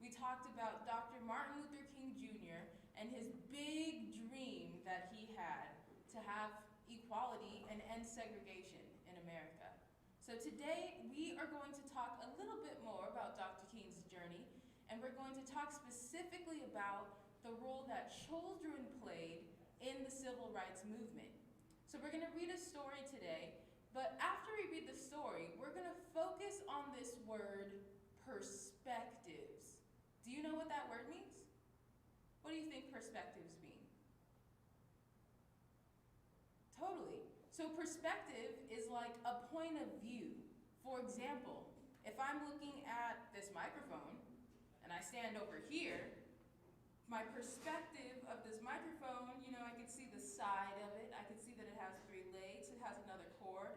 we talked about Dr. Martin Luther King Jr. and his big dream that he had to have equality and end segregation in America. So today we are going to talk a little bit more about Dr. King's journey, and we're going to talk specifically about the role that children played in the civil rights movement. So we're going to read a story today, but after we read the story, we're going to focus on this word, perspectives. Do you know what that word means? What do you think perspectives mean? Totally. So perspective is like a point of view. For example, if I'm looking at this microphone and I stand over here, my perspective of this microphone, I can see the side of it. I can see that it has 3 legs, it has another cord.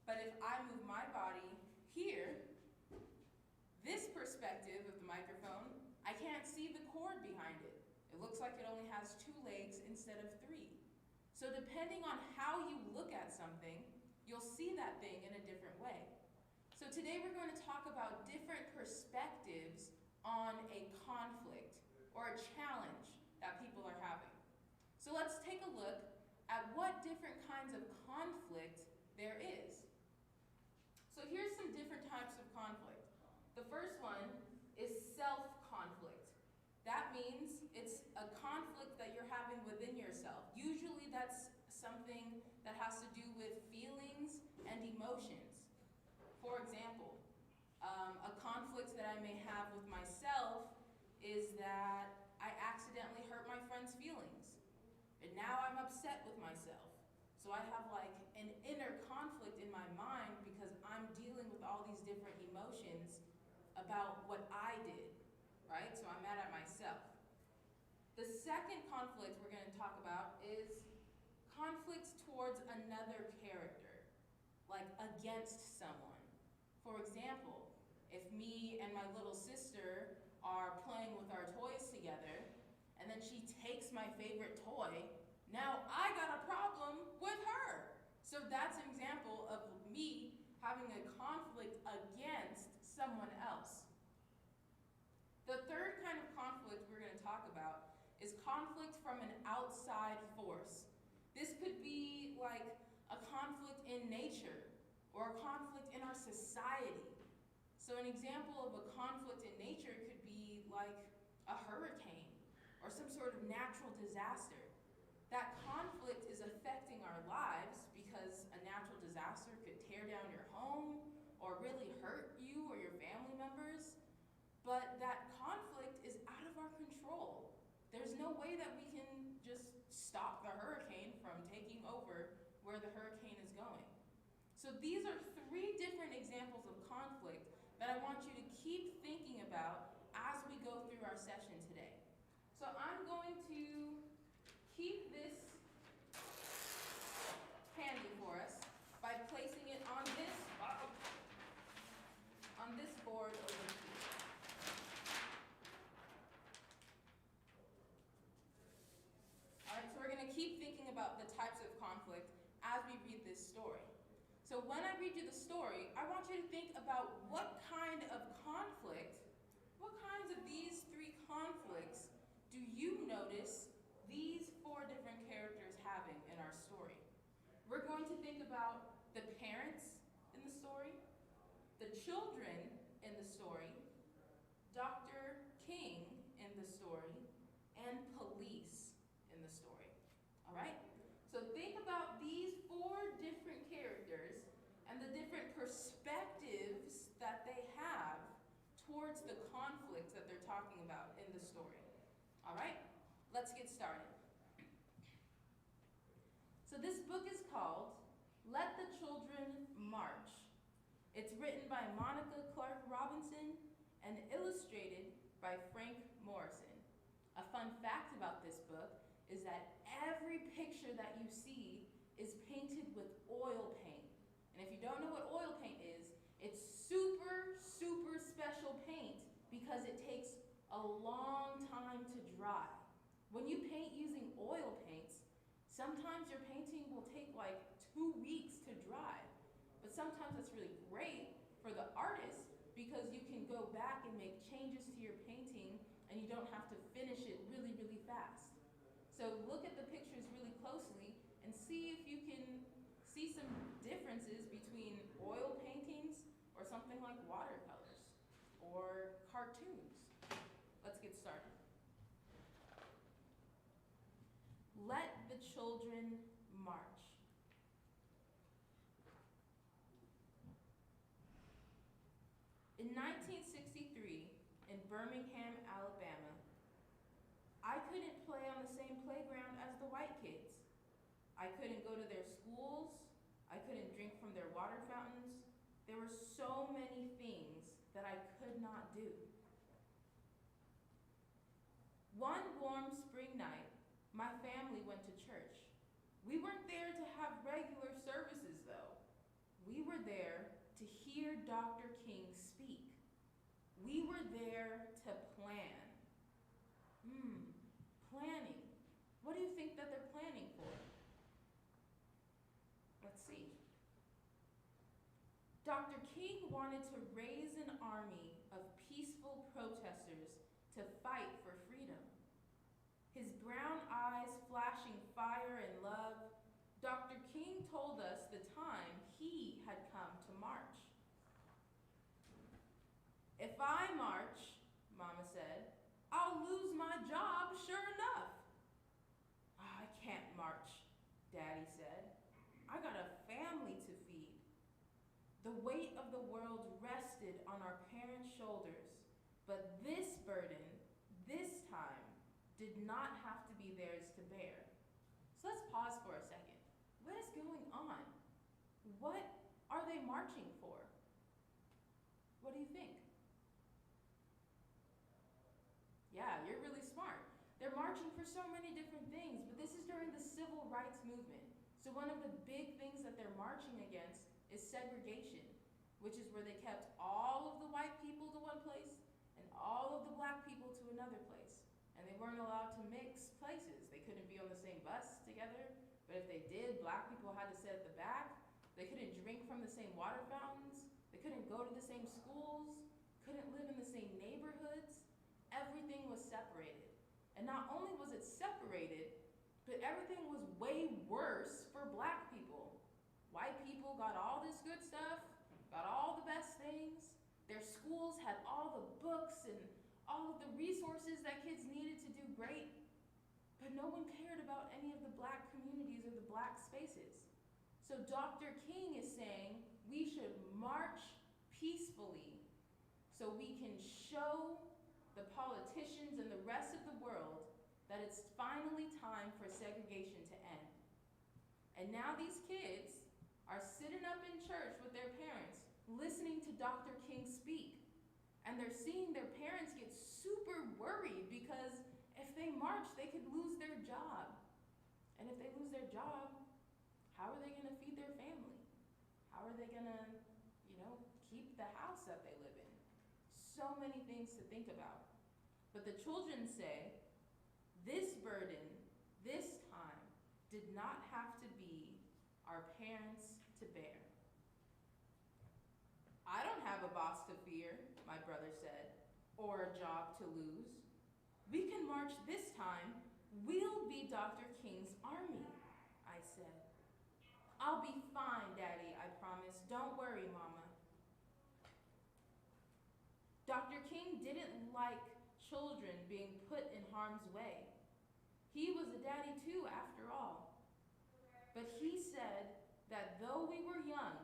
But if I move my body here, this perspective of the microphone, I can't see the cord behind it. It looks like it only has 2 legs instead of 3. So depending on how you look at something, you'll see that thing in a different way. So today we're going to talk about different perspectives on a conflict or a challenge that people are having. So let's take a look at what different kinds of conflict there is. So here's some different types of conflict. The first one is self-conflict. That means it's a conflict that you're having within yourself. Usually that's something that has to do with feelings and emotions. For example, a conflict that I may have with myself is that I accidentally hurt my friend's feelings. And now I'm upset with myself. So I have like an inner conflict in my mind because I'm dealing with all these different emotions about what I did, right? So I'm mad at myself. The second conflict we're going to talk about is conflicts towards another character, like against someone. For example, if me and my little sister are playing with our toys together, and then she takes my favorite toy, now I got a problem with her. So that's an example of me having a conflict against someone else. The third kind of conflict we're going to talk about is conflict from an outside force. This could be like a conflict in nature or a conflict in our society. So an example of a conflict in nature could be like a hurricane or some sort of natural disaster. That conflict is affecting our lives because a natural disaster could tear down your home or really hurt you or your family members. But that conflict is out of our control. There's no way that we can just stop the hurricane from taking over where the hurricane is going. So these are 3 different examples of conflict that I want you to keep thinking about as we go through our session today. So I'm going to keep this handy for us by placing it on this board over here. All right, so we're going to keep thinking about the types of conflict as we read this story. So when I read you the story, I want you to think about what kind of conflict, what kinds of these 3 conflicts do you notice these 4 different characters having in our story. We're going to think about the parents in the story, the children in the story, Dr. King in the story, and police in the story. All right? So think about these 4 different characters and the different perspectives that they have towards the conflict that they're talking about in the story. All right? Let's get started. So this book is called Let the Children March. It's written by Monica Clark Robinson and illustrated by Frank Morrison. A fun fact about this book is that every picture that you see is painted with oil paint. And if you don't know what oil paint is, it's super, super special paint because it takes a long time to dry. When you paint using oil paints, sometimes your painting will take like 2 weeks to dry. But sometimes that's really great for the artist because you can go back and make changes to your painting don't have to finish it really, really fast. So look at the pictures really closely and see if you can see some differences between oil paintings or something like watercolors or cartoons. Let's get started. Let the children march. In 1963, in Birmingham, Alabama, I couldn't play on the same playground as the white kids. I couldn't go to their schools. I couldn't drink from their water fountains. There were so many things that I could not do. One warm spring night, my family went to church. We weren't there to have regular services, though. We were there to hear Dr. King speak. We were there to plan. Planning. What do you think that they're planning for? Let's see. Dr. King wanted to raise an army of peaceful protesters to fight for freedom. His brown eyes flashing fire and love, Dr. King told us the time he had come to march. If I march, Mama said, I'll lose my job sure enough. I can't march, Daddy said. I got a family to feed. The weight of the world rested on our parents' shoulders, but this burden, this time, did not have to be theirs to bear. So let's pause for a second. What is going on? What are they marching for? What do you think? Yeah, you're really smart. They're marching for so many different things, but this is during the civil rights movement. So one of the big things that they're marching against is segregation, which is where they kept all of the white people to one place and all of the black people to another place. And they weren't allowed to mix places. They couldn't be on the same bus together, but if they did, black people had to sit at the back. They couldn't drink from the same water fountains. They couldn't go to the same schools, couldn't live in the same neighborhoods. Everything was separated. And not only was it separated, but everything was way worse for black people. White people got all this good stuff, got all the best things. Their schools had all the books and all of the resources that kids needed to do great, but no one cared about any of the black communities or the black spaces. So Dr. King is saying we should march peacefully so we can show the politicians and the rest of the world that it's finally time for segregation to end. And now these kids are sitting up in church with their parents, listening to Dr. King speak. And they're seeing their parents get super worried because if they march, they could lose their job. And if they lose their job, how are they gonna feed their family? How are they gonna, keep the house that they live in? So many things to think about. But the children say, this burden, this time, did not have to be our parents to bear. I don't have a boss to fear, my brother said, or a job to lose. We can march this time. We'll be Dr. King's army, I said. I'll be fine, Daddy, I promised. Don't worry, Mama. Dr. King didn't like children being put in harm's way. He was a daddy too, after all. But he said that though we were young,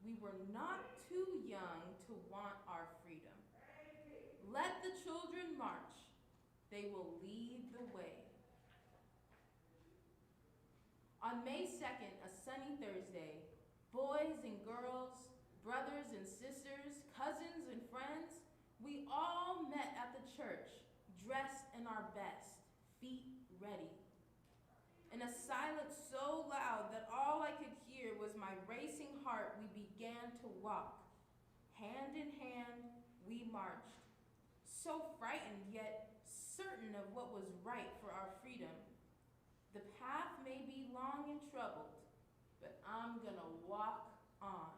we were not too young to want our freedom. Let the children march. They will lead the way. On May 2nd, a sunny Thursday, boys and girls, brothers and sisters, cousins and friends, we all met at the church, dressed in our best, feet ready. In a silence so loud that all I could hear was my racing heart, we began to walk. Hand in hand, we marched. So frightened, yet certain of what was right for our freedom. The path may be long and troubled, but I'm gonna walk on.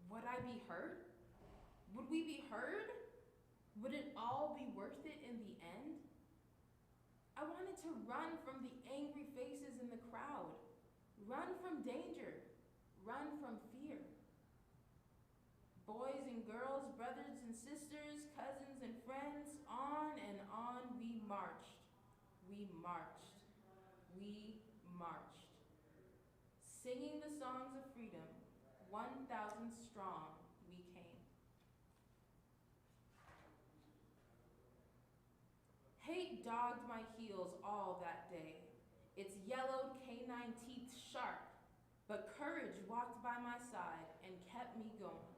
Would I be hurt? Would we be heard? Would it all be worth worth it in the end? I wanted to run from the angry faces in the crowd, run from danger, run from fear. Boys and girls, brothers and sisters, cousins and friends, on and on we marched. We marched. We marched. Singing the songs of freedom, 1,000 strong we came. Hate dogged my heels all that day, its yellowed canine teeth sharp, but courage walked by my side and kept me going.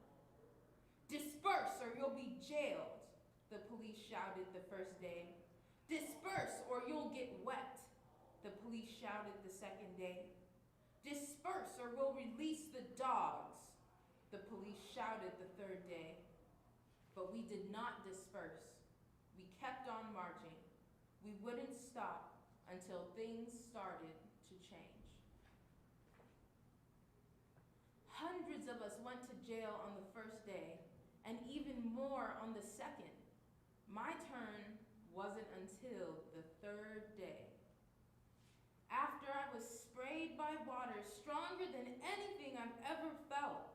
Disperse or you'll be jailed, the police shouted the first day. Disperse or you'll get wet, the police shouted the second day. Disperse or we'll release the dogs, the police shouted the third day. But we did not disperse. We kept on marching. We wouldn't stop until things started to change. Hundreds of us went to jail on the first day, and even more on the second. My turn wasn't until the third day. After I was sprayed by water stronger than anything I've ever felt,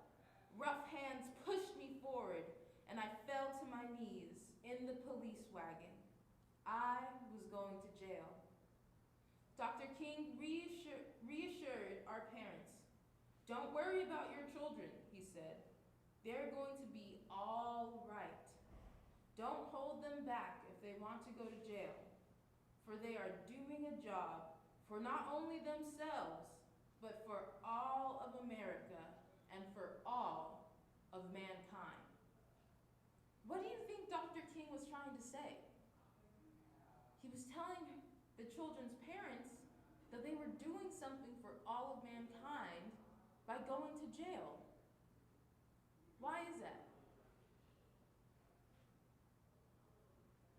rough hands pushed me forward, and I fell to my knees in the police wagon. I was going to jail. Dr. King reassured our parents. Don't worry about your children, he said. They're going to be all right. Don't hold them back if they want to go to jail, for they are doing a job for not only themselves, but for all of America and for all of mankind. What do you think Dr. King was trying to say? He was telling the children's parents that they were doing something for all of mankind by going to jail. Why is that?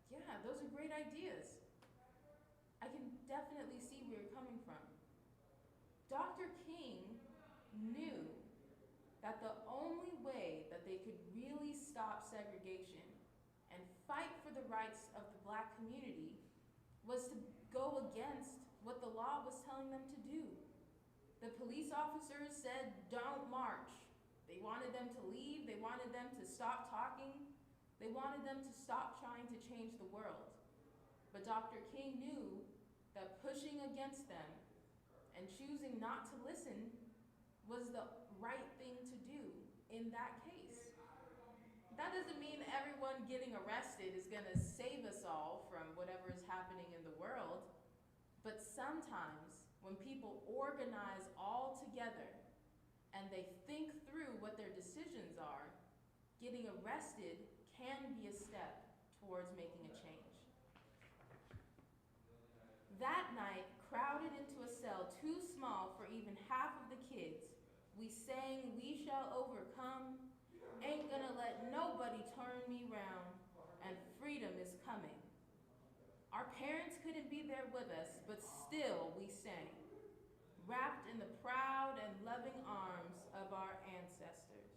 Yeah, those are great ideas. I can definitely see where you're coming from. Dr. King knew that the only way that they could really stop segregation and fight for the rights of the Black community was to go against what the law was telling them to do. The police officers said, don't march. They wanted them to leave. They wanted them to stop talking. They wanted them to stop trying to change the world. But Dr. King knew that pushing against them and choosing not to listen was the right thing to do in that case. That doesn't mean everyone getting arrested is going to save us all from whatever is happening in the world. But sometimes when people organize all together and they think through what their decisions are, getting arrested can be a step towards making a change. That night, crowded into a cell too small for even half of the kids, we sang, "We shall overcome, ain't gonna let nobody turn me round, and freedom is coming." Our parents couldn't be there with us, but still we sang, wrapped in the proud and loving arms of our ancestors.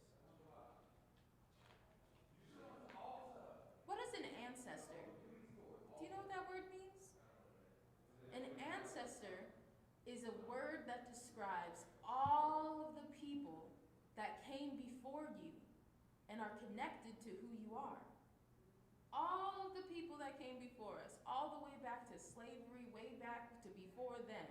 What is an ancestor? Do you know what that word means? An ancestor is a word that describes all of the people that came before you and are connected to who you are. All of the people that came before us, all the way back to slavery, way back to before then,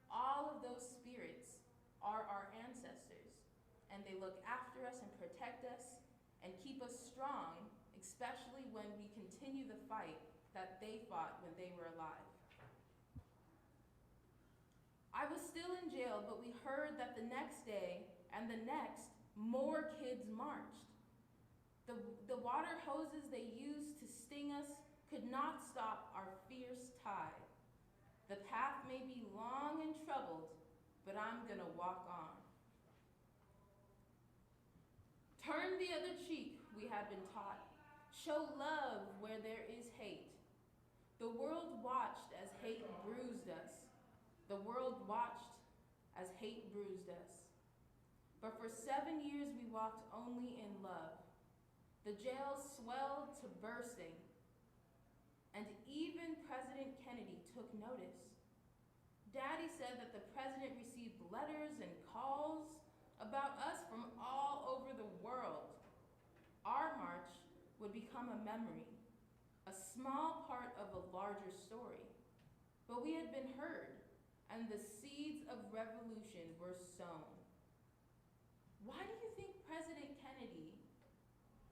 all of those spirits are our ancestors, and they look after us and protect us and keep us strong, especially when we continue the fight that they fought when they were alive. I was still in jail, but we heard that the next day and the next, more kids marched. The water hoses they used to sting us could not stop our fierce tide. The path may be long and troubled, but I'm gonna walk on. Turn the other cheek, we had been taught. Show love where there is hate. The world watched as hate bruised us. The world watched as hate bruised us. But for 7 years we walked only in love. The jail swelled to bursting. And even President Kennedy took notice. Daddy said that the president received letters and calls about us from all over the world. Our march would become a memory, a small part of a larger story. But we had been heard, and the seeds of revolution were sown. Why do you think President Kennedy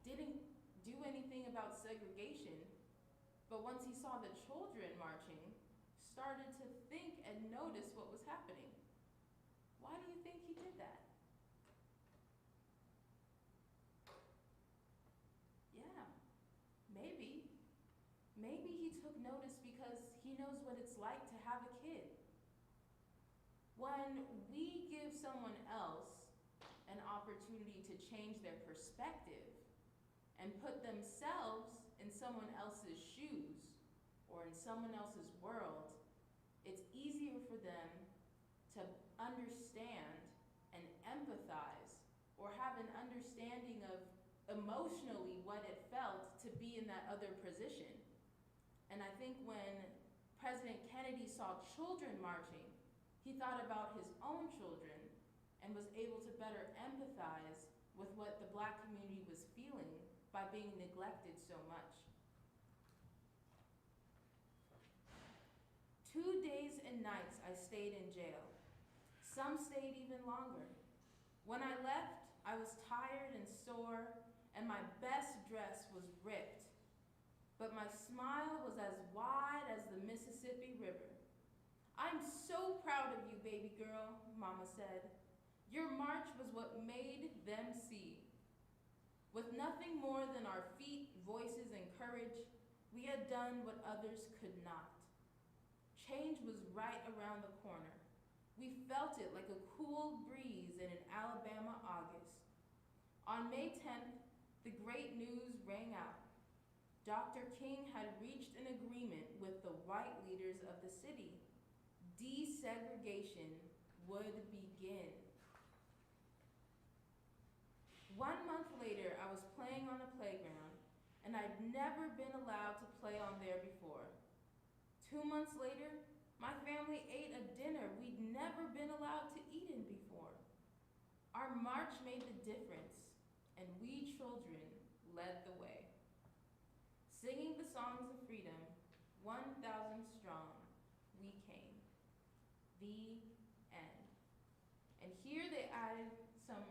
didn't do anything about segregation, but once he saw the children marching, started to think and notice what was happening? Why do you think he did that? Yeah, maybe. Maybe he took notice because he knows what it's like to have a kid. When we give someone else an opportunity to change their perspective and put themselves in someone else's shoes or in someone else's world, it's easier for them to understand and empathize or have an understanding of emotionally what it felt to be in that other position. And I think when President Kennedy saw children marching, he thought about his own children and was able to better empathize with what the Black community was feeling by being neglected so much. 2 days and nights I stayed in jail. Some stayed even longer. When I left, I was tired and sore, and my best dress was ripped. But my smile was as wide as the Mississippi River. "I'm so proud of you, baby girl," Mama said. "Your march was what made them see." With nothing more than our feet, voices, and courage, we had done what others could not. Change was right around the corner. We felt it like a cool breeze in an Alabama August. On May 10th, the great news rang out. Dr. King had reached an agreement with the white leaders of the city. Desegregation would begin. 1 month later, I was playing on a playground, and I'd never been allowed to play on there before. 2 months later, my family ate a dinner we'd never been allowed to eat in before. Our march made the difference, and we children led the way. Singing the songs of freedom, 1,000 strong, we came. The end. And here they added some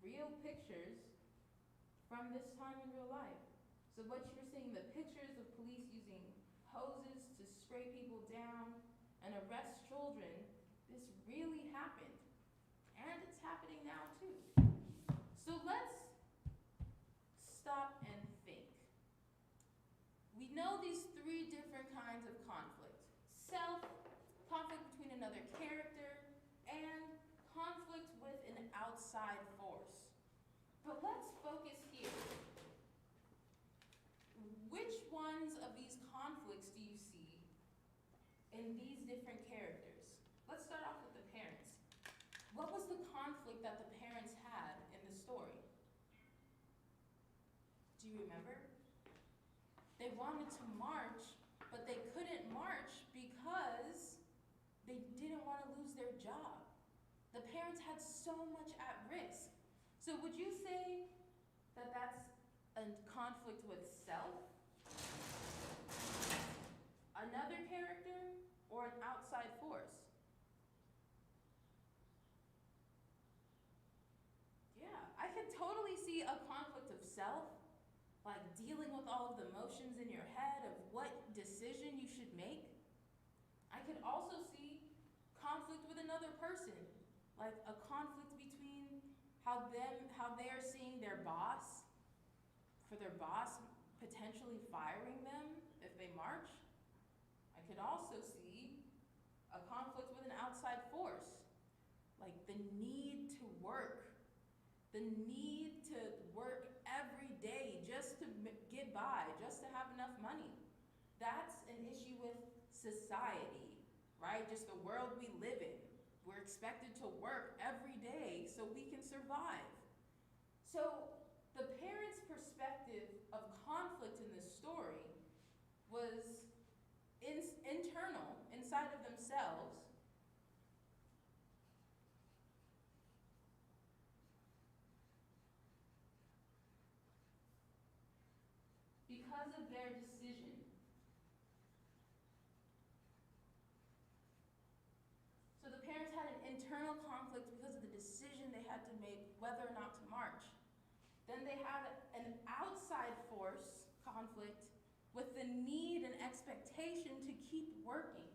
real pictures from this time in real life. So what you're seeing, the pictures of police using hoses to spray people down and arrest children, this really happened. And it's happening now too. So let's stop and think. We know these 3 different kinds of conflict: self, conflict between another character, and conflict with an outside force. But let's focus here. Which ones of these conflicts do you see in these different characters? Let's start off with the parents. What was the conflict that the parents had in the story? Do you remember? They wanted to march, but they couldn't march because they didn't want to lose their job. The parents had so much at risk. So would you say that that's a conflict with self, another character, or an outside force? Yeah, I could totally see a conflict of self, like dealing with all of the emotions in your head of what decision you should make. I could also see conflict with another person, like a conflict between how they're seeing their boss, for their boss potentially firing them if they march. I could also see a conflict with an outside force, like the need to work every day just to get by, just to have enough money. That's an issue with society, right? Just the world we live in. We're expected to work every day so we can survive. So the parents' perspective of conflict in this story was internal inside of themselves, because of their decision. So the parents had an internal conflict because of the decision they had to make whether or not to march. Then they had an outside force conflict with the need and expectation to keep working.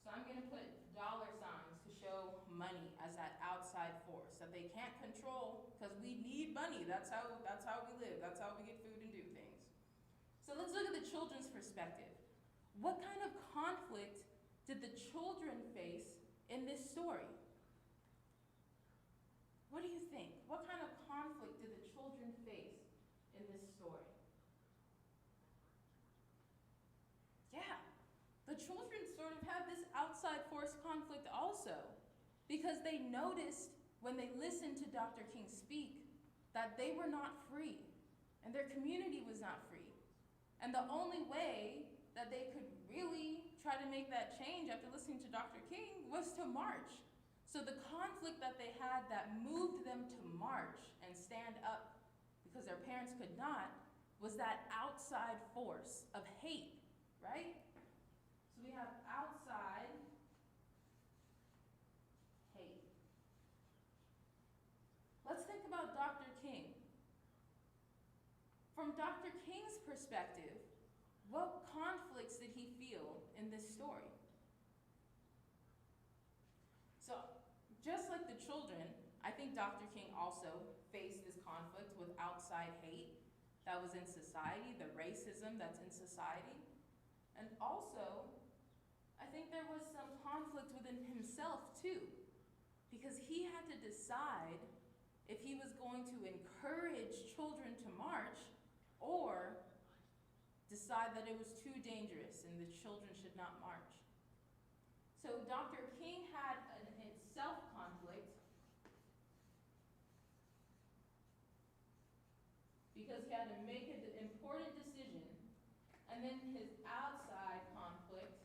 So I'm going to put dollar signs to show money as that outside force that they can't control because we need money. That's how we live. That's how we get food and do things. So let's look at the children's perspective. What kind of conflict did the children face in this story? What do you think? What kind of conflict did the children face in this story? Yeah, the children sort of had this outside force conflict also, because they noticed when they listened to Dr. King speak that they were not free and their community was not free. And the only way that they could really try to make that change after listening to Dr. King was to march. So the conflict that they had that moved them to march and stand up because their parents could not was that outside force of hate, right? So we have outside hate. Let's think about Dr. King. From Dr. King's perspective, what conflicts did he feel in this story? So, just like the children, I think Dr. King also faced this conflict with outside hate that was in society, the racism that's in society. And also, I think there was some conflict within himself too, because he had to decide if he was going to encourage children to march or decide that it was too dangerous and the children should not march. So Dr. King had a self-conflict because he had to make an important decision, and then his outside conflict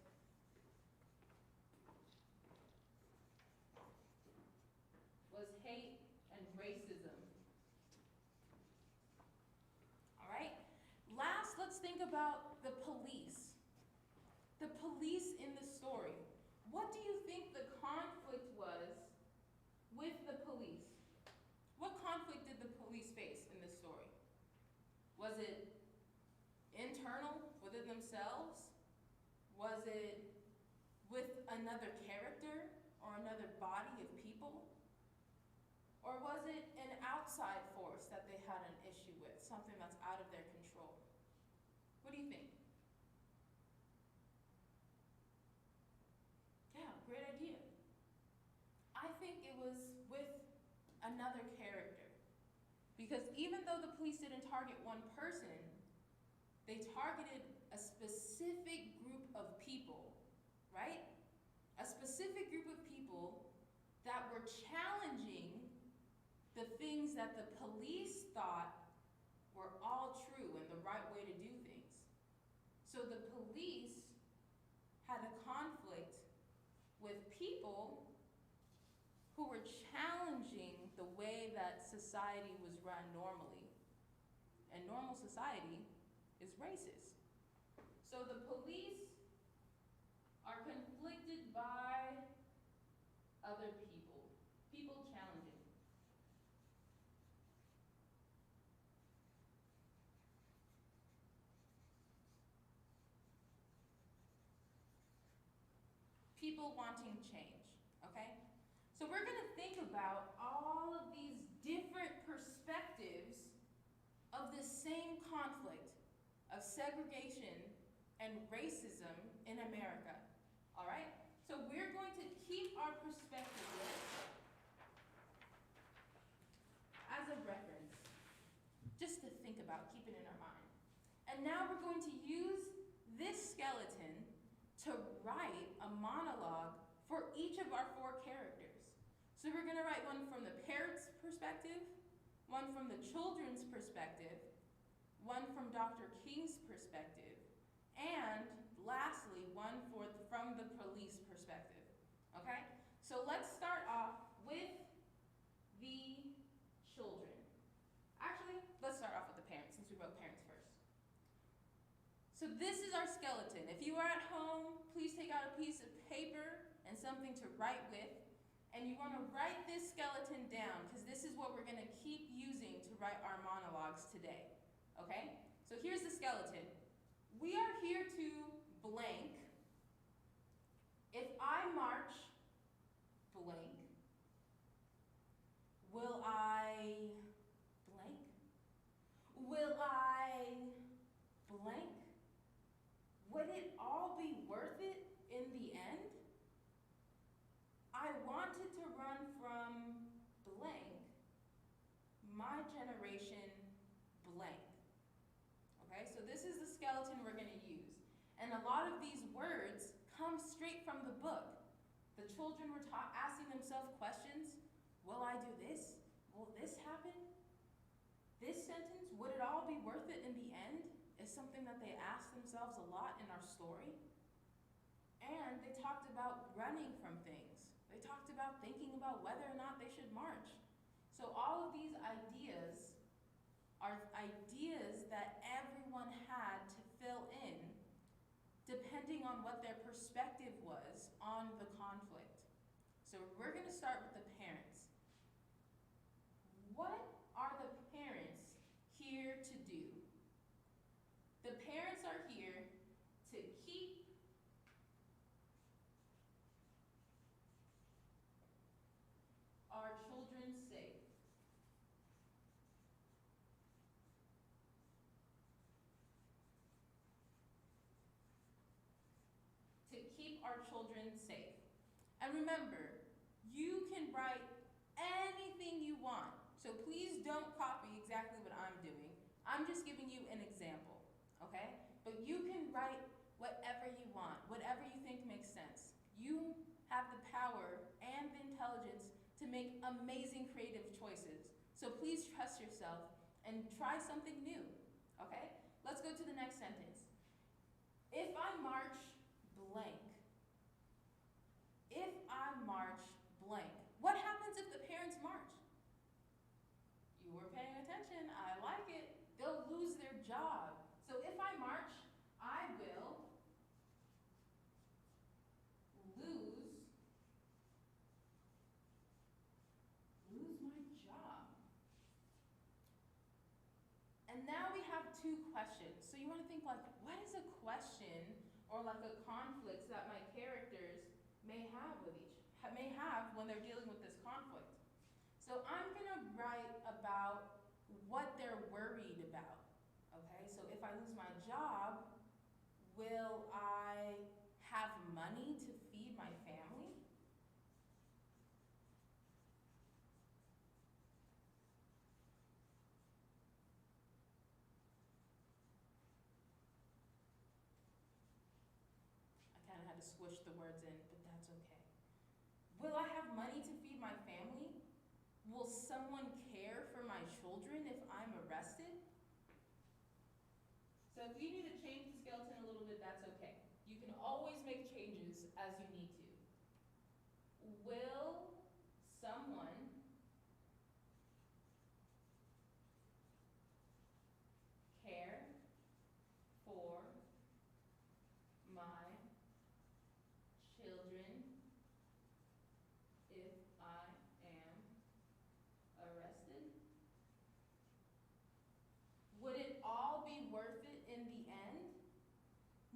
was hate and racism. All right? Last, let's think about the police. The police in the story. What do you think the conflict was with the police? What conflict did the police face in this story? Was it internal within themselves? Was it with another character or another body of people? Or was it an outside force that they had an issue with, something that's out of their control? What do you think? Yeah, great idea. I think it was with another character. Because even though the police didn't target one person, they targeted a specific group of people, right? A specific group of people that were challenging the things that the police thought were all true and the right way to do things. So the police had a conflict with people who were challenging the way that society was run normally. And normal society is racist. So the police are conflicted by other people, people challenging. People wanting change, okay? So we're gonna think about all of these different perspectives of this same conflict of segregation and racism in America, all right? So we're going to keep our perspective as a reference, just to think about, keep it in our mind. And now we're going to use this skeleton to write a monologue for each of our four characters. So we're gonna write one from the parent's perspective, one from the children's perspective, one from Dr. King's perspective, and lastly, one from the police perspective. Okay? So let's start off with the children. Actually, let's start off with the parents since we wrote parents first. So this is our skeleton. If you are at home, please take out a piece of paper and something to write with. And you want to write this skeleton down because this is what we're going to keep using to write our monologues today. Okay? So here's the skeleton. We are here to blank. If I march blank, will I blank? Will I blank? Would it all be worth it in the end? I wanted to run from blank, my generation blank. Okay, so this is the skeleton we're going to use. And a lot of these words come straight from the book. The children were asking themselves questions. Will I do this? Will this happen? This sentence, would it all be worth it in the end, is something that they asked themselves a lot in our story. And they talked about running from things. They talked about thinking about whether or not they should march. So all of these ideas are ideas that everyone had to fill in depending on what their perspective was on the conflict. So we're going to start with the parents. What are the parents here to do? The parents are here to keep our children safe. To keep our children safe. And remember, you can write anything you want. So please don't copy exactly what I'm doing. I'm just giving you an example, okay? But you can write whatever you want, whatever you think makes sense. You have the power and the intelligence to make amazing creative choices. So please trust yourself and try something new, okay? Let's go to the next sentence. If I march blank, if I march blank, what happens if the parents march? You were paying attention, I like it. They'll lose their job. So if I march, I will lose my job. And now we have two questions. So you want to think like, what is a question or like a conflict that my characters may have when they're dealing with this conflict? So I'm going to write about what they're worried about. Okay, so if I lose my job, will I have money to feed my family? I kind of had to squish the words in, but that's okay. Will I have money to feed my family? Will someone care for my children if I'm arrested? So if you need to change the skeleton a little bit, that's okay. You can always make changes as you need to. Will someone care for my children if I am arrested? Would it all be worth it in the end?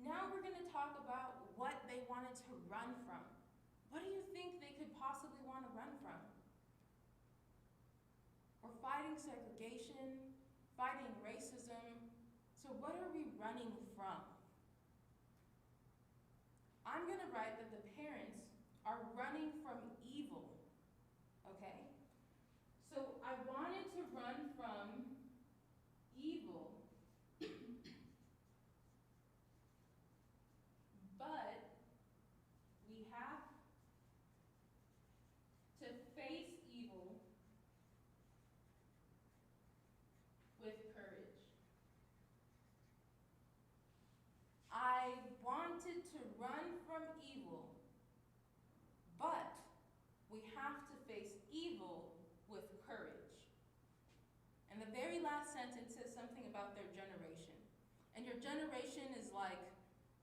Now we're going to talk about what they wanted to run from. What do you think they could possibly want to run from? We're fighting segregation, fighting racism. So what are we running from? I'm going to write that the parents are running from evil, okay? So I wanted to run from evil, but we have to face evil sentence says something about their generation. And your generation is like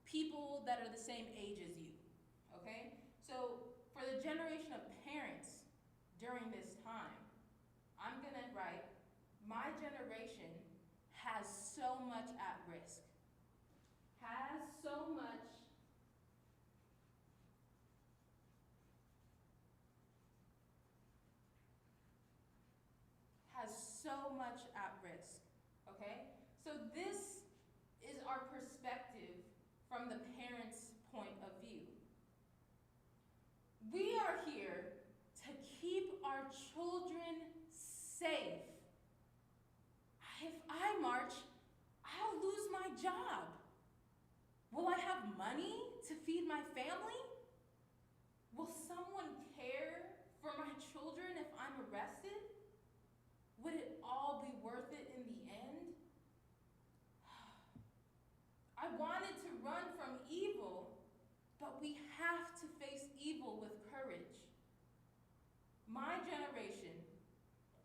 people that are the same age as you, okay? So for the generation of parents during this time, I'm gonna write, my generation has so much at risk. Has so much at risk, okay? So this is our perspective from the parents' point of view. We are here to keep our children safe. If I march, I'll lose my job. Will I have money to feed my family? Will someone care for my children if I'm arrested? Would it all be worth it in the end? I wanted to run from evil, but we have to face evil with courage. My generation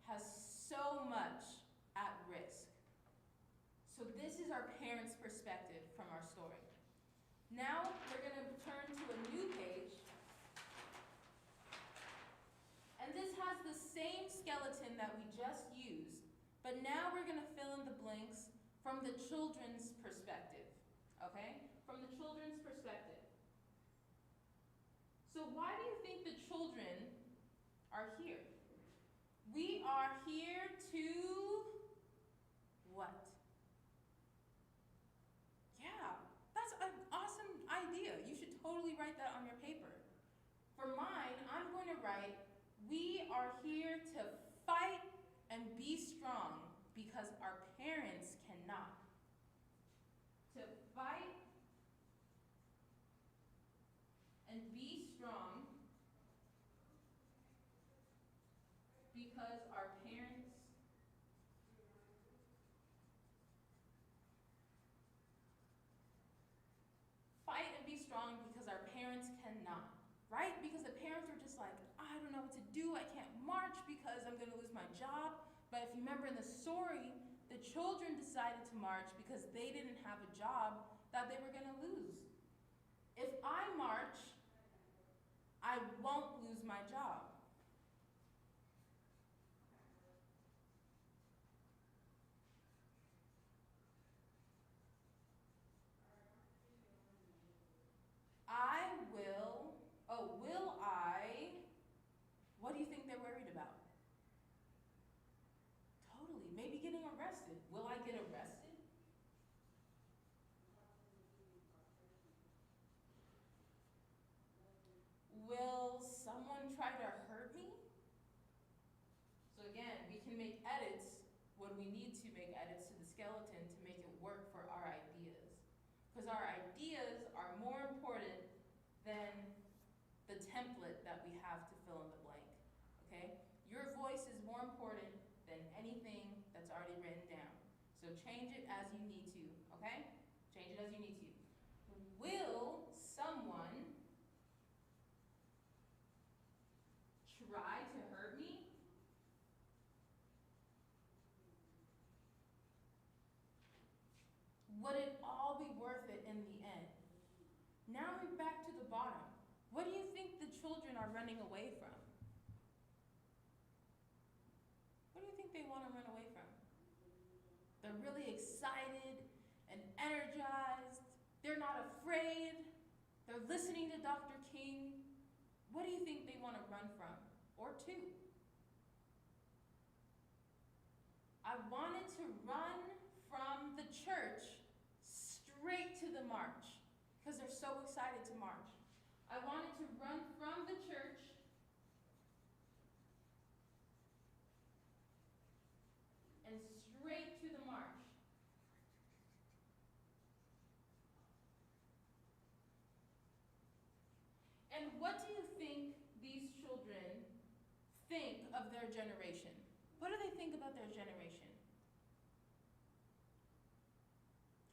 has so much at risk. So this is our parents' perspective from our story. Now we're going to turn to a new page. And this has the same skeleton that we just used, but now we're going to fill in the blanks from the children's perspective, okay? From the children's perspective. So why do you think the children are here? We are here to what? Yeah, that's an awesome idea. You should totally write that on your paper. For mine, I'm going to write, we are here to fight and be strong because our parents cannot. To fight and be strong because our parents cannot, right? Because the parents are just like, I don't know what to do. I can't march because I'm going to lose my job. But if you remember in the story, the children decided to march because they didn't have a job that they were going to lose. If I march, I won't lose my job. Will I, what do you think they're worried about? Totally, maybe getting arrested. Will I get arrested? Will someone try to hurt me? So again, we can make edits when we need to make edits to the skeleton to make it work for our ideas. Because our ideas are more important than the template that we have to fill in the blank, okay? Your voice is more important than anything that's already written down. So change it as you need to, okay? Change it as you need to. Will someone try to hurt me? Would it all be worth it in the end? Now we're back to the bottom. What do you think the children are running away from? What do you think they want to run away from? They're really excited and energized. They're not afraid. They're listening to Dr. King. What do you think they want to run from or to? I wanted to run from the church straight to the march because they're so excited to march. I wanted to run from the church and straight to the march. And what do you think these children think of their generation? What do they think about their generation?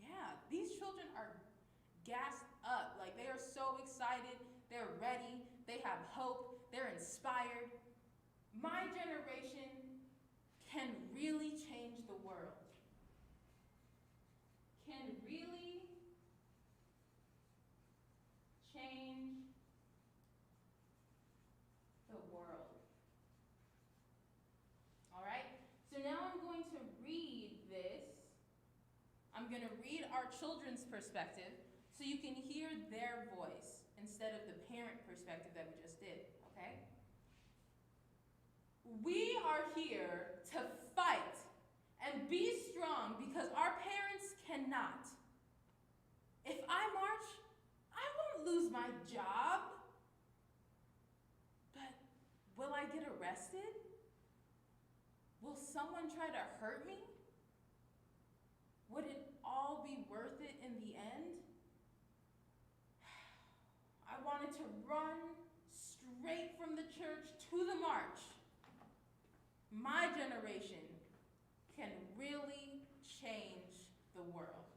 Yeah, these children are gassed up. Like, they are so excited, they're ready, they have hope, they're inspired. My generation can really change the world. I'm going to read our children's perspective so you can hear their voice instead of the parent perspective that we just did, okay? We are here to fight and be strong because our parents cannot. If I march, I won't lose my job. But will I get arrested? Will someone try to hurt me? Would it all be worth it in the end? I wanted to run straight from the church to the march. My generation can really change the world.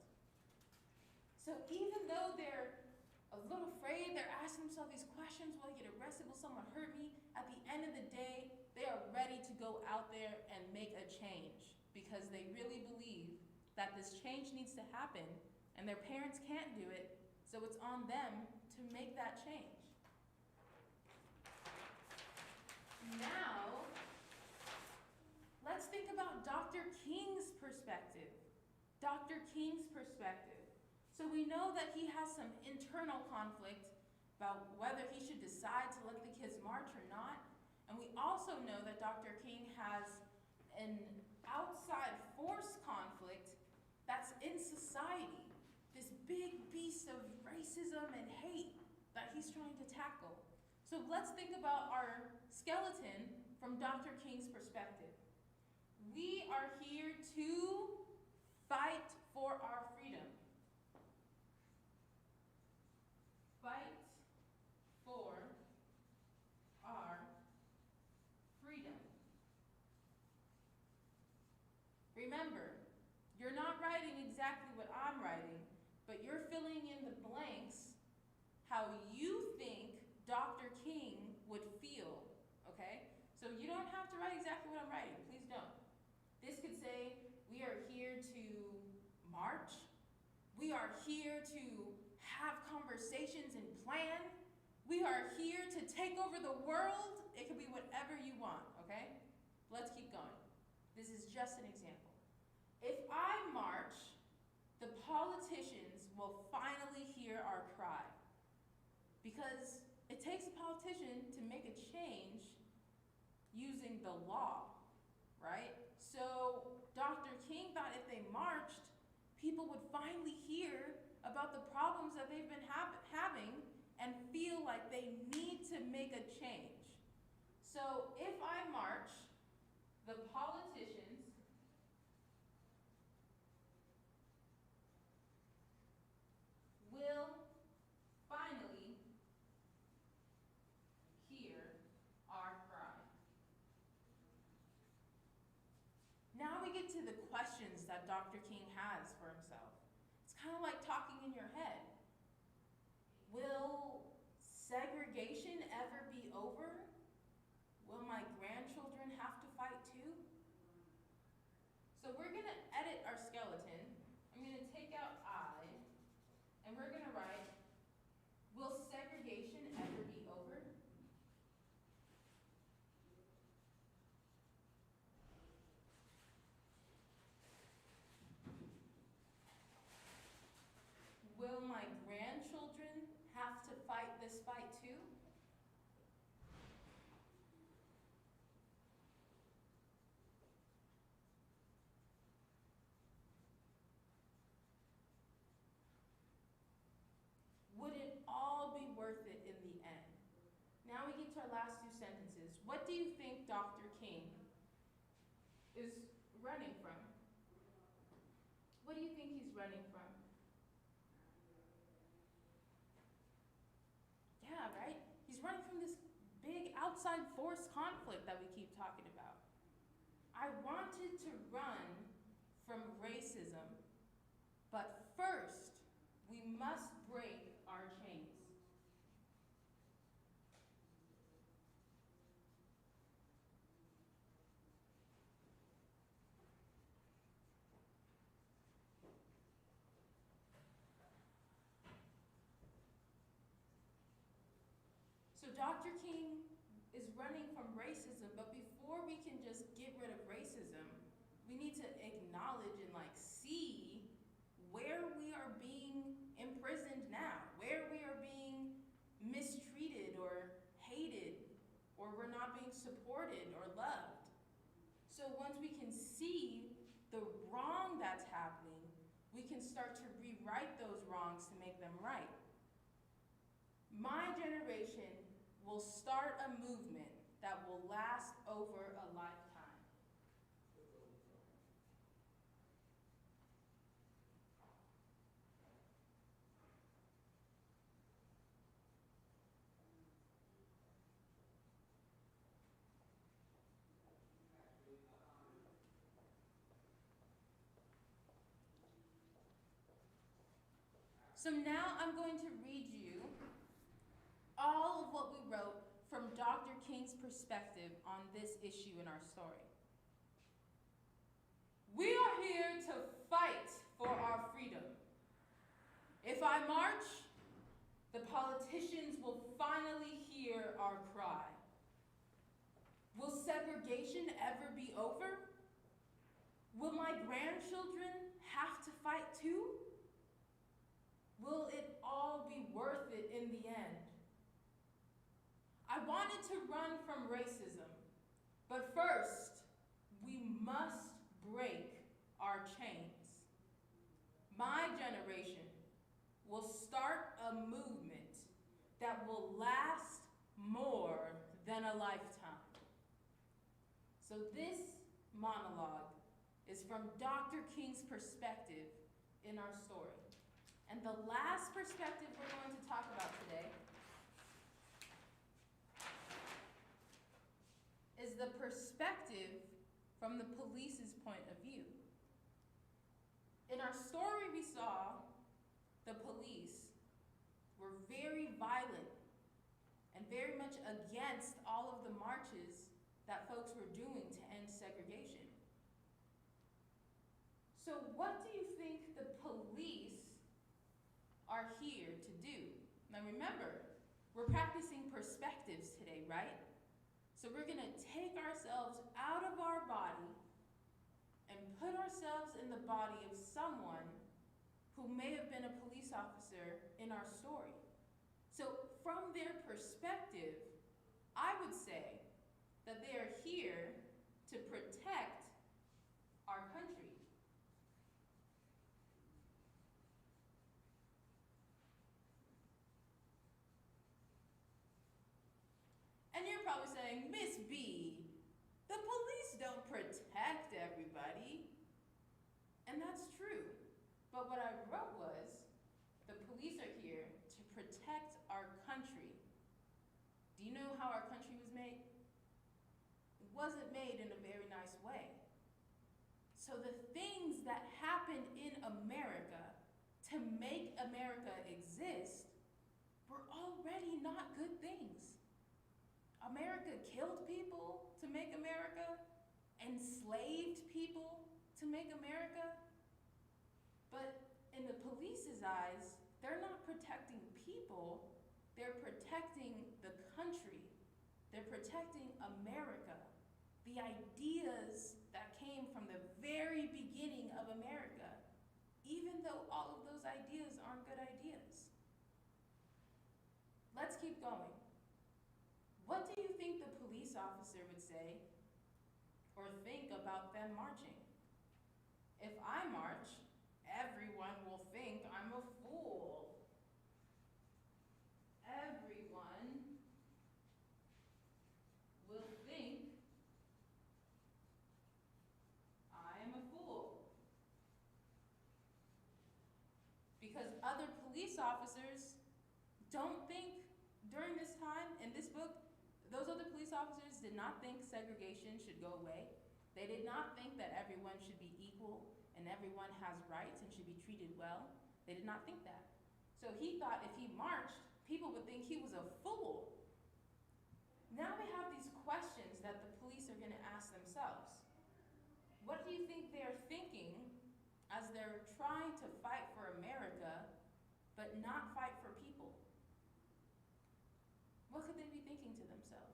So even though they're a little afraid, they're asking themselves these questions, will I get arrested, will someone hurt me? At the end of the day, they are ready to go out there and make a change because they really believe that this change needs to happen and their parents can't do it, so it's on them to make that change. Now, let's think about Dr. King's perspective. Dr. King's perspective. So we know that he has some internal conflict about whether he should decide to let the kids march or not. And we also know that Dr. King has an outside force conflict that's in society, this big beast of racism and hate that he's trying to tackle. So let's think about our skeleton from Dr. King's perspective. We are here to fight for our freedom. Fight for our freedom. Remember, you're not writing exactly what I'm writing, but you're filling in the blanks how you think Dr. King would feel, okay? So you don't have to write exactly what I'm writing, please don't. This could say, we are here to march. We are here to have conversations and plan. We are here to take over the world. It could be whatever you want, okay? Let's keep going. This is just an example. If I march, the politicians will finally hear our cry. Because it takes a politician to make a change using the law, right? So Dr. King thought if they marched, people would finally hear about the problems that they've been having and feel like they need to make a change. So if I march, the politicians will finally hear our cry. Now we get to the questions that Dr. King has for himself. It's kind of like talking in your head. Will segregation ever be over? Will my grandchildren have to fight too? So we're going to edit our skeleton. I'm going to take out I, and we're going to write, will segregation ever be over? Will my grandchildren have to fight this fight too? Would it all be worth it in the end? Now we get to our last two sentences. What do you think Dr. King is running from? What do you think he's running from? Yeah, right? He's running from this big outside force conflict that we keep talking about. I wanted to run from racism, but first, we must break our chains. So Dr. King is running from racism, but before we can just get rid of racism, we need to acknowledge and see start to rewrite those wrongs to make them right. My generation will start a movement that will last over a lifetime. So now I'm going to read you all of what we wrote from Dr. King's perspective on this issue in our story. We are here to fight for our freedom. If I march, the politicians will finally hear our cry. Will segregation ever be over? Will my grandchildren have to fight too? Will it all be worth it in the end? I wanted to run from racism, but first, we must break our chains. My generation will start a movement that will last more than a lifetime. So this monologue is from Dr. King's perspective in our story. And the last perspective we're going to talk about today is the perspective from the police's point of view. In our story, we saw the police were very violent and very much against all of the marches that folks were doing to end segregation. So what do you think the police are here to do? Now remember, we're practicing perspectives today, right? So we're gonna take ourselves out of our body and put ourselves in the body of someone who may have been a police officer in our story. So from their perspective, I would say that they are here to protect our country. And you're probably saying, Miss B, the police don't protect everybody. And that's true. But what I wrote was, the police are here to protect our country. Do you know how our country was made? It wasn't made in a very nice way. So the things that happened in America to make America exist were already not good things. America killed people to make America, enslaved people to make America. But in the police's eyes, they're not protecting people, they're protecting the country. They're protecting America, the ideas that came from the very beginning of America, even though all of those ideas aren't good ideas. Let's keep going. What do you think the police officer would say or think about them marching? If I march, everyone will think I'm a fool. Everyone will think I am a fool. Because other police officers don't think during this time, in this book, those other police officers did not think segregation should go away. They did not think that everyone should be equal and everyone has rights and should be treated well. They did not think that. So he thought if he marched, people would think he was a fool. Now we have these questions that the police are going to ask themselves. What do you think they're thinking as they're trying to fight for America, but not fight for people? What could they be thinking to themselves?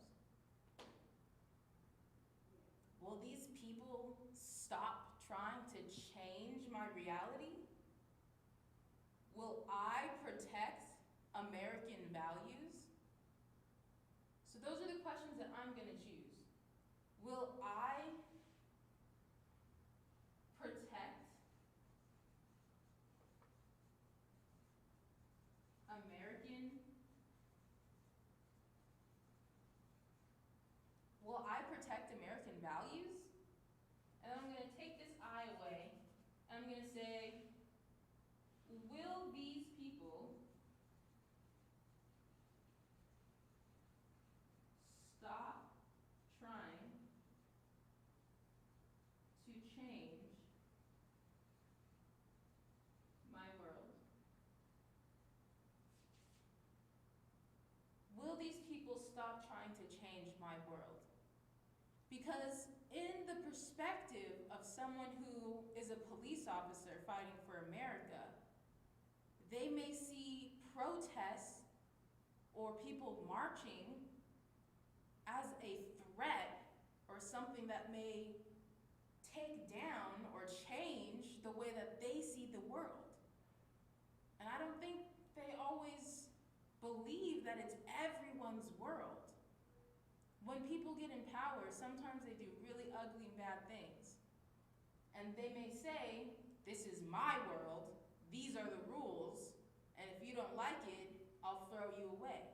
Will these people stop trying to change my reality? Will I protect American values? So those are the questions that I'm going to choose. Will I protect say, will these people stop trying to change my world? Will these people stop trying to change my world? Because in the perspective of someone who is a police officer fighting for America, they may see protests or people marching as a threat or something that may take down or change the way that they see the world. And I don't think they always believe that it's everyone's world. When people get in power, sometimes they do really ugly and bad things. And they may say, this is my world, these are the rules, and if you don't like it, I'll throw you away.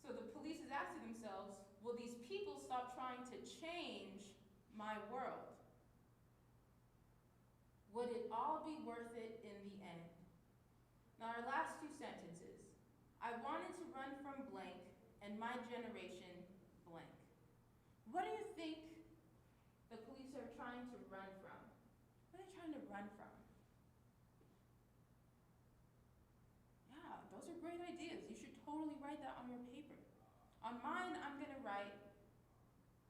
So the police is asking themselves, will these people stop trying to change my world? Would it all be worth it in the end? Now our last two sentences. I wanted to run from blank, and my generation blank. What do you think the police are trying to run from? What are they trying to run from? Yeah, those are great ideas. You should totally write that on your paper. On mine, I'm gonna write,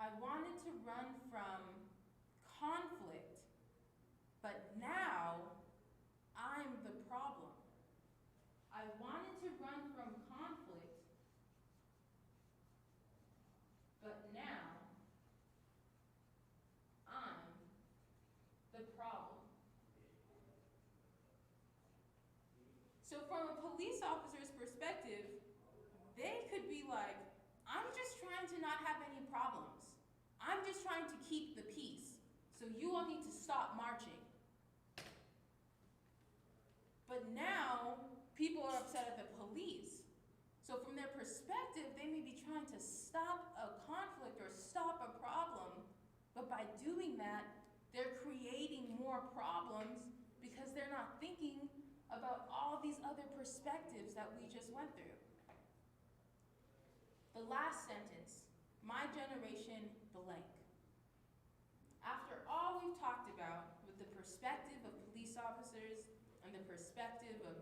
I wanted to run from conflict, but now I'm the problem. I wanted to run from conflict, but now I'm the problem. So from a police officer's perspective, they could be like, I'm just trying to not have any problems. I'm just trying to keep the peace. So you all need to stop marching. But now, people are upset at the police. So from their perspective, they may be trying to stop a conflict or stop a problem, but by doing that, they're creating more problems because they're not thinking about all these other perspectives that we just went through. The last sentence, my generation blank. After all we've talked about with the perspective of police officers and the perspective of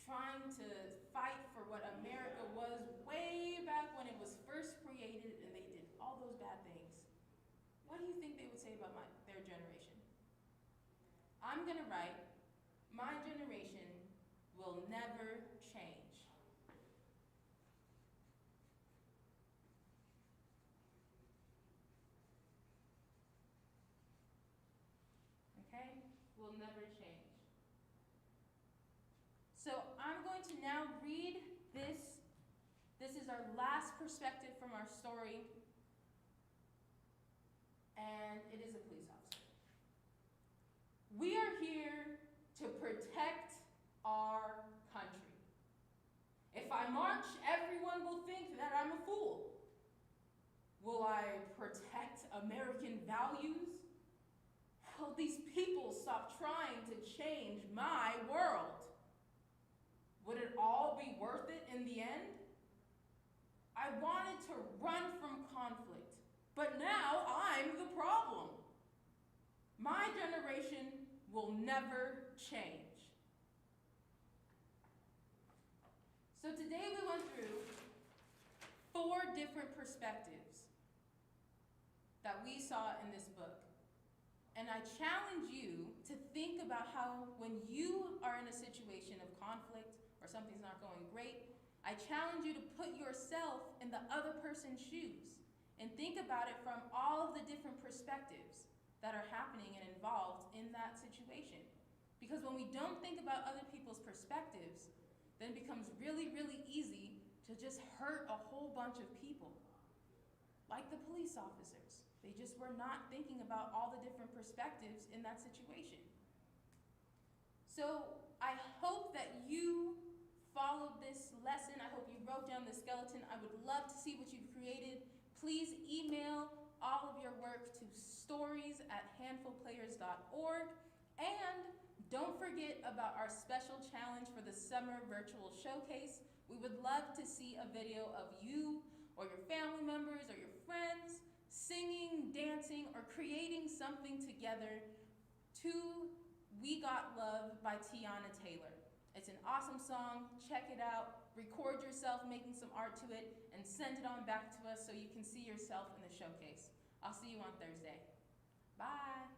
trying to fight for what America was way back when it was first created and they did all those bad things, what do you think they would say about their generation? I'm gonna write, my generation will never change. Okay? Will never change. So I'm going to now read this. This is our last perspective from our story. And it is a police officer. We are here to protect our country. If I march, everyone will think that I'm a fool. Will I protect American values? Will these people stop trying to change my world? Would it all be worth it in the end? I wanted to run from conflict, but now I'm the problem. My generation will never change. So today we went through 4 different perspectives that we saw in this book. And I challenge you to think about how when you are in a situation of conflict or something's not going great, I challenge you to put yourself in the other person's shoes and think about it from all of the different perspectives that are happening and involved in that situation. Because when we don't think about other people's perspectives, then it becomes really, really easy to just hurt a whole bunch of people. Like the police officers. They just were not thinking about all the different perspectives in that situation. So I hope that you followed this lesson. I hope you wrote down the skeleton. I would love to see what you've created. Please email all of your work to stories@handfulplayers.org. And don't forget about our special challenge for the summer virtual showcase. We would love to see a video of you or your family members or your friends singing, dancing, or creating something together to We Got Love by Tiana Taylor. It's an awesome song. Check it out. Record yourself making some art to it and send it on back to us so you can see yourself in the showcase. I'll see you on Thursday. Bye.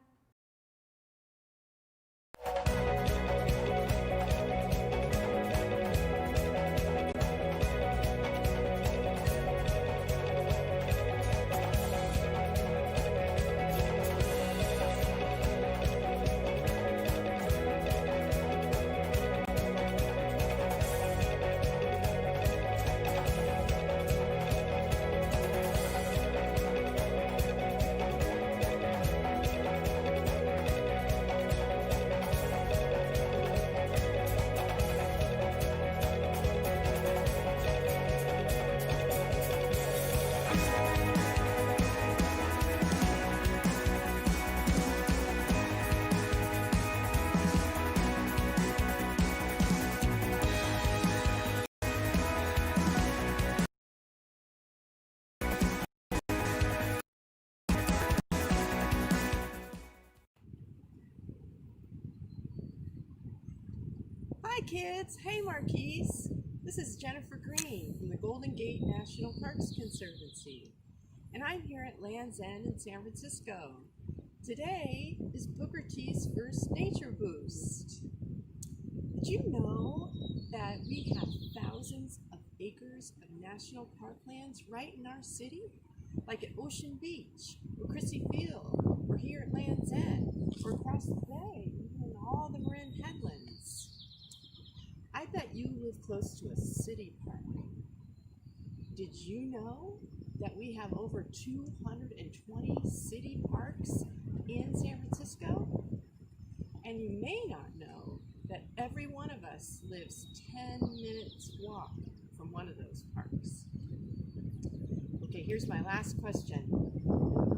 Hi kids, hey Marquise. This is Jennifer Green from the Golden Gate National Parks Conservancy, and I'm here at Land's End in San Francisco. Today is Booker T's first Nature Boost. Did you know that we have thousands of acres of national parklands right in our city? Like at Ocean Beach, or Crissy Field, or here at Land's End, or across the bay, even in all the Marin Headlands. I bet you live close to a city park. Did you know that we have over 220 city parks in San Francisco? And you may not know that every one of us lives 10 minutes walk from one of those parks. Okay, here's my last question.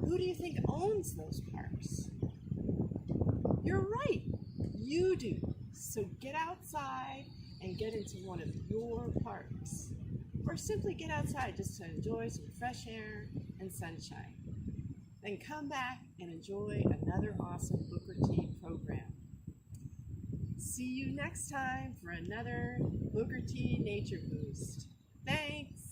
Who do you think owns those parks? You're right, you do. So get outside and get into one of your parks. Or simply get outside just to enjoy some fresh air and sunshine. Then come back and enjoy another awesome Booker T program. See you next time for another Booker T Nature Boost. Thanks!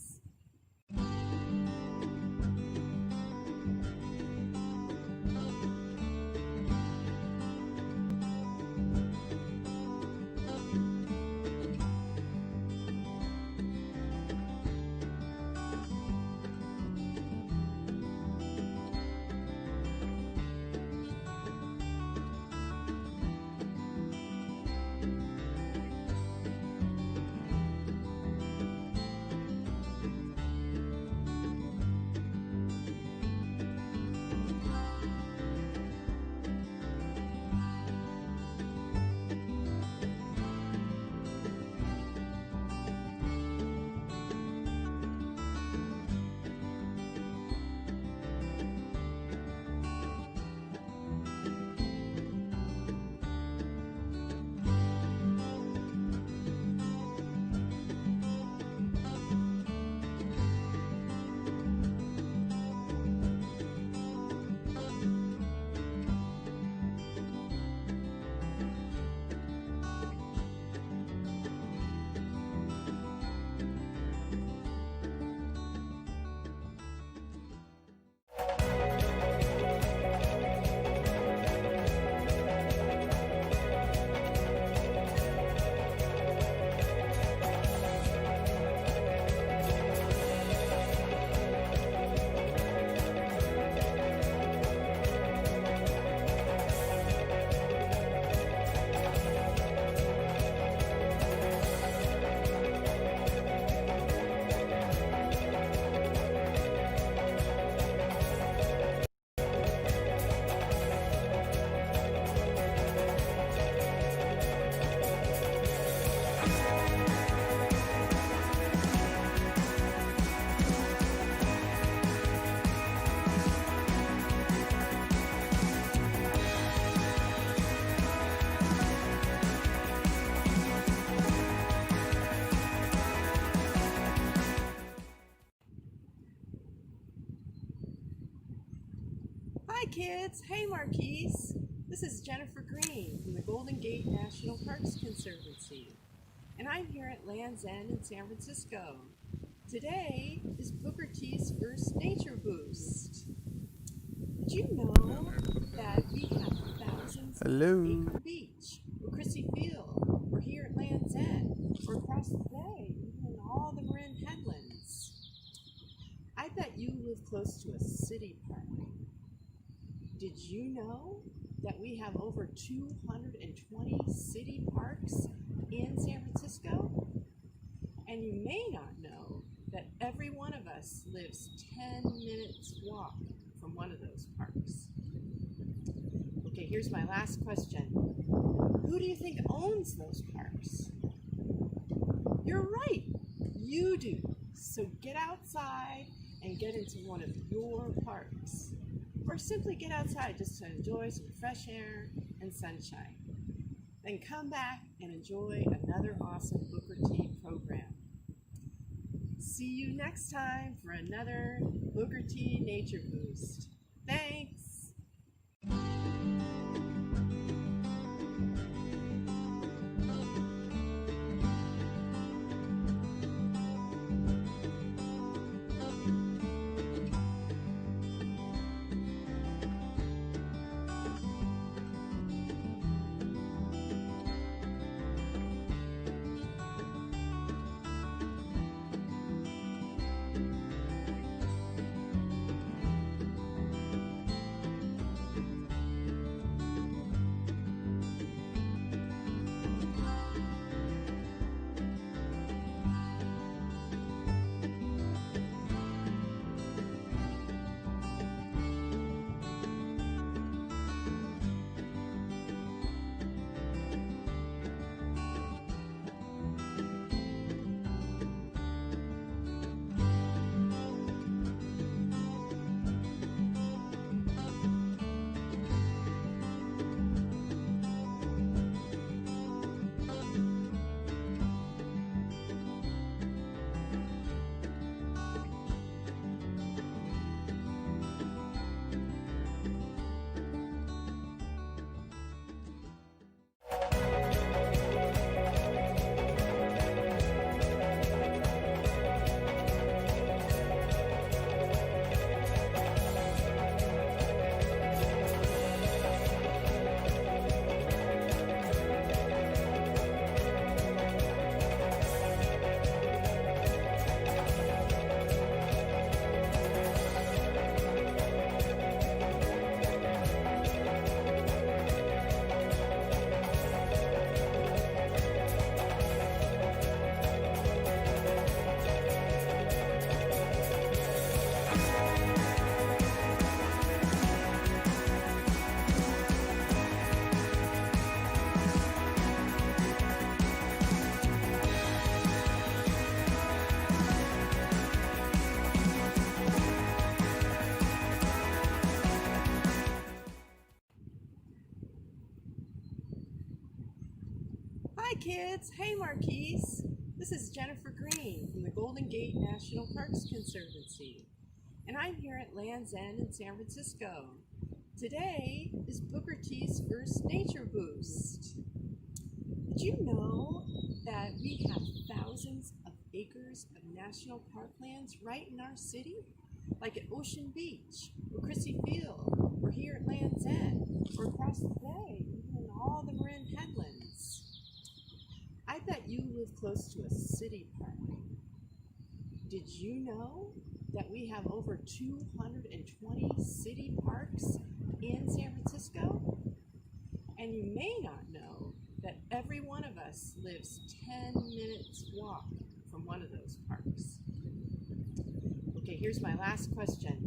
Hi kids, hey Marquise. This is Jennifer Green from the Golden Gate National Parks Conservancy, and I'm here at Land's End in San Francisco. Today is Booker T's first nature boost. Did you know that we have thousands of Acre Beach, or Chrissy Field, or here at Land's End, or across the bay, even in all the Marin headlands? I bet you live close to a city park. Did you know that we have over 220 city parks in San Francisco? And you may not know that every one of us lives 10 minutes walk from one of those parks. Okay, here's my last question. Who do you think owns those parks? You're right, you do. So get outside and get into one of your parks. Or simply get outside just to enjoy some fresh air and sunshine. Then come back and enjoy another awesome Booker T program. See you next time for another Booker T Nature Boost. Thanks! Hi kids, hey Marquise. This is Jennifer Green from the Golden Gate National Parks Conservancy, and I'm here at Land's End in San Francisco. Today is Booker T's first nature boost. Did you know that we have thousands of acres of national parklands right in our city? Like at Ocean Beach, or Chrissy Field, or here at Land's End, or across the bay, even in all the Marin headlands. I bet you live close to a city park. Did you know that we have over 220 city parks in San Francisco? And you may not know that every one of us lives 10 minutes walk from one of those parks. Okay, here's my last question.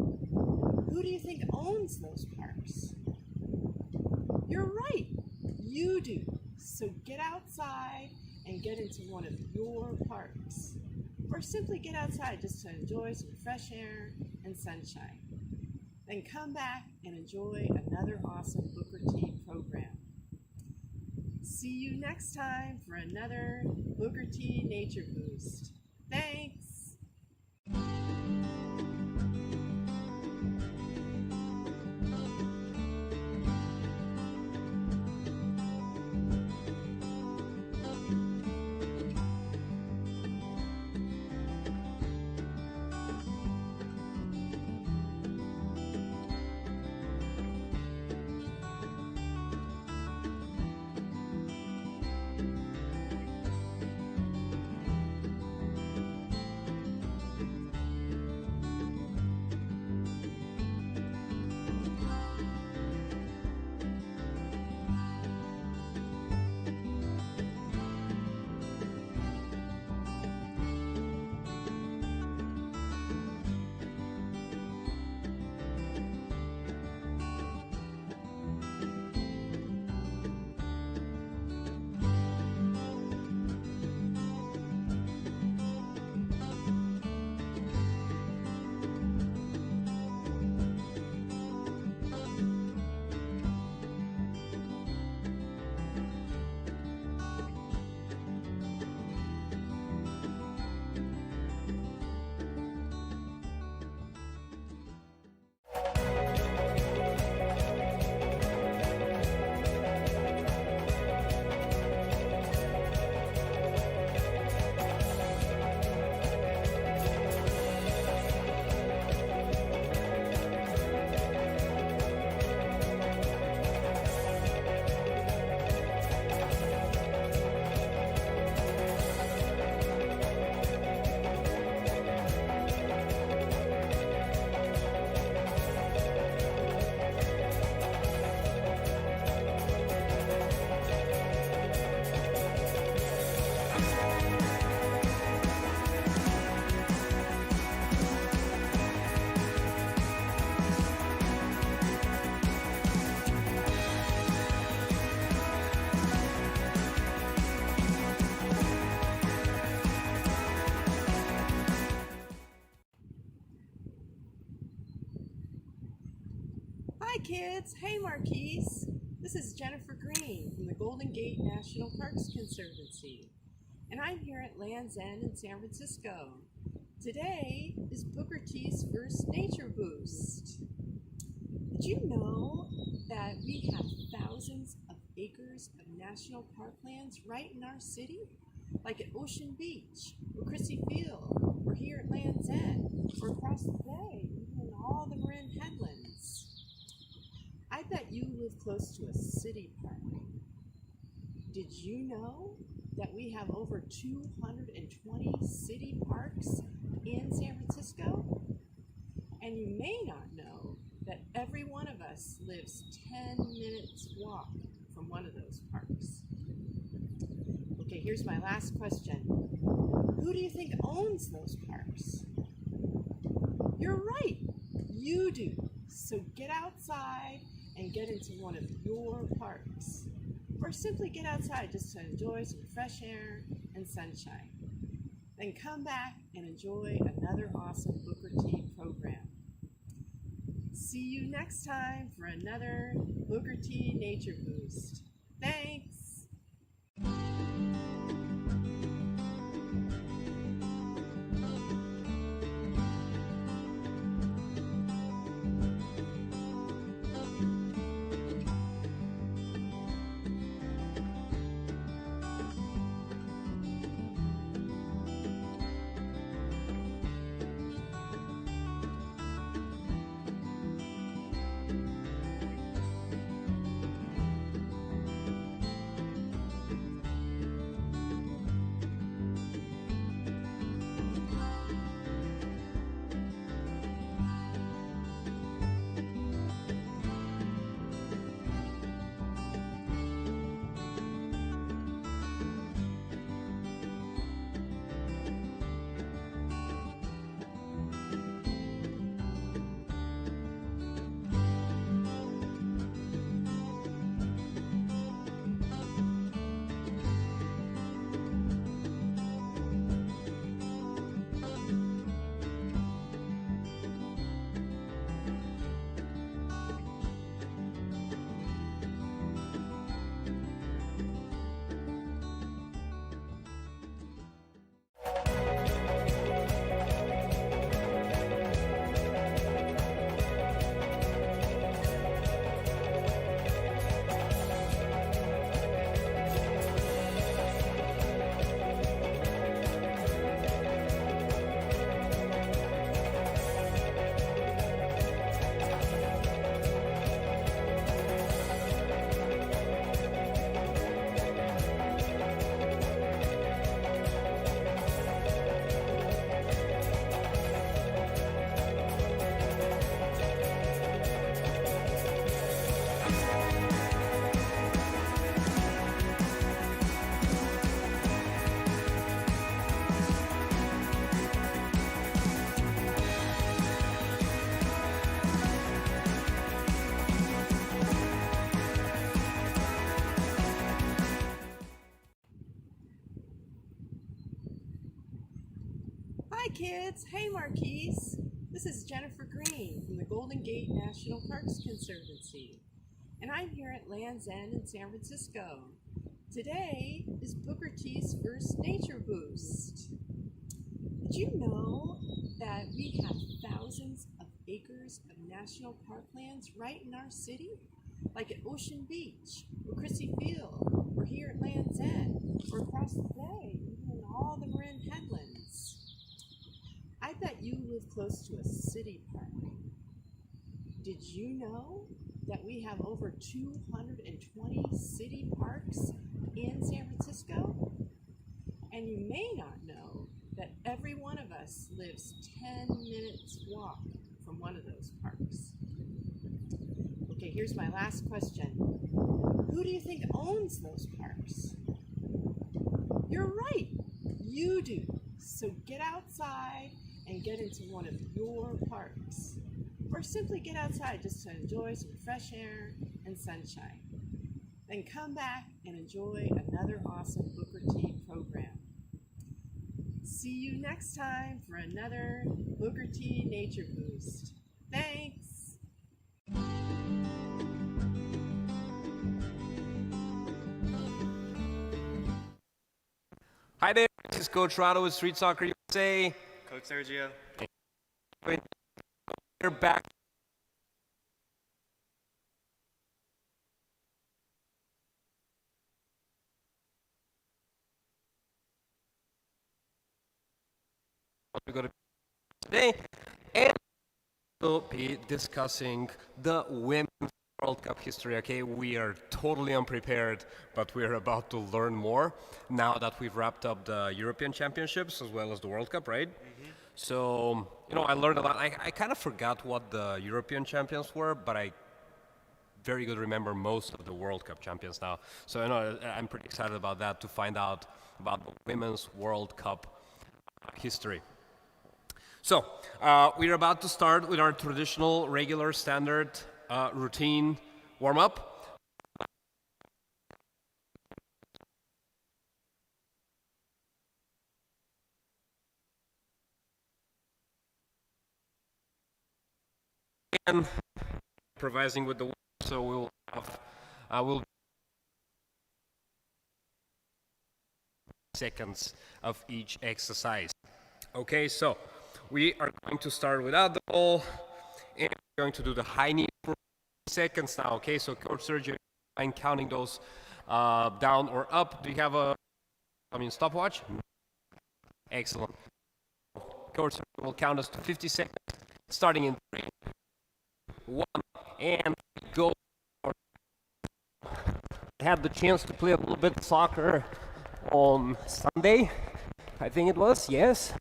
Who do you think owns those parks? You're right, you do. So get outside and get into one of your parks. Or simply get outside just to enjoy some fresh air and sunshine. Then come back and enjoy another awesome Booker T program. See you next time for another Booker T Nature Boost. Thanks! kids, hey Marquise. This is Jennifer Green from the Golden Gate National Parks Conservancy, and I'm here at Land's End in San Francisco. Today is Booker T's first nature boost. Did you know that we have thousands of acres of national park lands right in our city? Like at Ocean Beach, or Christie Field, or here at Land's End, or across the bay, even in all the Marin headlands. I bet you live close to a city park. Did you know that we have over 220 city parks in San Francisco? And you may not know that every one of us lives 10 minutes walk from one of those parks. Okay, here's my last question. Who do you think owns those parks? You're right, you do. So get outside and get into one of your parks. Or simply get outside just to enjoy some fresh air and sunshine. Then come back and enjoy another awesome Booker T program. See you next time for another Booker T Nature Boost. Thanks! Hi kids, hey Marquise. This is Jennifer Green from the Golden Gate National Parks Conservancy, and I'm here at Land's End in San Francisco. Today is Booker T's first nature boost. Did you know that we have thousands of acres of national park lands right in our city? Like at Ocean Beach, or Christie Field, or here at Land's End, or across the bay, even in all the Marin headlands. I bet you live close to a city park. Did you know that we have over 220 city parks in San Francisco? And you may not know that every one of us lives 10 minutes walk from one of those parks. Okay, here's my last question. Who do you think owns those parks? You're right, you do. So get outside and get into one of your parks. Or simply get outside just to enjoy some fresh air and sunshine. Then come back and enjoy another awesome Booker T program. See you next time for another Booker T Nature Boost. Thanks! is Coach Rado with Street Soccer USA. Coach Sergio. We're back. We're going to today, and we'll be discussing the Women's World Cup history. Okay, we are totally unprepared, but we're about to learn more now that we've wrapped up the European Championships as well as the World Cup, right? So, I learned a lot. I kind of forgot what the European champions were, but I very good remember most of the World Cup champions now. So, I'm pretty excited about that, to find out about the Women's World Cup history. So, we're about to start with our traditional, regular, standard routine warm-up. And improvising with the word, so we'll have seconds of each exercise. Okay, so we are going to start without the ball, and we're going to do the high knee for seconds now. Okay, so Coach Sergio, I'm counting those down or up. Do you have a stopwatch? Excellent. Coach Sergio will count us to 50 seconds, starting in 3, 1, and go. I had the chance to play a little bit of soccer on Sunday, I think it was, yes.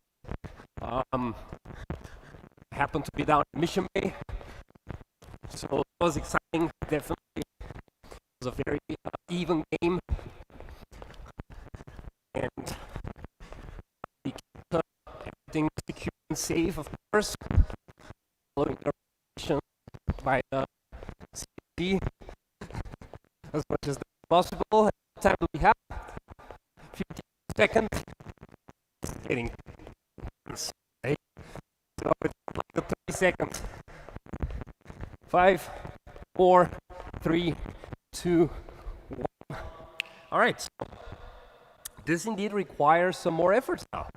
Happened to be down in Mission Bay, so it was exciting, definitely. It was a very even game, and we kept everything secure and safe, of course, following the recommendations by the CDC as much as possible. At the time we have 50 seconds, getting right? So it's like 30 seconds. 5, 4, 3, 2, 1. All right. So this indeed requires some more effort now.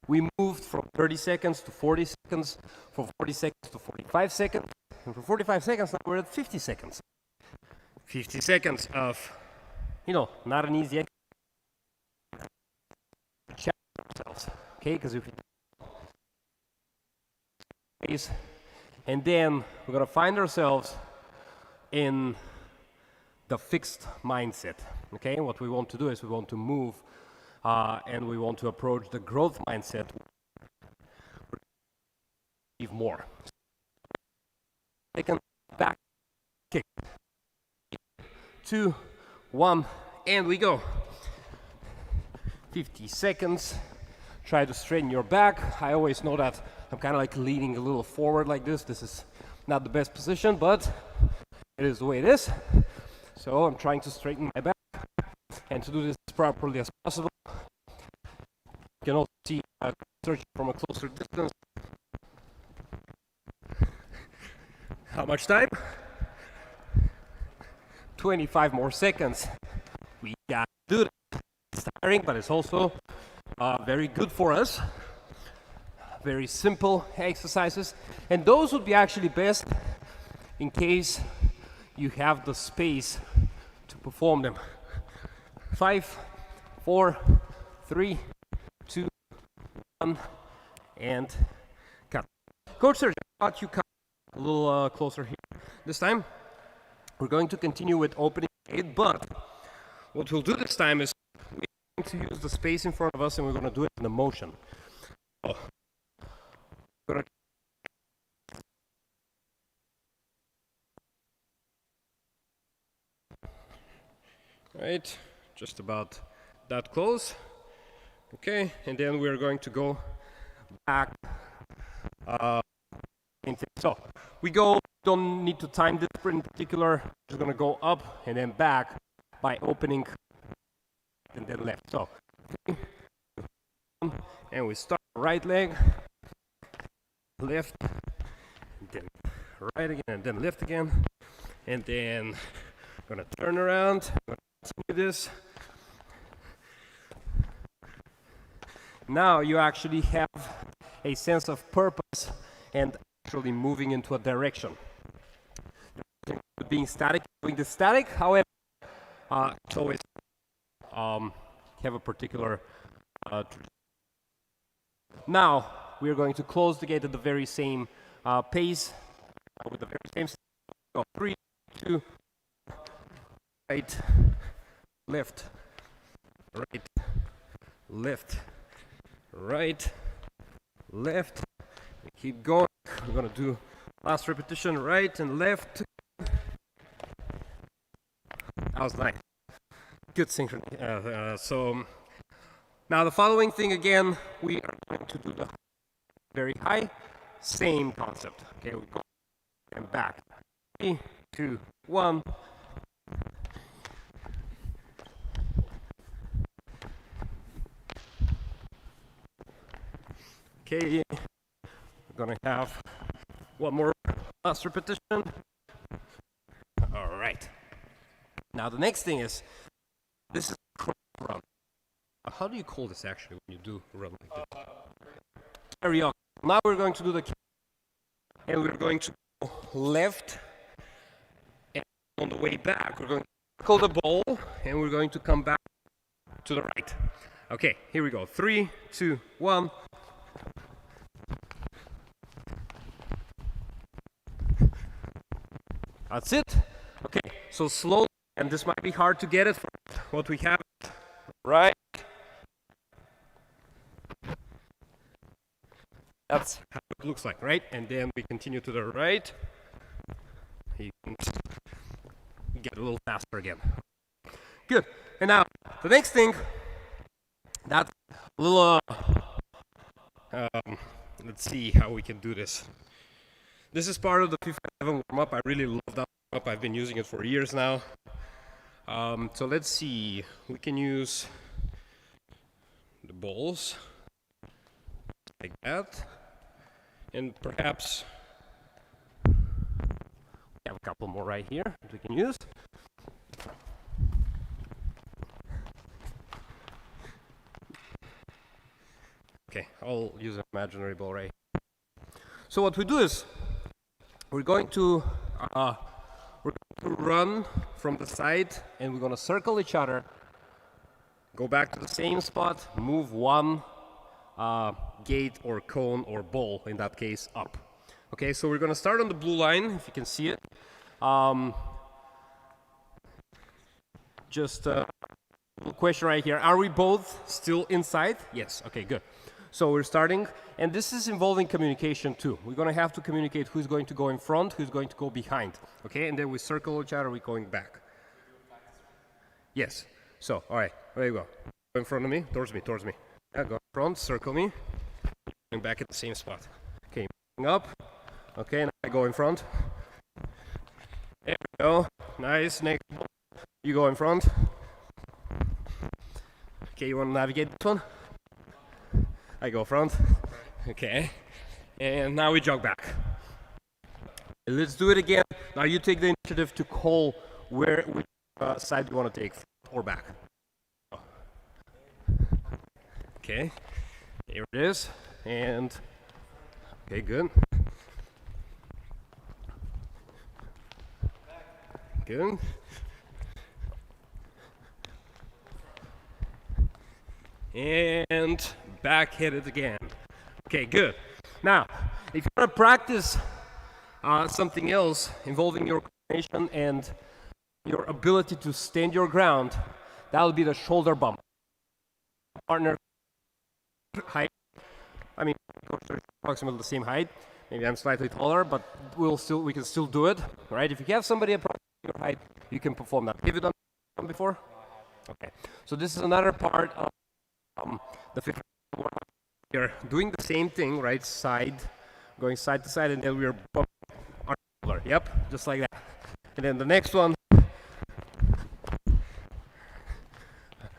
We moved from 30 seconds to 40 seconds, from 40 seconds to 45 seconds, and from 45 seconds now we're at 50 seconds. 50 seconds of, not an easy exercise. Challenge ourselves, okay? Because if we and then we're going to find ourselves in the fixed mindset, okay? And what we want to do is we want to move and we want to approach the growth mindset. Achieve more. Second back kick. 2, 1, and we go. 50 seconds. Try to straighten your back. I always know that I'm kind of like leaning a little forward like this. This is not the best position, but it is the way it is. So I'm trying to straighten my back and to do this as properly as possible. You can also see searching from a closer distance. How much time? 25 more seconds. We got to do it. It's tiring, but it's also very good for us. Very simple exercises, and those would be actually best in case you have the space to perform them. 5, 4, 3, 2, 1, and cut. Coach Sergio, how about you come a little closer here? This time, we're going to continue with opening eight, but what we'll do this time is we're going to use the space in front of us, and we're going to do it in a motion. So, right, just about that close. Okay, and then we're going to go back. So we don't need to time this in particular. Just gonna go up and then back by opening and then left. So, and we start right leg, left, and then right again, and then left again, and then gonna turn around. Continue this, Now you actually have a sense of purpose and actually moving into a direction. Being static, doing the static, however, it's always have a particular now we are going to close the gate at the very same pace with the very same so 3, 2, right, left, right, left, right, left. Keep going. We're gonna do last repetition, right and left. That was nice. Good synchrony. So now the following thing again, we are going to do the very high, same concept. Okay, we go and back. 3, 2, 1. Okay, we're gonna have one more last repetition. All right. Now the next thing is, this is run. How do you call this actually when you do run like this? Karaoke. Now we're going to do the and we're going to go left, and on the way back we're going to circle the ball and we're going to come back to the right. Okay, here we go. 3, 2, 1. That's it. Okay, so slowly, and this might be hard to get it from what we have. Right. That's how it looks like, right? And then we continue to the right. You can get a little faster again. Good. And now, the next thing, that's a little, let's see how we can do this. This is part of the 57 warm-up. I really love that warm-up. I've been using it for years now. So let's see. We can use the balls like that. And perhaps we have a couple more right here that we can use. Okay, I'll use an imaginary ball right here. So what we do is we're going to run from the side and we're going to circle each other, go back to the same spot, move one gate or cone or ball, in that case, up. Okay, so we're going to start on the blue line, if you can see it. Just a little question right here. Are we both still inside? Yes. Okay, good. So we're starting, and this is involving communication too. We're going to have to communicate who's going to go in front, who's going to go behind. Okay, and then we circle each other, we're going back. Yes. So, all right, there you go. Go in front of me, towards me, towards me. Yeah, go in front, circle me, going back at the same spot. Okay, moving up. Okay, now I go in front. There we go. Nice. Next, you go in front. Okay, you want to navigate this one? I go front. Okay, and now we jog back. Let's do it again. Now you take the initiative to call which side you want to take, front or back. Okay, here it is, and okay, good. Good. And back hit it again. Okay, good. Now, if you want to practice something else involving your coordination and your ability to stand your ground, that will be the shoulder bump. Partner height. I mean, approximately the same height. Maybe I'm slightly taller, but we can still do it, right? If you have somebody approximately your height, you can perform that. Have you done that before? Okay. So this is another part of the 50. We're doing the same thing, right? Going side to side, and then we're bumping our shoulder. Yep, just like that. And then the next one.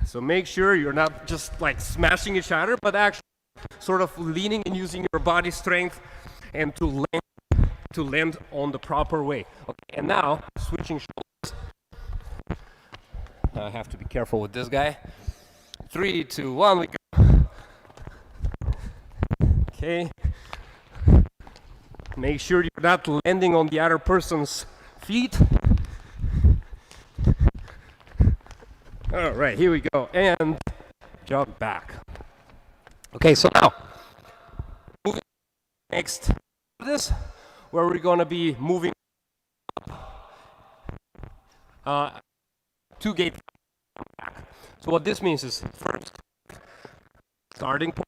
So make sure you're not just like smashing each other, but actually sort of leaning and using your body strength and to land on the proper way. Okay, and now switching shoulders. I have to be careful with this guy. 3, 2, 1, we go. Okay. Make sure you're not landing on the other person's feet. All right, here we go. And jump back. Okay, so now, moving next this, where we're going to be moving two gates back. So what this means is first, starting point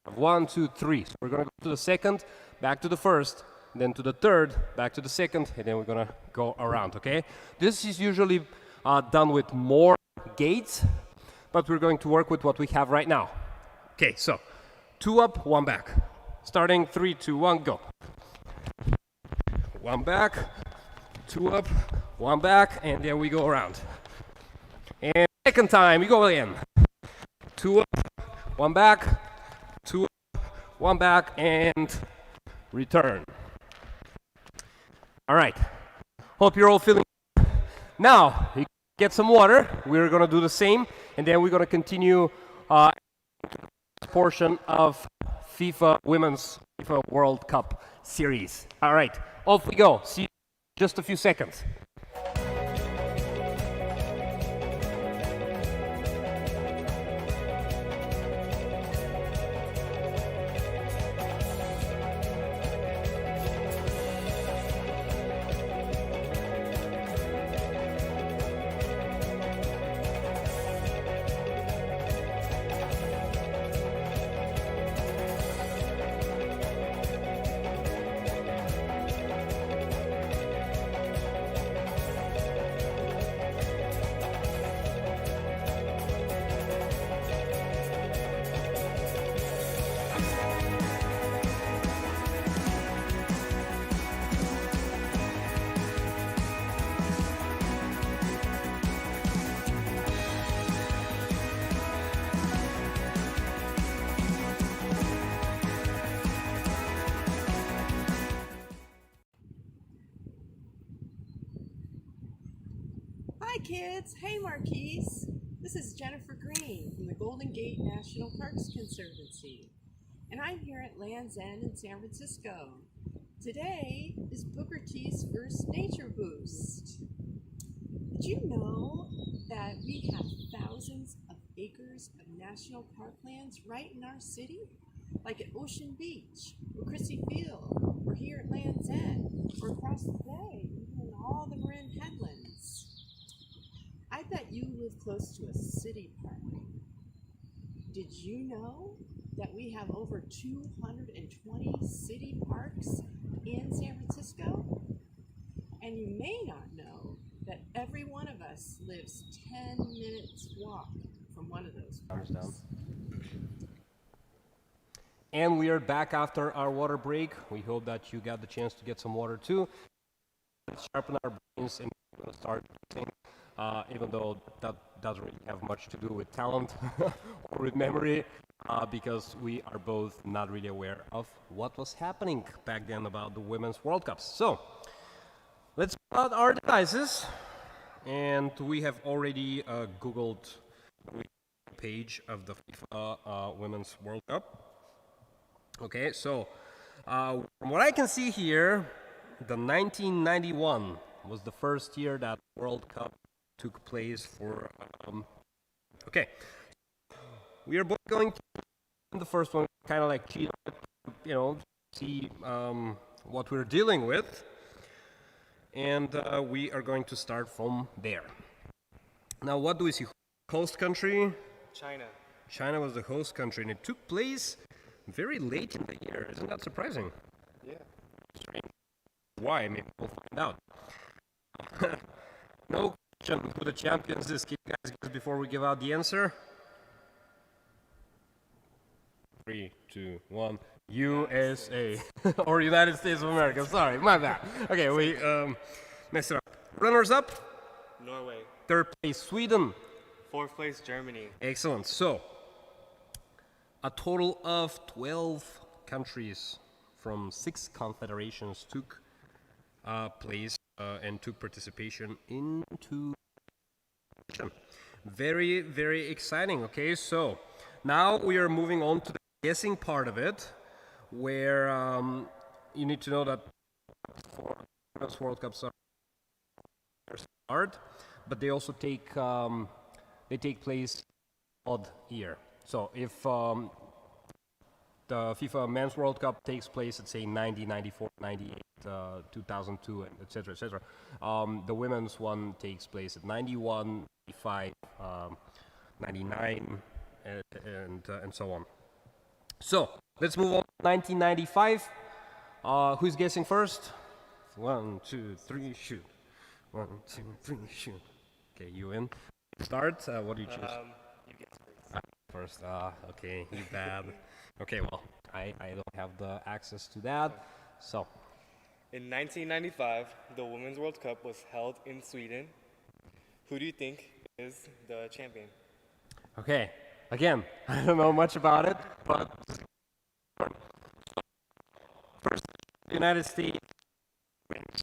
of 1, 2, 3. So we're going to go to the second, back to the first, then to the third, back to the second, and then we're going to go around, okay? This is usually done with more gates, but we're going to work with what we have right now. Okay, so 2 up, 1 back. Starting 3, 2, 1, go. 1 back, 2 up, 1 back, and then we go around. And second time, we go again. 2 up, 1 back, 2 up, 1 back, and return. All right. Hope you're all feeling good. Now, you get some water. We're going to do the same, and then we're going to continue this portion of FIFA World Cup series. All right. Off we go. See you in just a few seconds. Hi kids, hey Marquise. This is Jennifer Green from the Golden Gate National Parks Conservancy, and I'm here at Land's End in San Francisco. Today is Booker T's first Nature Boost. Did you know that we have thousands of acres of national parklands right in our city? Like at Ocean Beach, or Christie Field, or here at Land's End, or across the bay, even in all the Marin headlands. I bet you live close to a city park. Did you know that we have over 220 city parks in San Francisco? And you may not know that every one of us lives 10 minutes walk from one of those parks. And we are back after our water break. We hope that you got the chance to get some water too. Let's sharpen our brains and we're going to start using, even though that doesn't really have much to do with talent or with memory, because we are both not really aware of what was happening back then about the Women's World Cups. So, let's pull out our devices. And we have already Googled the page of the FIFA Women's World Cup. Okay, so from what I can see here, the 1991 was the first year that World Cup took place for. Okay, we are both going to the first one, kind of like cheat, see what we're dealing with, and we are going to start from there. Now, what do we see? Host country? China. China was the host country, and it took place very late in the year. Isn't that surprising? Yeah. Strange. Why? Maybe we'll find out. No question who the champions is. Can you guys guess before we give out the answer? 3, 2, 1. USA. Or United States of America. Sorry, my bad. Okay, we messed it up. Runners up? Norway. Third place, Sweden. Fourth place, Germany. Excellent. So, a total of 12 countries from 6 confederations took place and took participation into. Very, very exciting. Okay, so now we are moving on to the guessing part of it, where you need to know that for Women's World Cups are hard, but they also take place odd year. So if the FIFA Men's World Cup takes place at say 90, 94, 98, 2002, and etc. etc. The women's one takes place at 91, 95, 99, and so on. So let's move on. 1995. Who's guessing first? 1, 2, 3, shoot. 1, 2, 3, shoot. Okay, you in. Start. What do you choose? You guess first. First. Okay, you bad. Okay, well, I don't have the access to that. So, In 1995, the Women's World Cup was held in Sweden. Who do you think is the champion? okay, again, I don't know much about it, but first, the United States wins.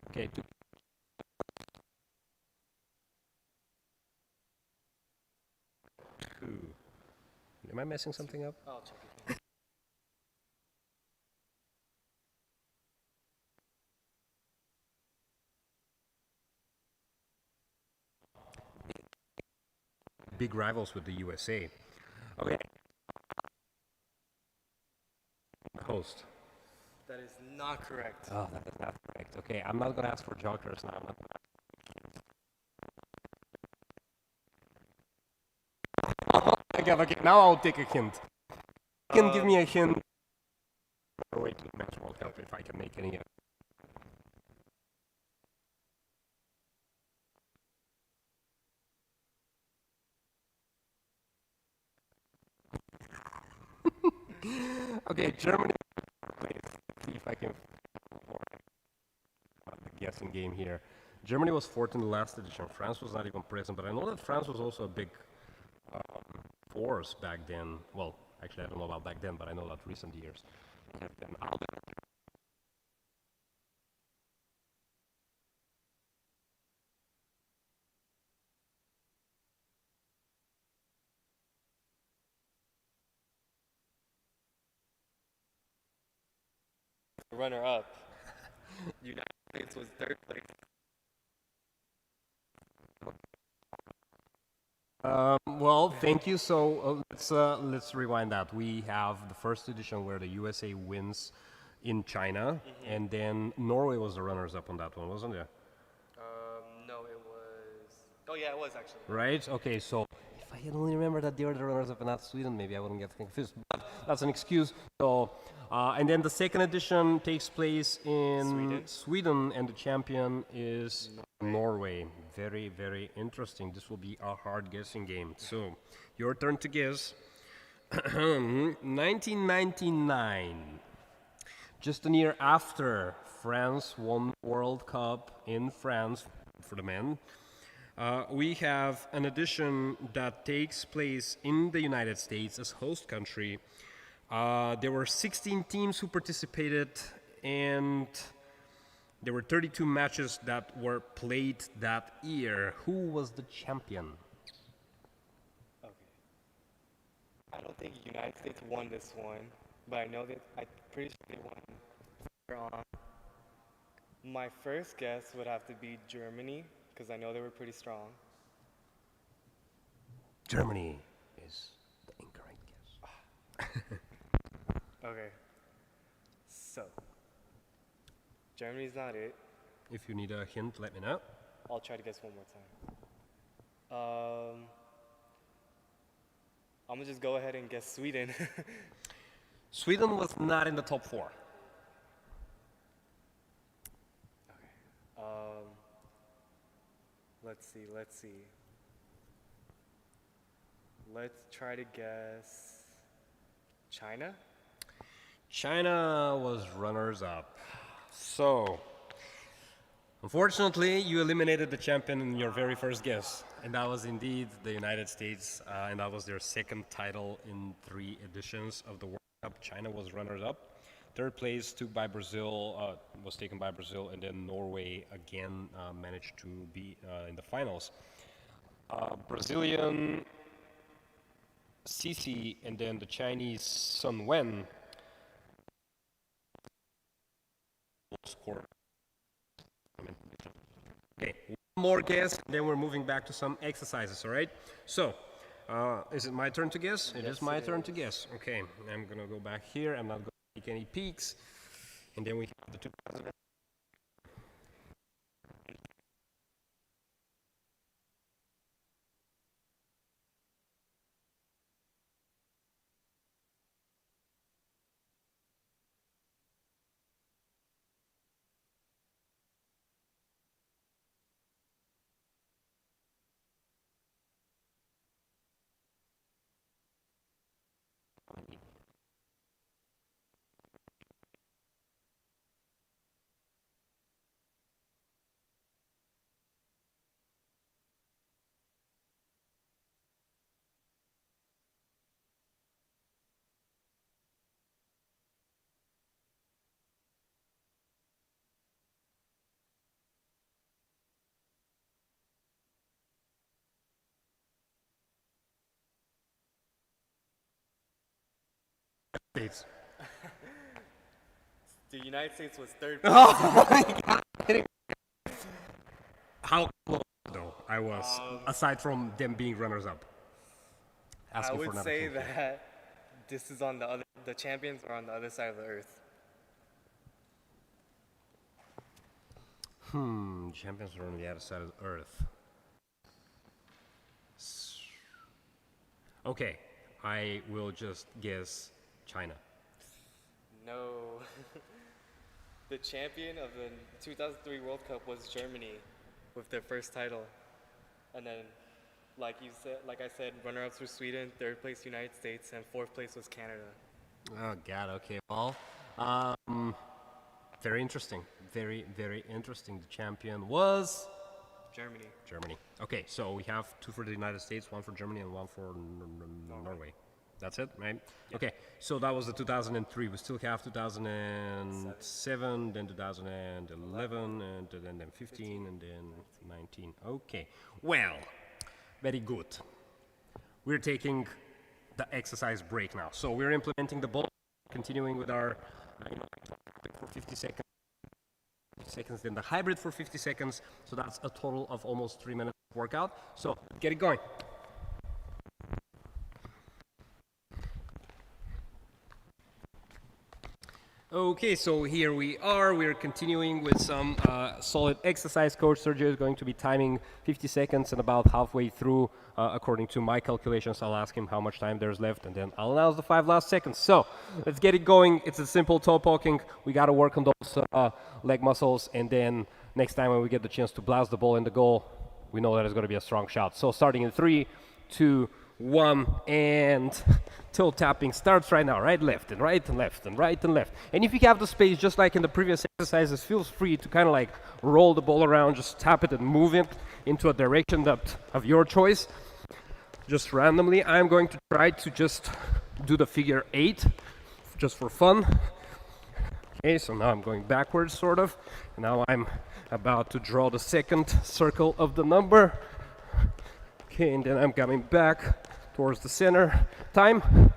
Okay, two. Am I messing something up? I'll check it. Big rivals with the USA. Okay. Host. That is not correct. Oh, that is not correct. Okay, I'm not gonna ask for jokers now. I'm not okay, now I'll take a hint. You can give me a hint. Wait to the Men's World Cup if I can make any. Okay, Germany. Please see if I can. The guessing game here. Germany was fourth in the last edition. France was not even present, but I know that France was also a big force back then. Well, actually, I don't know about back then, but I know that recent years. Runner-up. United States was third place. Well, thank you. So let's rewind that. We have the first edition where the USA wins in China, and then Norway was the runners-up on that one, wasn't it? No, it was. Oh yeah, it was actually. Right? Okay, so if I had only remembered that they were the runners-up and not Sweden, maybe I wouldn't get confused. But that's an excuse. So, and then the second edition takes place in Sweden and the champion is Norway. Very, very interesting. This will be a hard guessing game. So, your turn to guess. 1999. Just a year after France won the World Cup in France for the men, we have an edition that takes place in the United States as host country. There were 16 teams who participated, and there were 32 matches that were played that year. Who was the champion? Okay. I don't think United States won this one, but I know that I'm pretty sure they won. My first guess would have to be Germany, because I know they were pretty strong. Germany is the incorrect guess. Okay. So, Germany's not it. If you need a hint, let me know. I'll try to guess one more time. I'm gonna just go ahead and guess Sweden. Sweden was not in the top four. Let's see. Let's try to guess China. China was runners-up. So, unfortunately, you eliminated the champion in your very first guess, and that was indeed the United States, and that was their second title in 3 editions of the World Cup. China was runners-up. Third place was taken by Brazil, and then Norway again managed to be in the finals. Brazilian CC and then the Chinese Sun Wen score. Okay, one more guess, then we're moving back to some exercises, all right? So, is it my turn to guess? It is my turn to guess. Okay, I'm gonna go back here. I'm not gonna take any peeks. And then we have the two. States. The United States was third. Oh my god! How close though I was, aside from them being runners-up. I would say that this is on the champions are on the other side of the earth. Champions are on the other side of the earth. Okay, I will just guess China. No. The champion of the 2003 World Cup was Germany with their first title. And then, like I said, runner-ups were Sweden, third place United States, and fourth place was Canada. Oh god, okay, well, very interesting. Very, very interesting. The champion was Germany. Germany. Okay, so we have two for the United States, one for Germany, and one for Norway. That's it, right? Yeah. Okay, so that was the 2003. We still have 2007, then 2011, and then 15, and then 19. Okay, well, very good. We're taking the exercise break now. So we're implementing the ball, continuing with our for 50 seconds. Then the hybrid for 50 seconds. So that's a total of almost 3 minutes workout. So get it going. Okay, so here we are. We're continuing with some solid exercise. Coach Sergio is going to be timing 50 seconds and about halfway through, according to my calculations, I'll ask him how much time there's left, and then I'll announce the 5 last seconds. So let's get it going. It's a simple toe poking. We got to work on those leg muscles, and then next time when we get the chance to blast the ball in the goal, we know that it's going to be a strong shot. So starting in 3, 2, 1, and toe tapping starts right now. Right, left, and right, and left, and right, and left. And if you have the space, just like in the previous exercises, feel free to kind of like roll the ball around, just tap it and move it into a direction that of your choice. Just randomly, I'm going to try to just do the figure 8, just for fun. Okay, so now I'm going backwards, sort of. Now I'm about to draw the second circle of the number. Okay, and then I'm coming back towards the center. Time.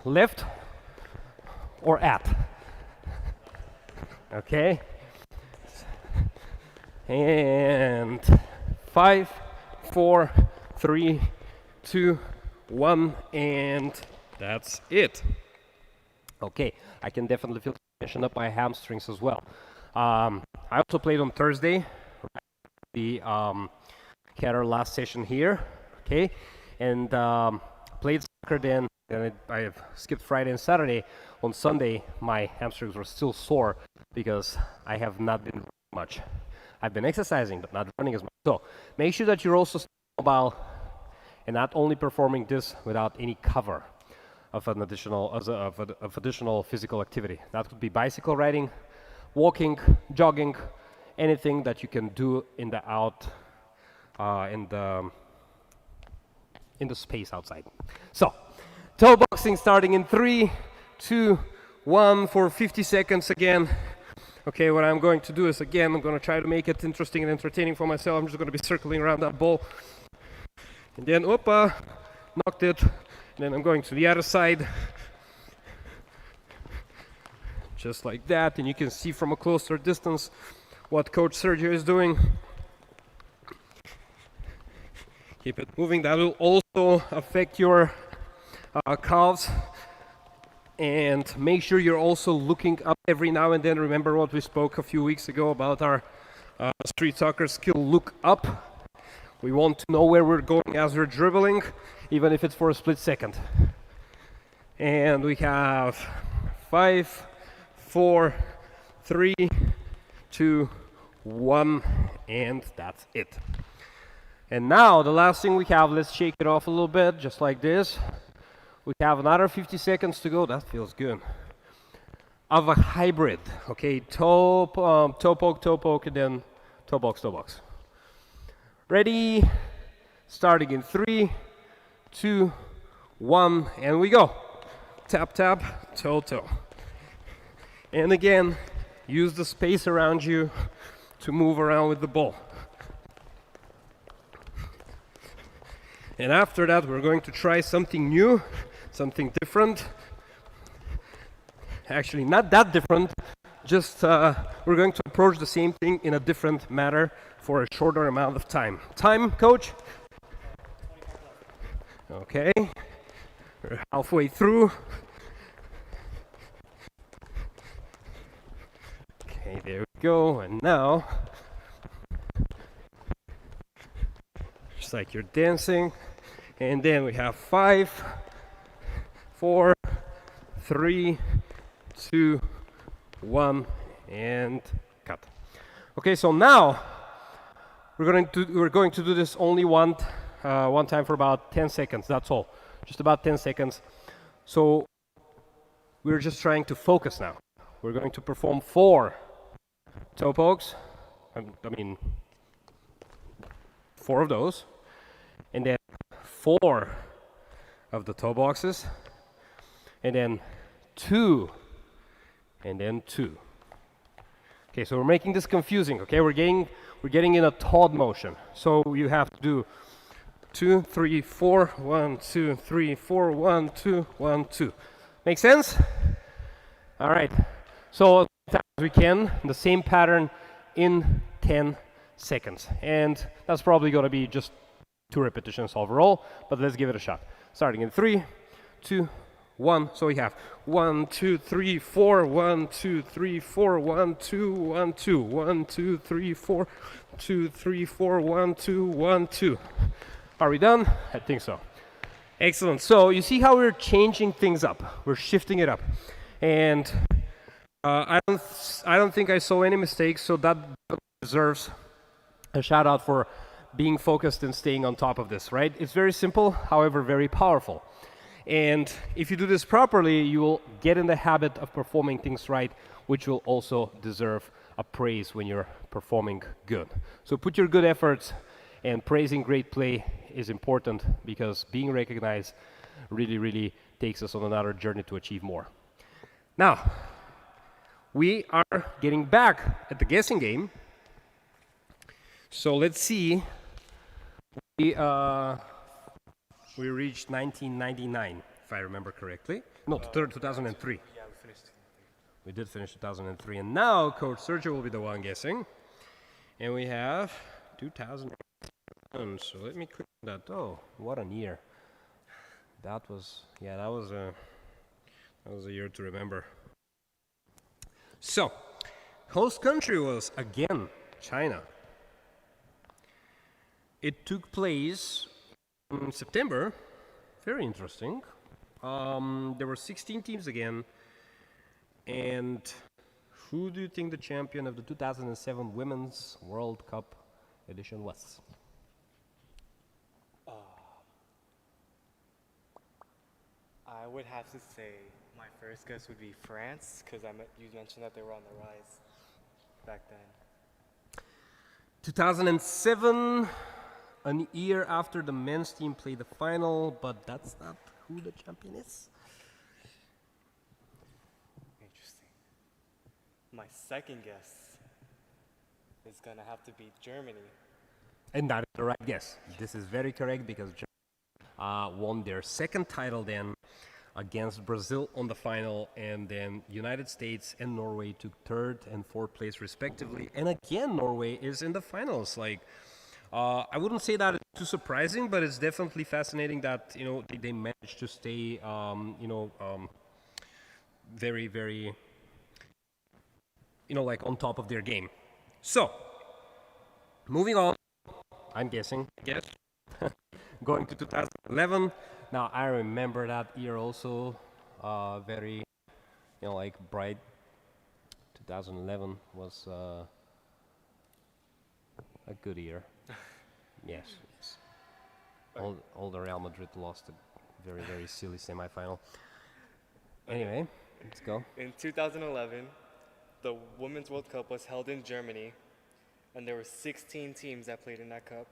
Left or at. Okay. And 5, 4, 3, 2, 1, and that's it. Okay, I can definitely feel tension up my hamstrings as well. I also played on Thursday. The had our last session here, okay, and played soccer then, and I skipped Friday and Saturday. On Sunday, my hamstrings were still sore because I have not been running much. I've been exercising, but not running as much. So make sure that you're also mobile and not only performing this without any cover of an additional of additional physical activity. That could be bicycle riding, walking, jogging, anything that you can do in the in the space outside. So, toe boxing starting in 3, 2, 1 for 50 seconds again. Okay, what I'm going to do is again, I'm going to try to make it interesting and entertaining for myself. I'm just going to be circling around that ball. And then, knocked it. And then I'm going to the other side. Just like that. And you can see from a closer distance what Coach Sergio is doing. Keep it moving. That will also affect your calves. And make sure you're also looking up every now and then. Remember what we spoke a few weeks ago about our street soccer skill, look up. We want to know where we're going as we're dribbling, even if it's for a split second. And we have 5, 4, 3, 2, 1, and that's it. And now the last thing we have, let's shake it off a little bit, just like this. We have another 50 seconds to go. That feels good. Of a hybrid, okay? Toe poke, and then toe box. Ready? Starting in 3, 2, 1, and we go. Tap, tap, toe. And again, use the space around you to move around with the ball. And after that, we're going to try something new. Something different. Actually, not that different. Just we're going to approach the same thing in a different manner for a shorter amount of time. Time, coach? Okay. We're halfway through. Okay, there we go. And now, just like you're dancing. And then we have 5, 4, 3, 2, 1, and cut. Okay, so now we're going to do this only one time for about 10 seconds. That's all, just about 10 seconds. So we're just trying to focus now. We're going to perform 4 toe pokes. I mean, 4 of those, and then 4 of the toe boxes. And then 2, and then 2. Okay, so we're making this confusing. Okay, we're getting in a Todd motion. So you have to do 2, 3, 4, 1, 2, 3, 4, 1, 2, 1, 2. Make sense? All right. So as fast as we can, the same pattern in 10 seconds, and that's probably going to be just 2 repetitions overall. But let's give it a shot. Starting in 3, 2, 1. So we have 1, 2, 3, 4, 1, 2, 3, 4, 1, 2, 1, 2, 1, 2, 3, 4, 2, 3, 4, 1, 2, 1, 2. Are we done? I think so. Excellent. So you see how we're changing things up. We're shifting it up, and I don't think I saw any mistakes. So that deserves a shout out for being focused and staying on top of this. Right? It's very simple, however, very powerful. And if you do this properly, you will get in the habit of performing things right, which will also deserve a praise when you're performing good. So put your good efforts, and praising great play is important, because being recognized really, really takes us on another journey to achieve more. Now, we are getting back at the guessing game. So let's see. We reached 1999, if I remember correctly. No, 2003. Yeah, we finished. We did finish 2003. And now Coach Sergio will be the one guessing. And we have 2007. So let me click on that. Oh, what a year. That was a year to remember. So, host country was, again, China. It took place in September. Very interesting. There were 16 teams again. And who do you think the champion of the 2007 Women's World Cup edition was? I would have to say my first guess would be France, because you mentioned that they were on the rise back then. 2007, a year after the men's team played the final, but that's not who the champion is. Interesting. My second guess is going to have to be Germany. And that is the right guess. This is very correct, because Germany won their second title then against Brazil on the final, and then United States and Norway took third and fourth place respectively. And again, Norway is in the finals. Like, I wouldn't say that it's too surprising, but it's definitely fascinating that they managed to stay very, very like on top of their game. So, moving on, I'm guessing, going to 2011. Now, I remember that year also, very, like bright. 2011 was a good year. Yes. All the Real Madrid lost a very, very silly semifinal. Anyway, let's go. In 2011, the Women's World Cup was held in Germany, and there were 16 teams that played in that cup.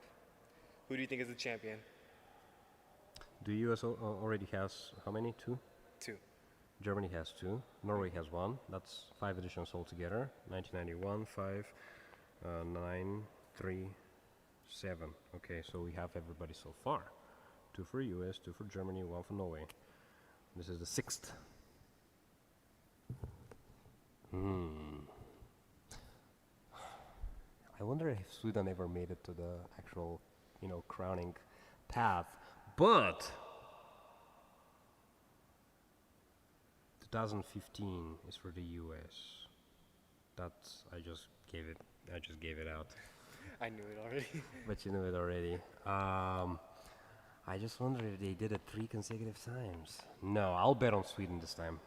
Who do you think is the champion? The US already has how many? Two? Two. Germany has two. Norway has one. That's 5 editions altogether. 1991, 5, 9, 3, 7. Okay, so we have everybody so far. 2 for US, 2 for Germany, 1 for Norway. This is the 6th. I wonder if Sweden ever made it to the actual, crowning path. But 2015 is for the US. I just gave it out. I knew it already. But you knew it already. I just wonder if they did it 3 consecutive times. No, I'll bet on Sweden this time.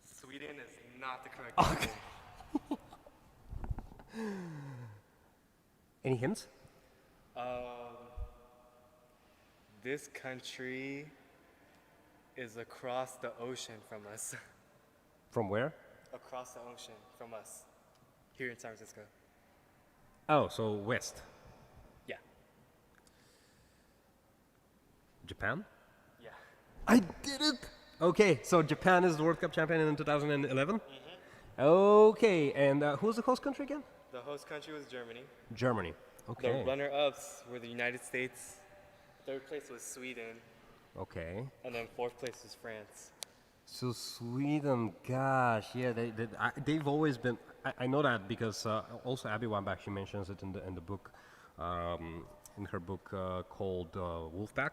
Sweden is not the correct answer. Any hints? This country is across the ocean from us. From where? Across the ocean from us. Here in San Francisco. Oh, so west. Yeah. Japan? Yeah. I did it! Okay, so Japan is the World Cup champion in 2011? Okay, and who's the host country again? The host country was Germany. Germany. Okay. The runner-ups were the United States. Third place was Sweden. Okay. And then fourth place was France. So Sweden, gosh, yeah, they've always been. I know that because also Abby Wambach, she mentions it in the book, in her book called Wolfpack.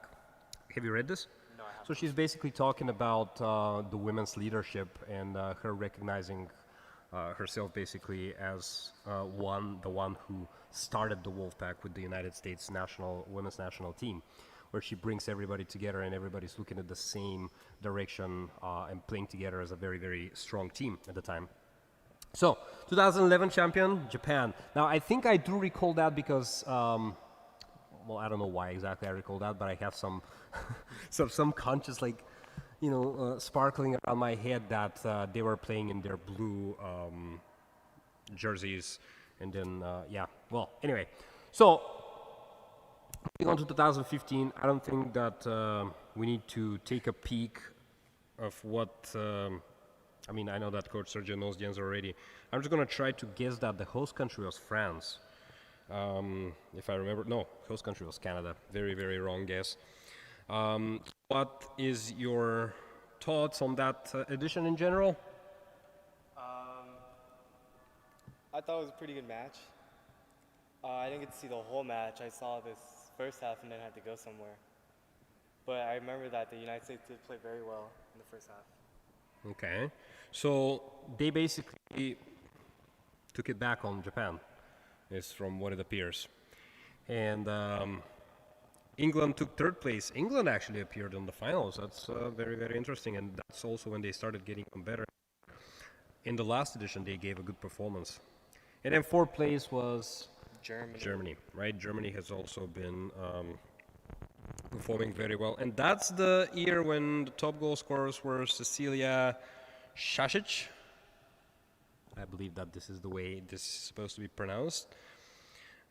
Have you read this? No, I haven't. So she's basically talking about the women's leadership and her recognizing herself basically as the one who started the Wolfpack with the United States women's national team, where she brings everybody together and everybody's looking at the same direction and playing together as a very, very strong team at the time. So, 2011 champion, Japan. Now, I think I do recall that because, well, I don't know why exactly I recall that, but I have some some conscious, sparkling around my head that they were playing in their blue jerseys. And then, well, anyway. So, moving on to 2015, I don't think that we need to take a peek of what... I know that Coach Sergio knows the answer already. I'm just going to try to guess that the host country was France. If I remember... No, host country was Canada. Very, very wrong guess. What is your thoughts on that edition in general? I thought it was a pretty good match. I didn't get to see the whole match. I saw this first half and then had to go somewhere. But I remember that the United States did play very well in the first half. Okay. So they basically took it back on Japan, is from what it appears. And England took third place. England actually appeared in the finals. That's very, very interesting. And that's also when they started getting better. In the last edition, they gave a good performance. And then fourth place was Germany, right? Germany has also been performing very well. And that's the year when the top goal scorers were S.T.E.A.M. I believe that this is the way this is supposed to be pronounced.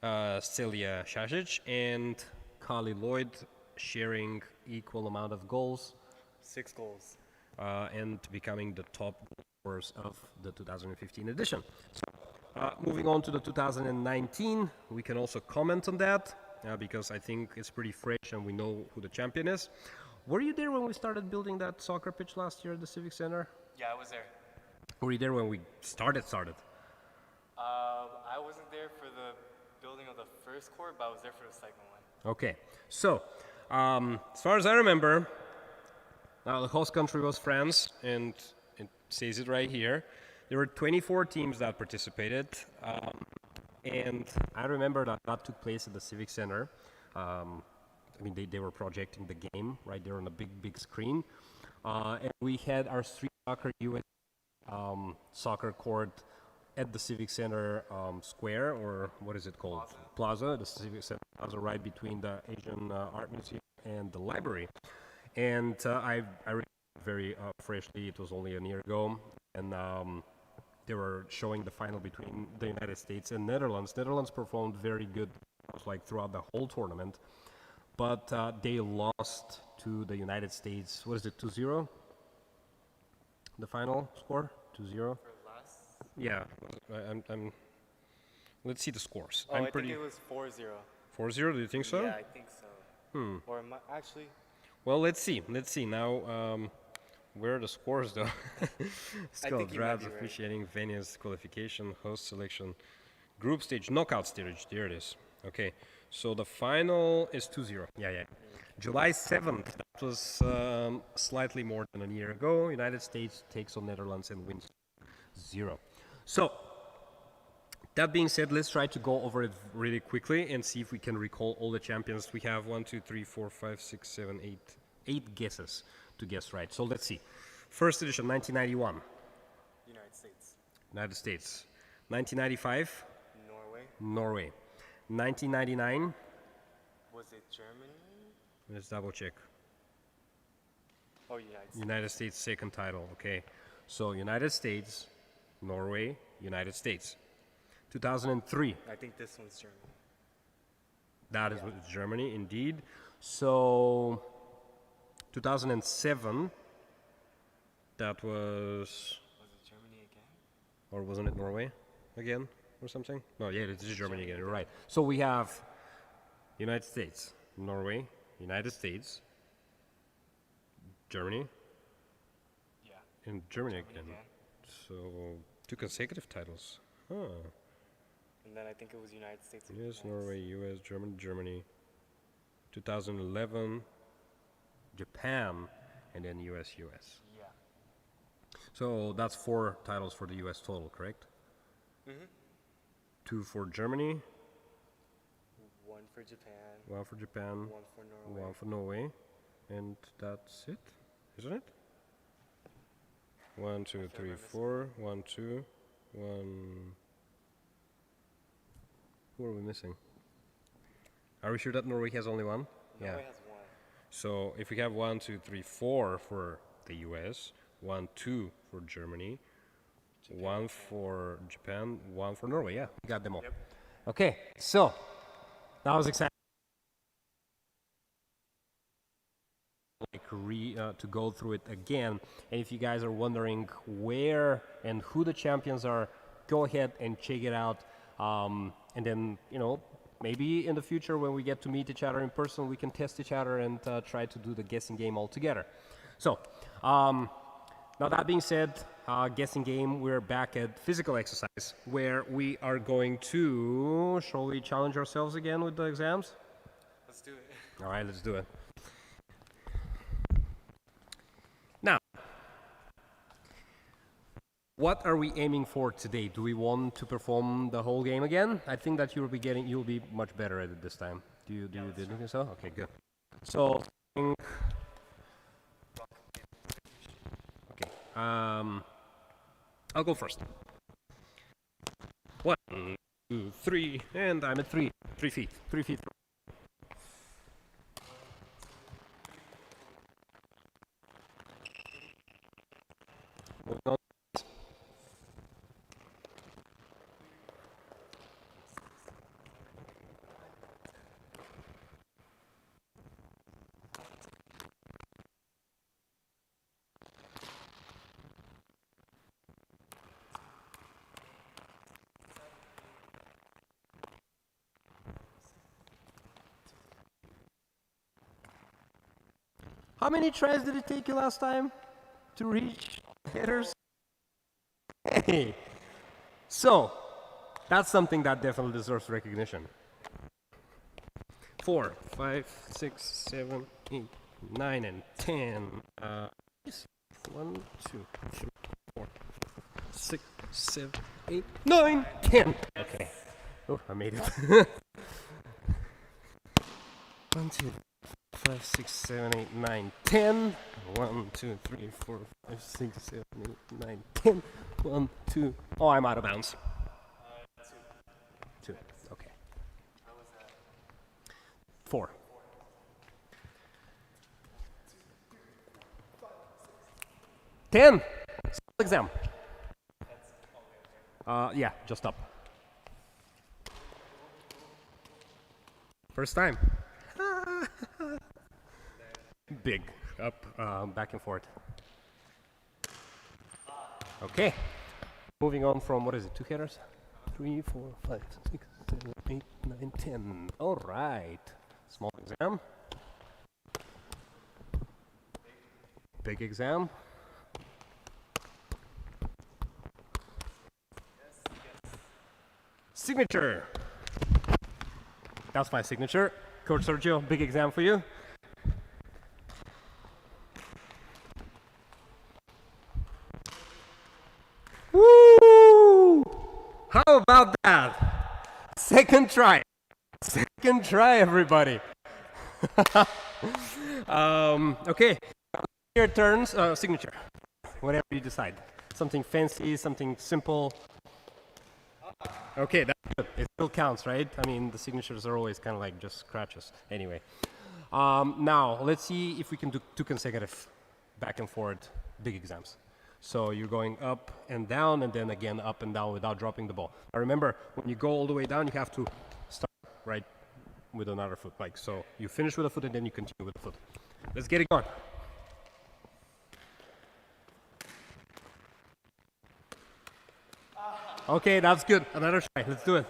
S.T.E.A.M. and Carly Lloyd sharing equal amount of goals. 6 goals. And becoming the top goal scorers of the 2015 edition. So, moving on to the 2019, we can also comment on that. because I think it's pretty fresh and we know who the champion is. Were you there when we started building that soccer pitch last year at the Civic Center? Yeah, I was there. Were you there when we started? I wasn't there for the building of the first court, but I was there for the second one. Okay, so as far as I remember, now the host country was France, and it says it right here. There were 24 teams that participated, and I remember that took place at the Civic Center. I mean, they were projecting the game right there on a big screen, and we had our street soccer US soccer court at the Civic Center square, or what is it called? Plaza. The Civic Center Plaza, right between the Asian Art Museum and the library. And I remember very freshly, it was only a year ago, and they were showing the final between the United States and Netherlands. Netherlands performed very good, like throughout the whole tournament, but they lost to the United States. What is it, 2-0? The final score, 2-0. For last? Yeah, I'm. Let's see the scores. Oh, I think it was 4-0. 4-0. Do you think so? Yeah, I think so. Or am I actually? Well, let's see. Now, where are the scores though? Skill think you might drafts, be right. officiating, venues, qualification, host selection, group stage, knockout stage. There it is. Okay, so the final is 2-0. Yeah. July 7th. That was slightly more than a year ago. United States takes on Netherlands and wins 0. So, that being said, let's try to go over it really quickly and see if we can recall all the champions. We have 1, 2, 3, 4, 5, 6, 7, 8 guesses to guess right. So let's see. First edition, 1991. United States. United States. 1995. Norway. Norway. 1999. Was it Germany? Let's double check. Oh, United States. United States second title. Okay. So United States, Norway, United States. 2003. I think this one's Germany. That is Germany, indeed. So 2007. That was. Was it Germany again? Or wasn't it Norway again or something? No, yeah, it is Germany again. You're right. So we have United States, Norway, United States, Germany, Yeah. and Germany Germany again. So 2 consecutive titles. Huh. And then I think it was United States. Yes, France. Norway, US, Germany. 2011, Japan, and then US. Yeah. So that's 4 titles for the US total, correct? Mm-hmm. 2 for Germany, 1 for Japan. 1 for Japan, 1 for Norway. 1 for Norway, and that's it, isn't it? 1, 2, 3, 4, 1, 2, 1. Who are we missing? Are we sure that Norway has only 1? Norway has 1. So if we have 1, 2, 3, 4 for the US, 1, 2 for Germany, 1 for Japan, 1 for Norway. Yeah, we got them all. Yep. Okay, so that was exciting. To go through it again, and if you guys are wondering where and who the champions are, go ahead and check it out, and then maybe in the future when we get to meet each other in person, we can test each other and try to do the guessing game all together. So now that being said, guessing game, we're back at physical exercise where we are going to, shall we challenge ourselves again with the exams? Let's do it. All right, let's do it. Now, what are we aiming for today? Do we want to perform the whole game again? I think that you'll be much better at it this time. Do you think so? Okay, good. So, okay. I'll go first. 1, 2, 3, and I'm at 3 feet. 3 feet. Moving on. How many tries did it take you last time to reach hitters? Hey. So, that's something that definitely deserves recognition. 4, 5, 6, 7, 8, 9, and 10. 1, 2, 3, 4, 6, 7, 8, 9, 10. Okay. Oh, I made it. 1, 2, 5, 6, 7, 8, 9, 10. 1, 2, 3, 4, 5, 6, 7, 8, 9, 10. 1, 2. Oh, I'm out of bounds. 2. Okay. 4. Ten. Exam. Yeah, just up. First time. Big. Up, back and forth. Okay. Moving on from, what is it, 2 hitters? 3, 4, 5, 6, 7, 8, 9, 10. All right. Small exam. Big exam. Signature. That's my signature. Coach Sergio, big exam for you. Woo! How about that? Second try. Second try, everybody. Okay. Your turns. Signature. Whatever you decide. Something fancy, something simple. Okay, that's good. It still counts, right? I mean, the signatures are always kind of like just scratches. Anyway. Now, let's see if we can do 2 consecutive back and forth big exams. So you're going up and down, and then again up and down without dropping the ball. Now remember, when you go all the way down, you have to start right with another foot. Like so, you finish with a foot, and then you continue with the foot. Let's get it going. Okay, that's good. Another try. Let's do it.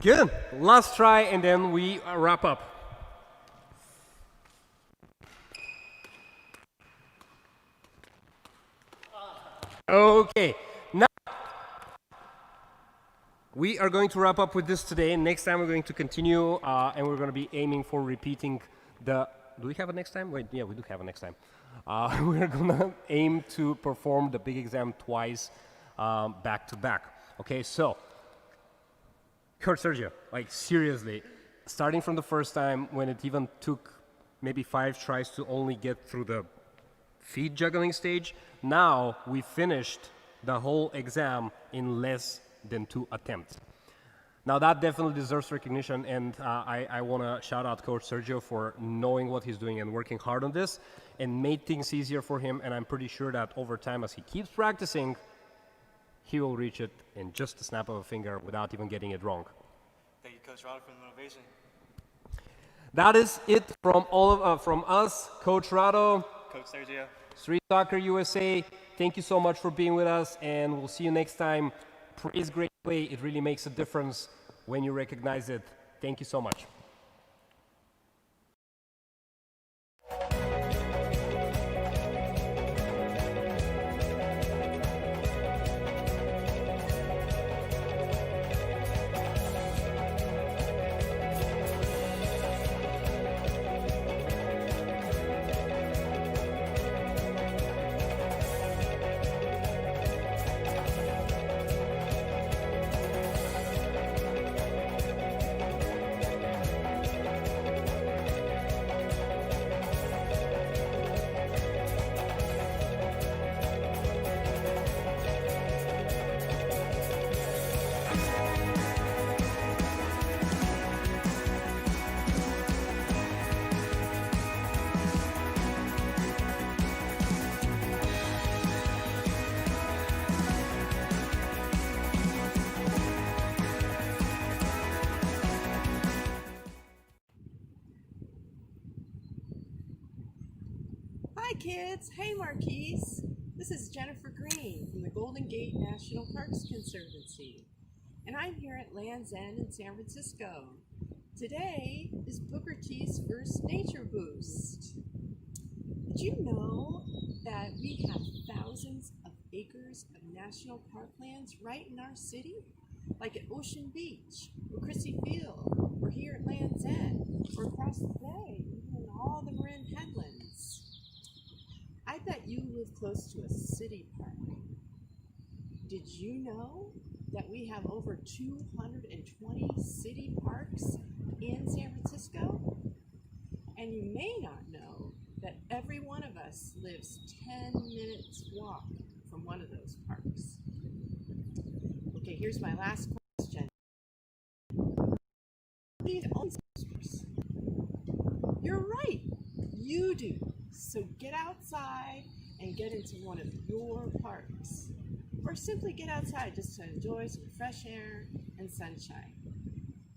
Good. Last try, and then we wrap up. Okay. Now, we are going to wrap up with this today. Next time, we're going to continue, and we're going to be aiming for repeating the... Do we have a next time? Wait, yeah, we do have a next time. We're going to aim to perform the big exam twice back to back. Okay, so... Coach Sergio, like seriously, starting from the first time when it even took maybe 5 tries to only get through the feet juggling stage, now we finished the whole exam in less than 2 attempts. Now that definitely deserves recognition, and I want to shout out Coach Sergio for knowing what he's doing and working hard on this and made things easier for him, and I'm pretty sure that over time as he keeps practicing, he will reach it in just a snap of a finger without even getting it wrong. Thank you, Coach Rado, for the motivation. That is it from from us, Coach Rado, Coach Sergio. Street Soccer USA. Thank you so much for being with us, and we'll see you next time. Praise great play. It really makes a difference when you recognize it. Thank you so much. Hi kids, hey Marquise. This is Jennifer Green from the Golden Gate National Parks Conservancy. and I'm here at Land's End in San Francisco. Today is Booker T's first nature boost. Did you know that we have thousands of acres of national parklands right in our city? Like at Ocean Beach, or Crissy Field, or here at Land's End, or across the bay, even in all the Marin headlands. I bet you live close to a city park. Did you know that we have over 220 city parks in San Francisco? And you may not know that every one of us lives 10 minutes walk from one of those parks. Okay, here's my last question. Who do you own those parks? You're right, you do. So get outside and get into one of your parks. Or simply get outside just to enjoy some fresh air and sunshine.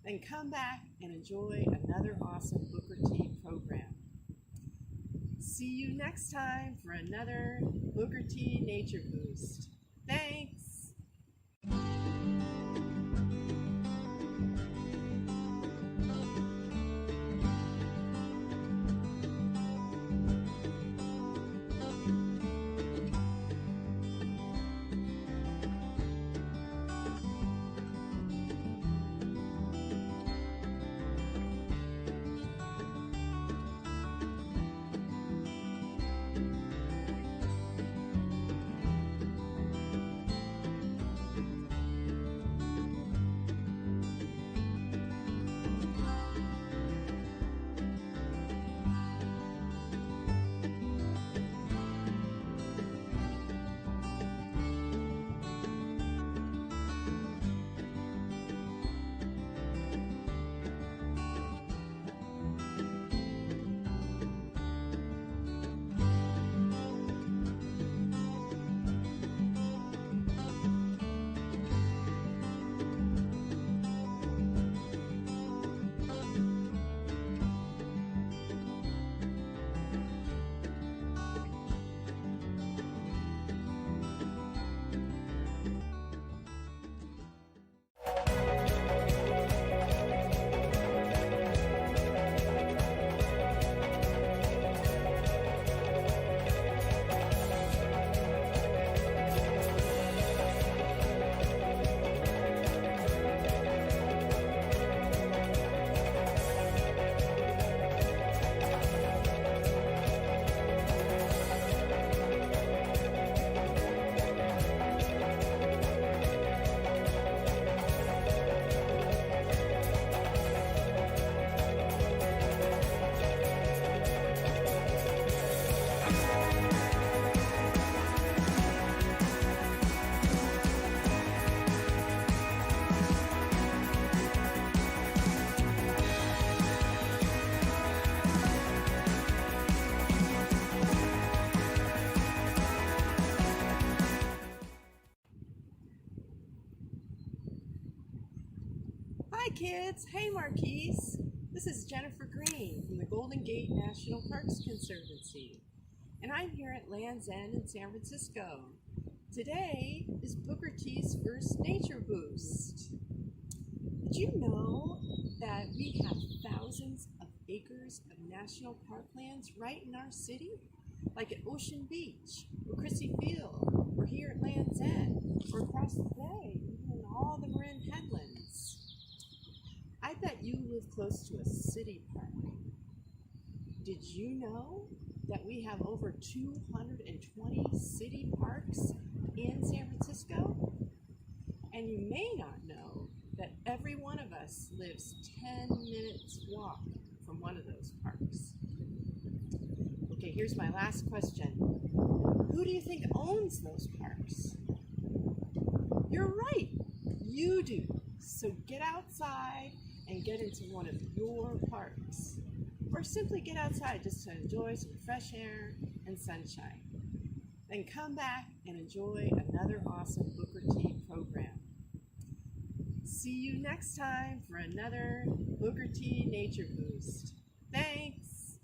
Then come back and enjoy another awesome Booker T program. See you next time for another Booker T Nature Boost. Thanks! Hi kids, hey Marquise. This is Jennifer Green from the Golden Gate National Parks Conservancy. And I'm here at Land's End in San Francisco. Today is Booker T's first nature boost. Did you know that we have thousands of acres of national parklands right in our city? Like at Ocean Beach, or Crissy Field, or here at Land's End, or across the bay, even in all the Marin headlands. I bet you live close to a city park. Did you know that we have over 220 city parks in San Francisco? And you may not know that every one of us lives 10 minutes walk from one of those parks. Okay, here's my last question. Who do you think owns those parks? You're right, you do. So get outside and get into one of your parks. Or simply get outside just to enjoy some fresh air and sunshine. Then come back and enjoy another awesome Booker T program. See you next time for another Booker T Nature Boost. Thanks!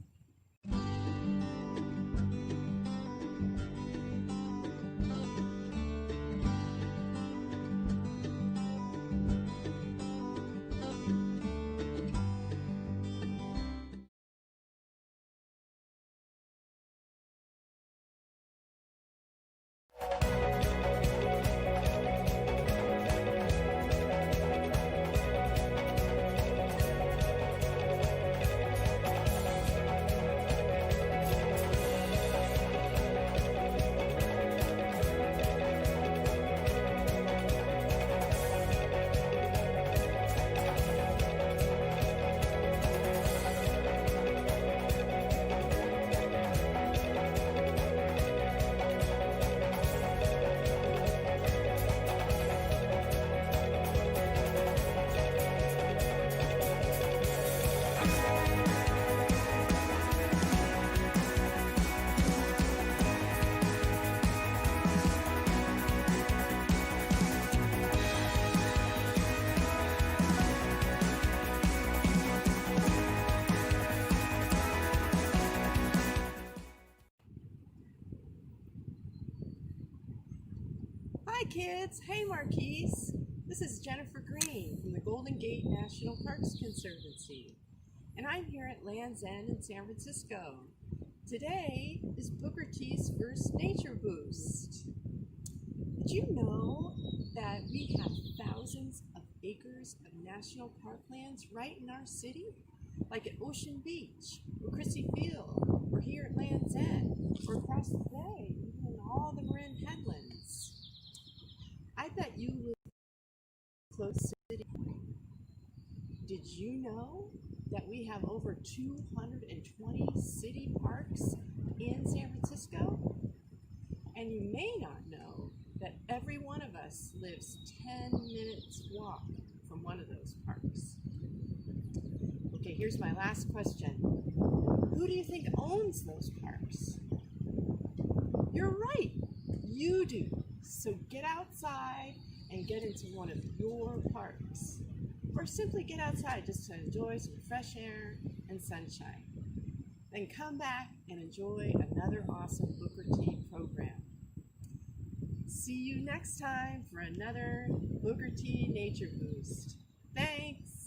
Hi kids, hey Marquise. This is Jennifer Green from the Golden Gate National Parks Conservancy. And I'm here at Land's End in San Francisco. Today is Booker T's first Nature Boost. Did you know that we have thousands of acres of national park lands right in our city? Like at Ocean Beach, or Chrissy Field, or here at Land's End, or across the bay, even in all the Marin Headlands. I bet you live close to the city. Did you know that we have over 220 city parks in San Francisco? And you may not know that every one of us lives 10 minutes walk from one of those parks. Okay, here's my last question. Who do you think owns those parks? You're right, you do. So get outside and get into one of your parks. Or simply get outside just to enjoy some fresh air and sunshine. Then come back and enjoy another awesome Booker T program. See you next time for another Booker T Nature Boost. Thanks!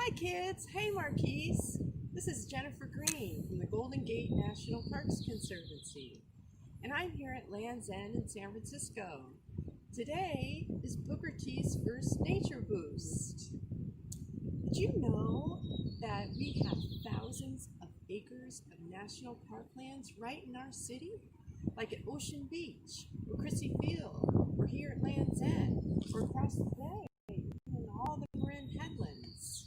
Hi kids, hey Marquise. This is Jennifer Green from the Golden Gate National Parks Conservancy, and I'm here at Land's End in San Francisco. Today is Booker T's first nature boost. Did you know that we have thousands of acres of national parklands right in our city? Like at Ocean Beach, or Chrissy Field, or here at Land's End, or across the bay, in all the Marin headlands.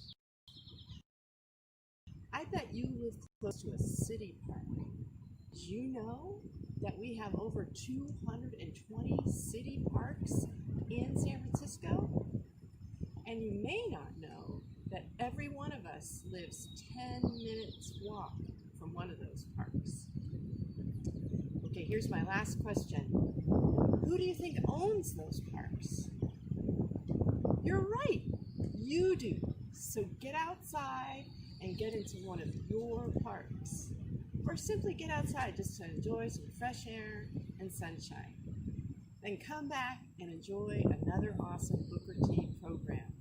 I bet you live close to a city park. Did you know that we have over 220 city parks in San Francisco? And you may not know that every one of us lives 10 minutes walk from one of those parks. Okay, here's my last question. Who do you think owns those parks? You're right, you do. So get outside and get into one of your parks. Or simply get outside just to enjoy some fresh air and sunshine. Then come back and enjoy another awesome Booker T program.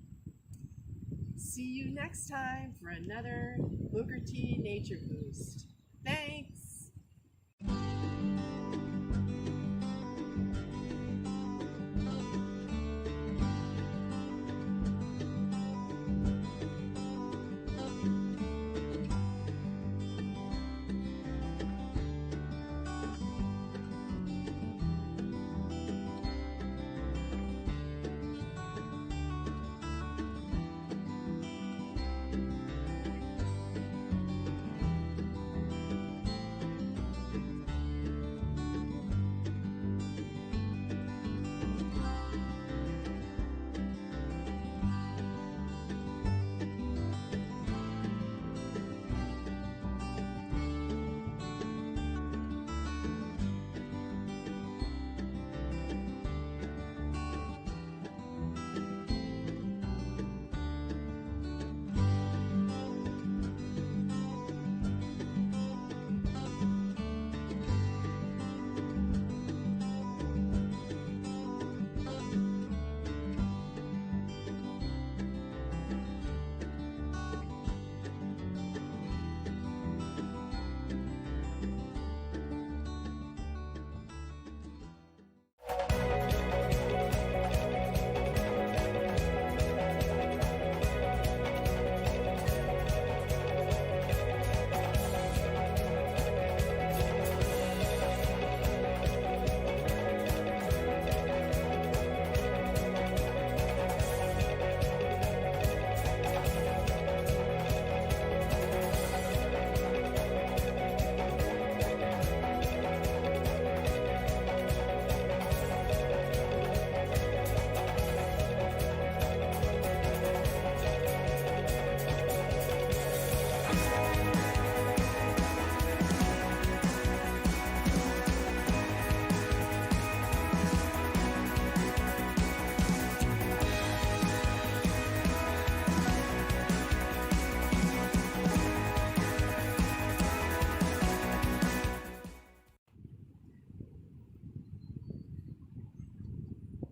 See you next time for another Booker T Nature Boost. Thanks!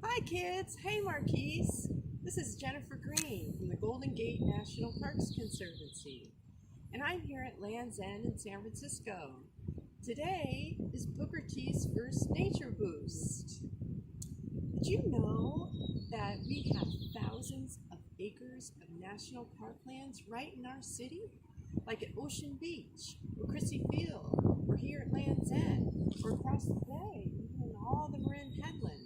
Hi kids, hey Marquise. This is Jennifer Green from the Golden Gate National Parks Conservancy, and I'm here at Land's End in San Francisco. Today is Booker T's first nature boost. Did you know that we have thousands of acres of national parklands right in our city? Like at Ocean Beach, or Chrissy Field, or here at Land's End, or across the bay, even in all the Marin headlands.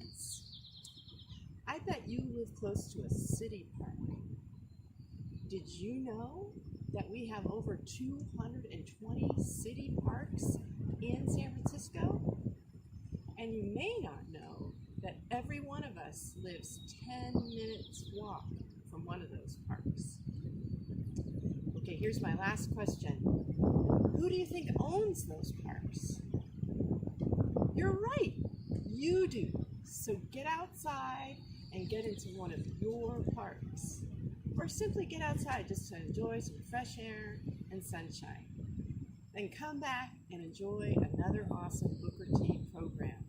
I bet you live close to a city park. Did you know that we have over 220 city parks in San Francisco? And you may not know that every one of us lives 10 minutes walk from one of those parks. Okay, here's my last question. Who do you think owns those parks? You're right, you do. So get outside and get into one of your parks. Or simply get outside just to enjoy some fresh air and sunshine. Then come back and enjoy another awesome Booker T program.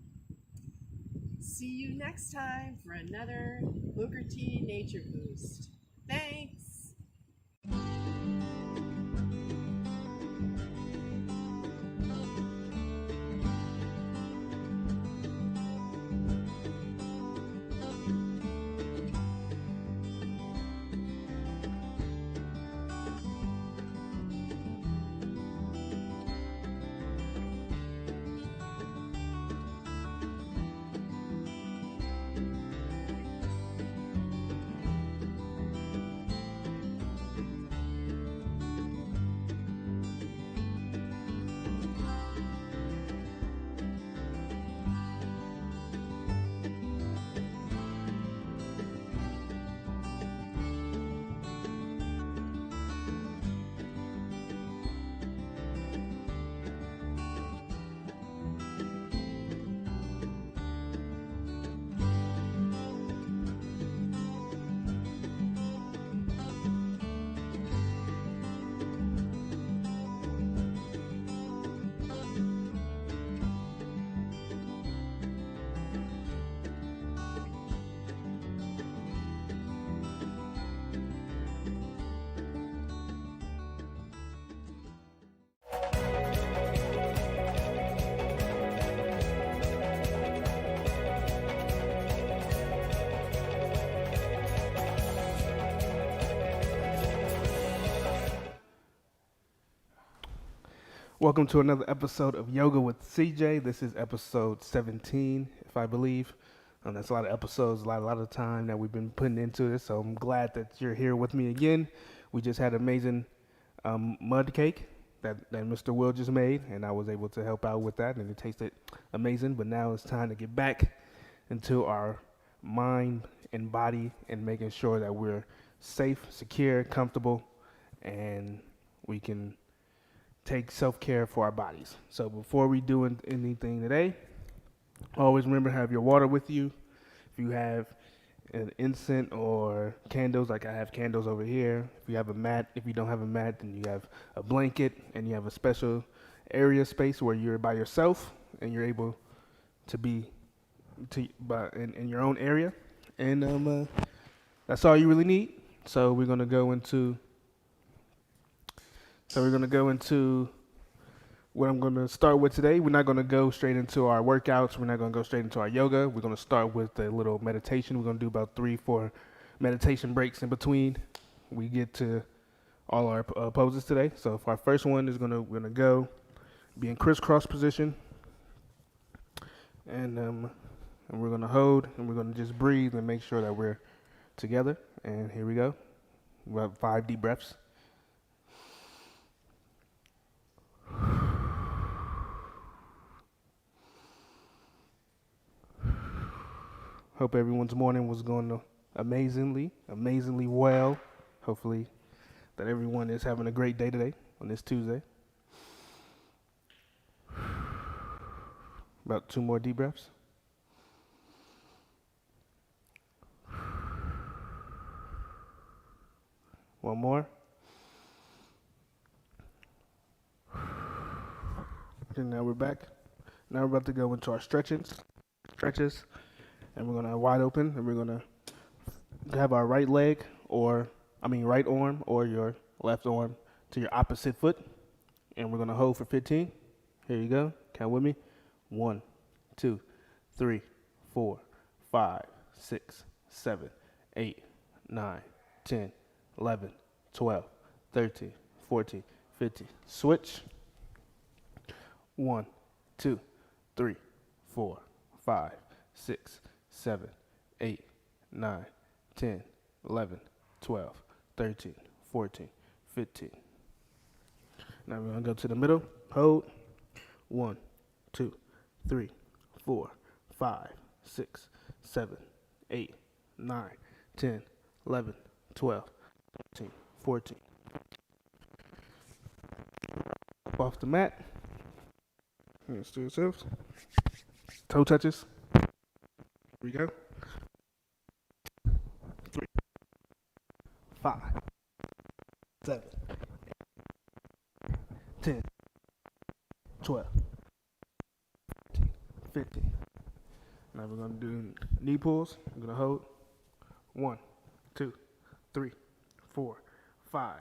See you next time for another Booker T Nature Boost. Thanks! Welcome to another episode of Yoga with CJ. This is episode 17, if I believe. That's a lot of episodes, a lot of time that we've been putting into this. So I'm glad that you're here with me again. We just had amazing mud cake that Mr. Will just made, and I was able to help out with that, and it tasted amazing. But now it's time to get back into our mind and body and making sure that we're safe, secure, comfortable, and we can take self-care for our bodies. So before we do anything today, always remember to have your water with you. If you have an incense or candles, like I have candles over here. If you have a mat, if you don't have a mat, then you have a blanket and you have a special area space where you're by yourself and you're able to be in your own area. And that's all you really need. So we're gonna go into what I'm going to start with today. We're not going to go straight into our workouts. We're not going to go straight into our yoga. We're going to start with a little meditation. We're going to do about 3-4 meditation breaks in between. We get to all our poses today. So for our first one we're going to go be in crisscross position. And we're going to hold, and we're going to just breathe and make sure that we're together. And here we go. We have 5 deep breaths. Hope everyone's morning was going amazingly well. Hopefully that everyone is having a great day today on this Tuesday. About 2 more deep breaths. One more. And now we're back. Now we're about to go into our stretches. And we're going to wide open, and we're going to have our right arm or your left arm to your opposite foot. And we're going to hold for 15. Here you go. Count with me. 1, 2, 3, 4, 5, 6, 7, 8, 9, 10, 11, 12, 13, 14, 15. Switch. 1, 2, 3, 4, 5, 6, 7, 8, 9, 10, 11, 12, 13, 14, 15. Now we're going to go to the middle. Hold. 1, 2, 3, 4, 5, 6, 7, 8, 9, 10, 11, 12, 13, 14. Up off the mat. Let's do ourselves. Toe touches. Here we go. 3, 5, 7, 10, 12, 15. Now we're going to do knee pulls. I'm going to hold. 1, 2, 3, 4, 5,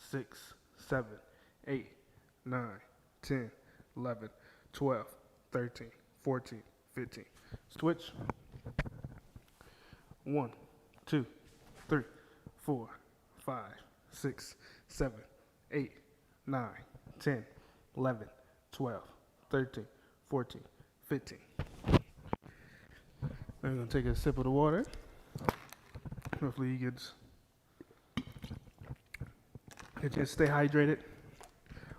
6, 7, 8, 9, 10, 11, 12, 13, 14, 15. Switch. 1, 2, 3, 4, 5, 6, 7, 8, 9, 10, 11, 12, 13, 14, 15. Now we're going to take a sip of the water. Hopefully you just stay hydrated.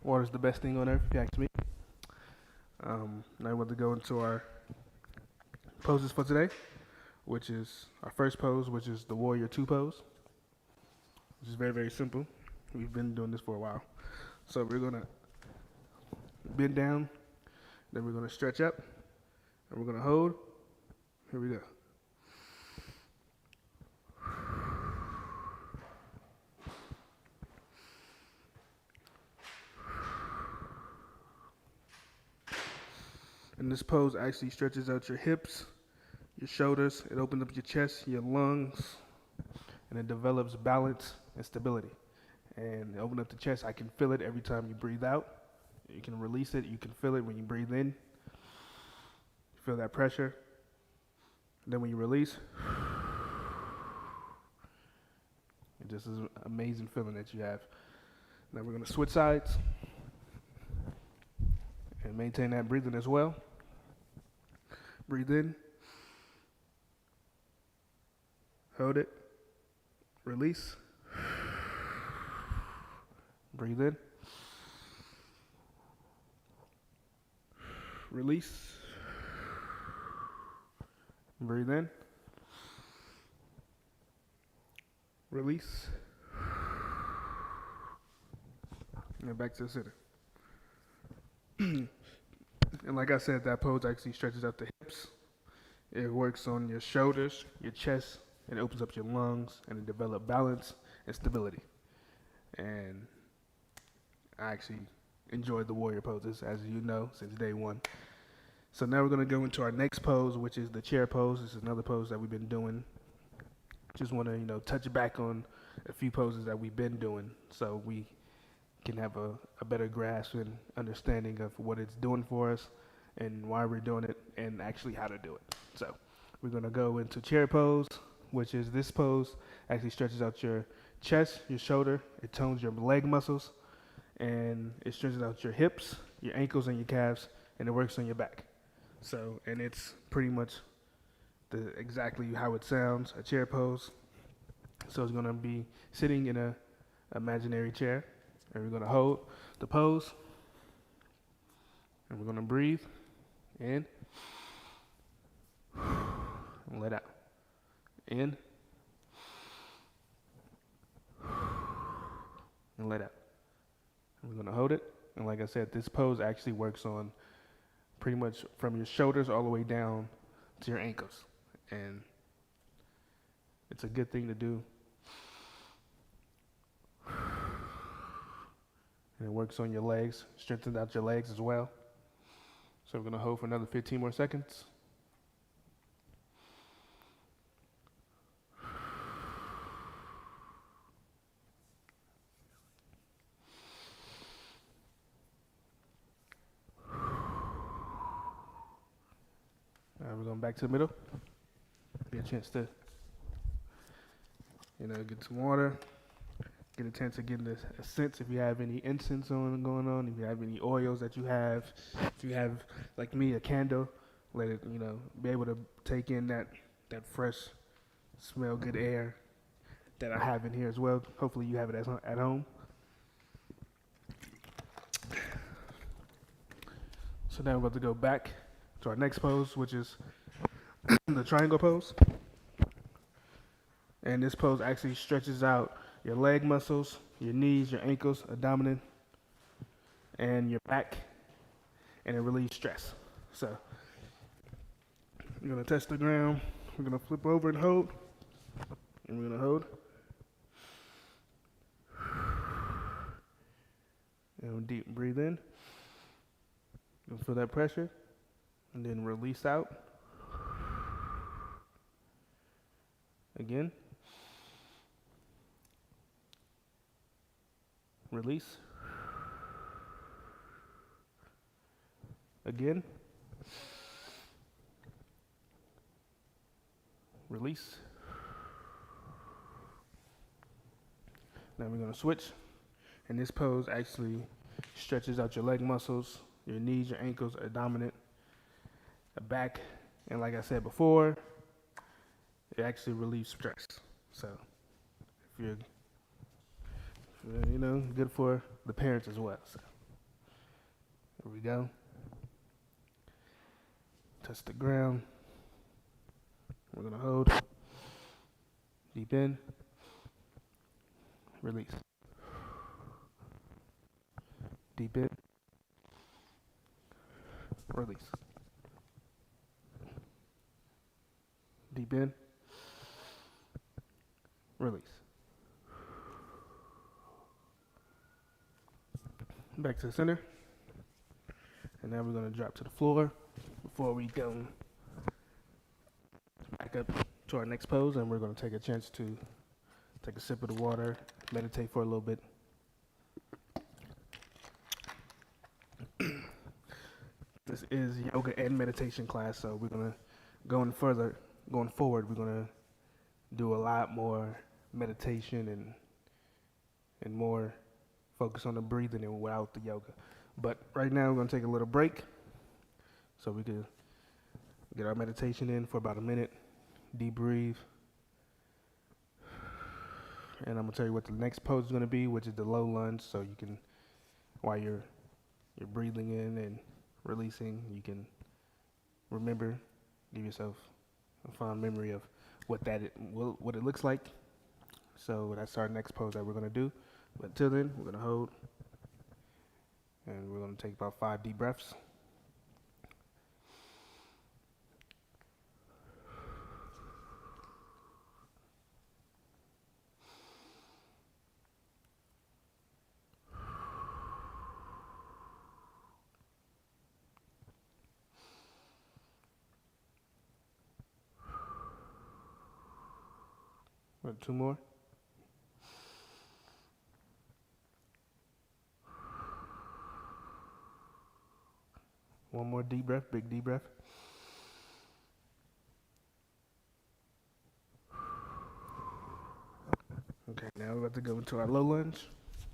Water's the best thing on earth, if you ask me. Now we're going to go into our poses for today, which is our first pose, which is the Warrior 2 pose, which is very, very simple. We've been doing this for a while. So we're going to bend down, then we're going to stretch up, and we're going to hold. Here we go. And this pose actually stretches out your hips, your shoulders, it opens up your chest, your lungs, and it develops balance and stability. And open up the chest, I can feel it every time you breathe out. You can release it, you can feel it when you breathe in. You feel that pressure. And then when you release, it just is an amazing feeling that you have. Now we're going to switch sides. And maintain that breathing as well. Breathe in. Hold it. Release. Breathe in. Release. Breathe in. Release. And back to the center. And like I said, that pose actually stretches out the hips. It works on your shoulders, your chest, and it opens up your lungs, and it develops balance and stability. And I actually enjoyed the warrior poses, as you know, since day one. So now we're going to go into our next pose, which is the chair pose. This is another pose that we've been doing. Just want to, touch back on a few poses that we've been doing so we can have a better grasp and understanding of what it's doing for us and why we're doing it and actually how to do it. So we're going to go into chair pose, which is this pose actually stretches out your chest, your shoulder, it tones your leg muscles, and it stretches out your hips, your ankles, and your calves, and it works on your back. So, and it's pretty much exactly how it sounds, a chair pose. So it's going to be sitting in a imaginary chair, and we're going to hold the pose, and we're going to breathe in and let out. In and let out. And we're going to hold it. And like I said, this pose actually works on pretty much from your shoulders all the way down to your ankles. And it's a good thing to do. And it works on your legs, strengthens out your legs as well. So we're going to hold for another 15 more seconds. All right, we're going back to the middle. Get a chance to, get some water. Get a chance to get a sense if you have any incense going on, if you have any oils that you have. If you have, like me, a candle, let it, be able to take in that fresh, smell good air that I have in here as well. Hopefully you have it at home. So now we're about to go back to our next pose, which is the triangle pose. And this pose actually stretches out your leg muscles, your knees, your ankles, abdomen, and your back, and it relieves stress. So we're gonna touch the ground. We're gonna flip over and hold, and we're gonna hold. And deep breathe in. You'll feel that pressure, and then release out. Again. Release. Again. Release. Now we're going to switch. And this pose actually stretches out your leg muscles, your knees, your ankles, abdomen, the back. And like I said before, it actually relieves stress. So if you're good for the parents as well. So here we go. Touch the ground. We're gonna hold. Deep in. Release. Deep in. Release. Deep in. Release. Back to the center. And now we're going to drop to the floor before we go back up to our next pose. And we're going to take a chance to take a sip of the water, meditate for a little bit. This is yoga and meditation class, so we're going to going forward, we're going to do a lot more meditation and more focus on the breathing and without the yoga. But right now we're gonna take a little break so we can get our meditation in for about a minute, deep breathe, and I'm gonna tell you what the next pose is gonna be, which is the low lunge. So you can, while you're breathing in and releasing, you can remember, give yourself a fond memory of what what it looks like. So that's our next pose that we're gonna do. But until then, we're gonna hold, and we're gonna take about 5 deep breaths. Right, 2 more. One more deep breath, big deep breath. Okay, now we're about to go into our low lunge.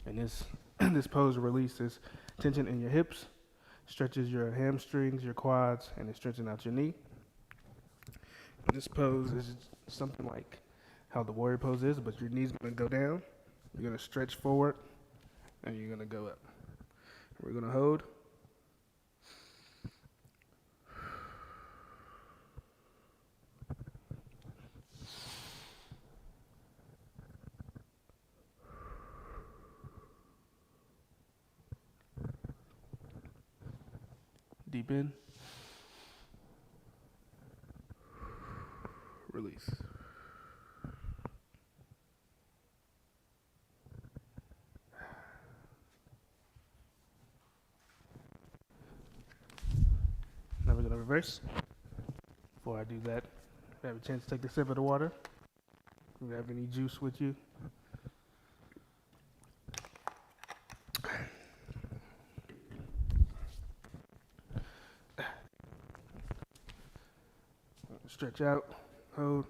And this this pose releases tension in your hips, stretches your hamstrings, your quads, and it stretches out your knee. This pose is something like how the warrior pose is, but your knees gonna go down, you're gonna stretch forward, and you're gonna go up. We're gonna hold. Deep in. Release. Now we're gonna reverse. Before I do that, if you have a chance to take a sip of the water, if you have any juice with you. Stretch out, hold.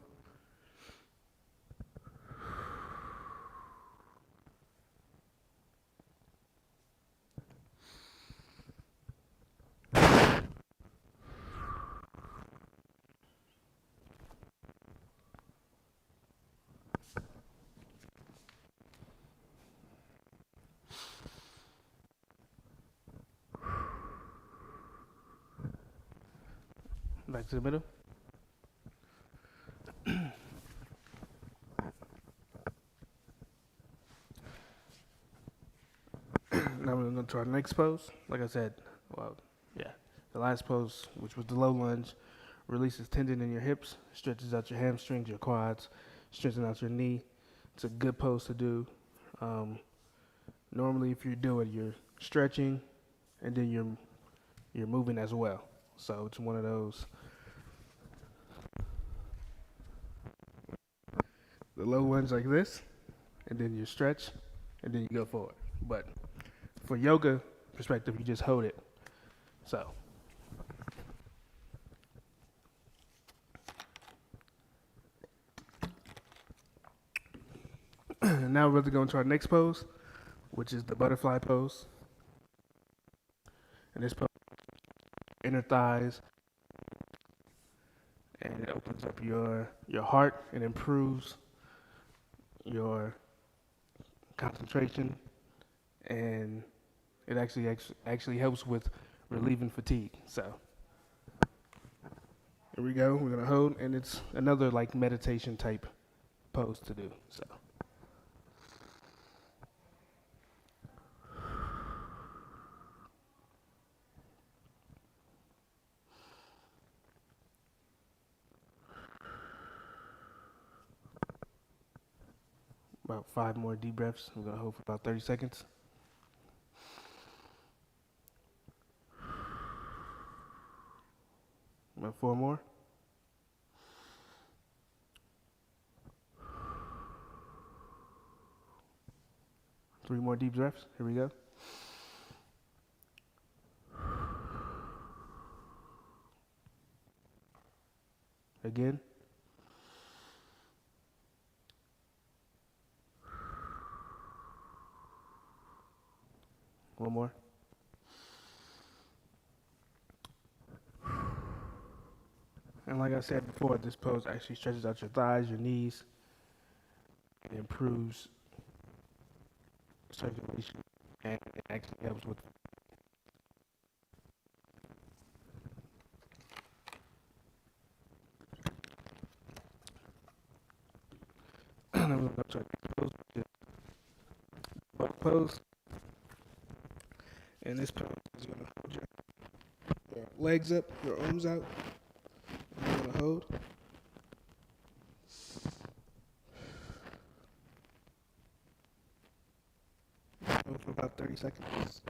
Back to the middle. Now we're going to go to our next pose. Like I said, the last pose, which was the low lunge, releases tendon in your hips, stretches out your hamstrings, your quads, stretching out your knee. It's a good pose to do. Normally, if you do it, you're stretching, and then you're moving as well. So it's one of those. The low lunge like this, and then you stretch, and then you go forward. But for yoga perspective, you just hold it. So now we're going to go into our next pose, which is the butterfly pose. And this pose, inner thighs, and it opens up your heart and improves your concentration, and it actually helps with relieving fatigue. So here we go. We're gonna hold, and it's another like meditation type pose to do. So about 5 more deep breaths. We're gonna hold for about 30 seconds. About 4 more. Three more deep breaths. Here we go. Again. One more. And like I said before, this pose actually stretches out your thighs, your knees, and improves circulation, and it actually helps with. I'm going to go to our next pose, which is boat pose. And this pose is going to hold your legs up, your arms out. And you're going to hold. Hold for about 30 seconds.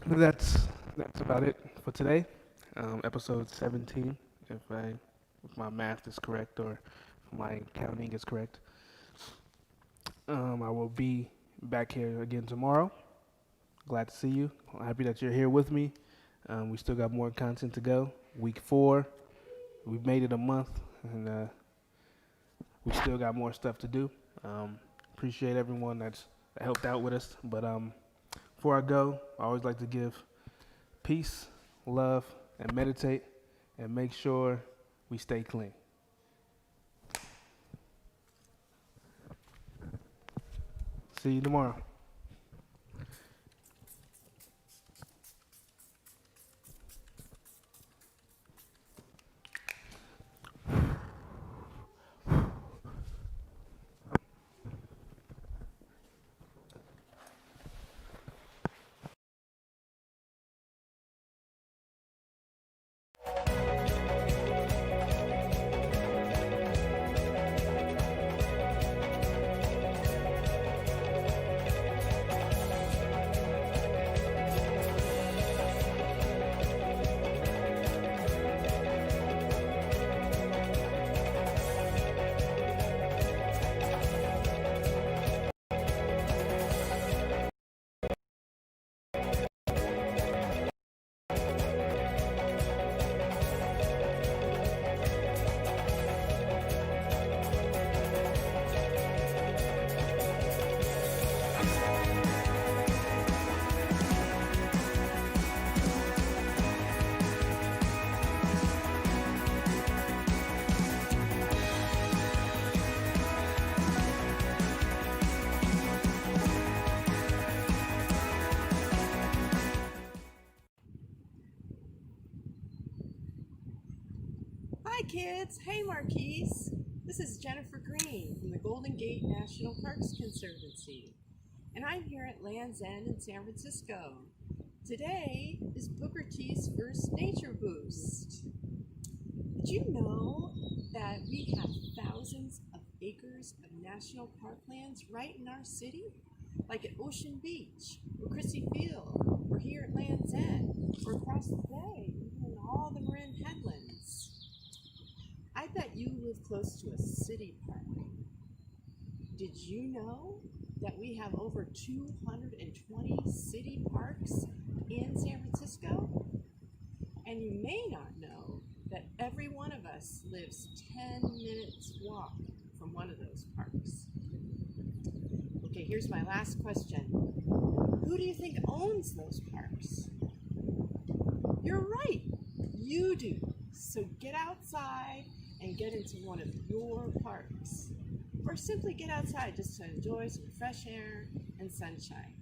That's about it for today. Episode 17, if my math is correct or if my counting is correct. I will be back here again tomorrow. Glad to see you. Happy that you're here with me. We still got more content to go. Week 4, we've made it a month, and we still got more stuff to do. Appreciate everyone that helped out with us. But before I go, I always like to give peace, love, and meditate, and make sure we stay clean. See you tomorrow. Hi kids, hey Marquise. This is Jennifer Green from the Golden Gate National Parks Conservancy, and I'm here at Land's End in San Francisco. Today is Booker T's first Nature Boost. Did you know that we have thousands of acres of national parklands right in our city? Like at Ocean Beach, or Chrissy Field, or here at Land's End, or across the bay, even in all the Marin Headlands. I bet you live close to a city park. Did you know that we have over 220 city parks in San Francisco? And you may not know that every one of us lives 10 minutes walk from one of those parks. Okay, here's my last question. Who do you think owns those parks? You're right, you do. So get outside and get into one of your parks. Or simply get outside just to enjoy some fresh air and sunshine.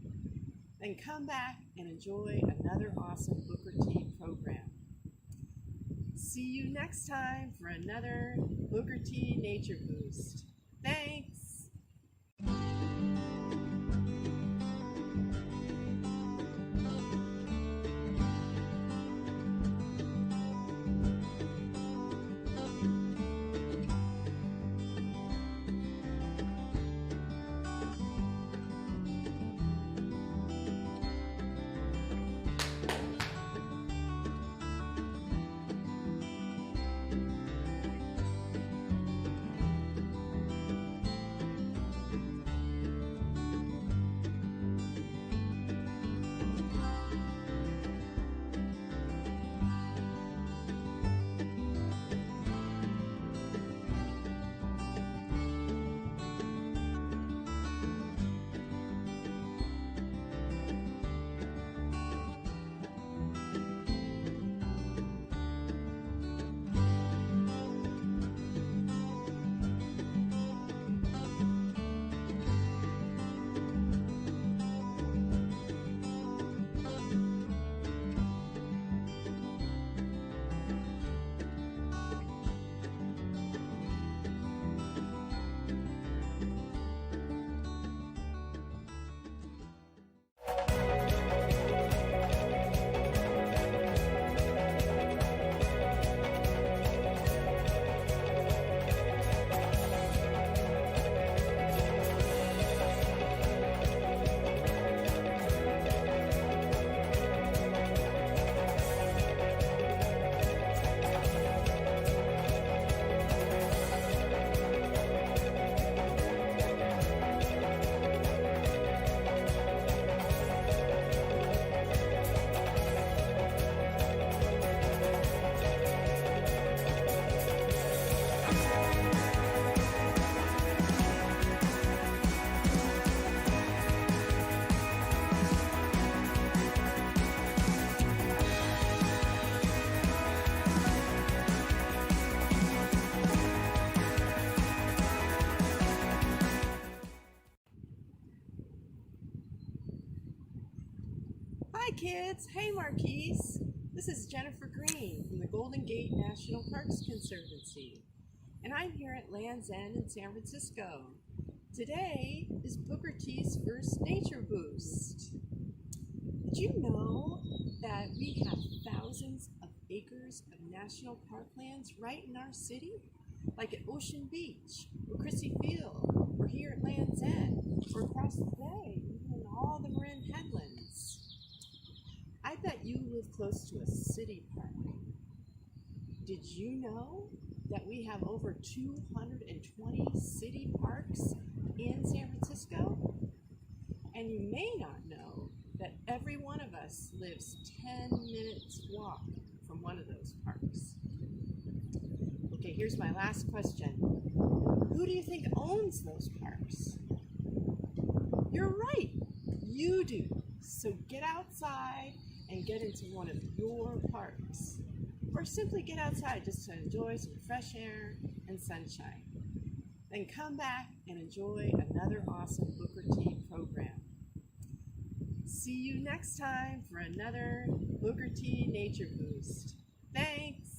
Then come back and enjoy another awesome Booker T program. See you next time for another Booker T Nature Boost. Thanks! kids. Hey, Marquise. This is Jennifer Green from the Golden Gate National Parks Conservancy, and I'm here at Land's End in San Francisco. Today is Booker T's first Nature Boost. Did you know that we have thousands of acres of national park lands right in our city? Like at Ocean Beach, or Chrissy Field, or here at Land's End, or across the bay, even in all the Marin headlands. I bet you live close to a city park. Did you know that we have over 220 city parks in San Francisco? And you may not know that every one of us lives 10 minutes walk from one of those parks. Okay, here's my last question. Who do you think owns those parks? You're right, you do. So get outside and get into one of your parks. Or simply get outside just to enjoy some fresh air and sunshine. Then come back and enjoy another awesome Booker T program. See you next time for another Booker T Nature Boost. Thanks!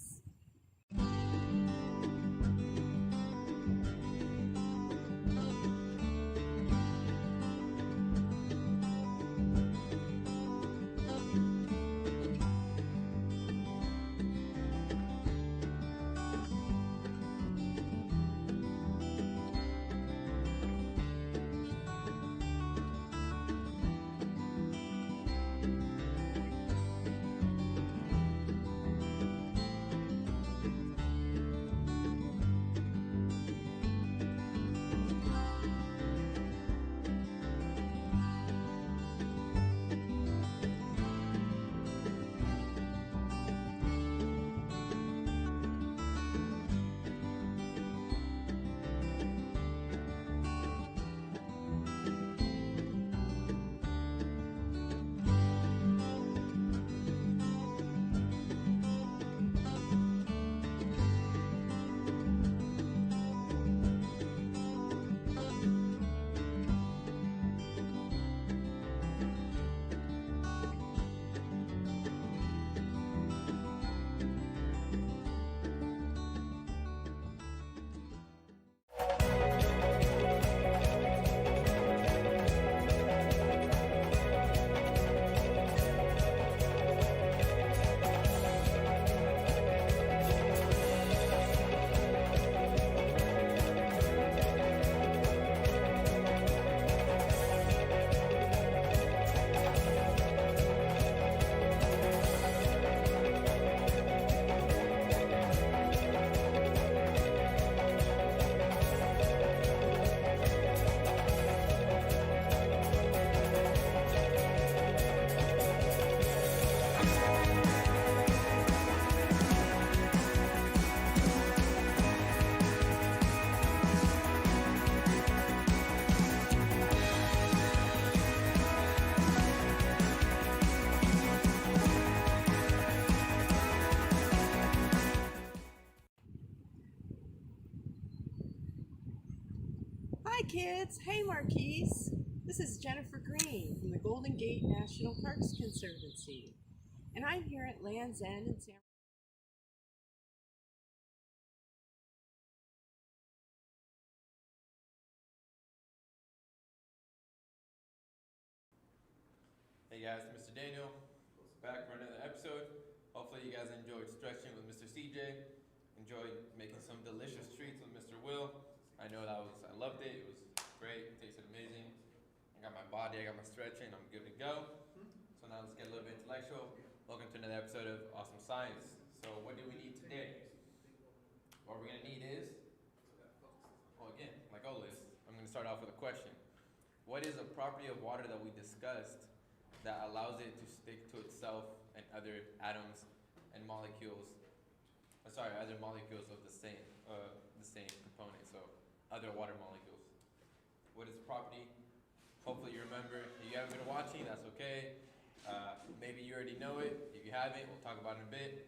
Hi kids, hey Marquise. This is Jennifer Green from the Golden Gate National Parks Conservancy, and I'm here at Land's End in San Hey guys, Mr. Daniel, back for another episode. Hopefully you guys enjoyed stretching with Mr. CJ, enjoyed making some delicious treats with Mr. Will. I loved it, it was great, it tasted amazing. I got my body, I got my stretching, I'm good to go. So now let's get a little bit intellectual. Welcome to another episode of Awesome Science. So what do we need today? What we're gonna need is, well again, like always, I'm gonna start off with a question. What is a property of water that we discussed that allows it to stick to itself and other atoms and molecules? Other molecules of the same component. So other water molecules. What is property? Hopefully you remember. If you haven't been watching, that's okay. Maybe you already know it. If you haven't, we'll talk about it in a bit.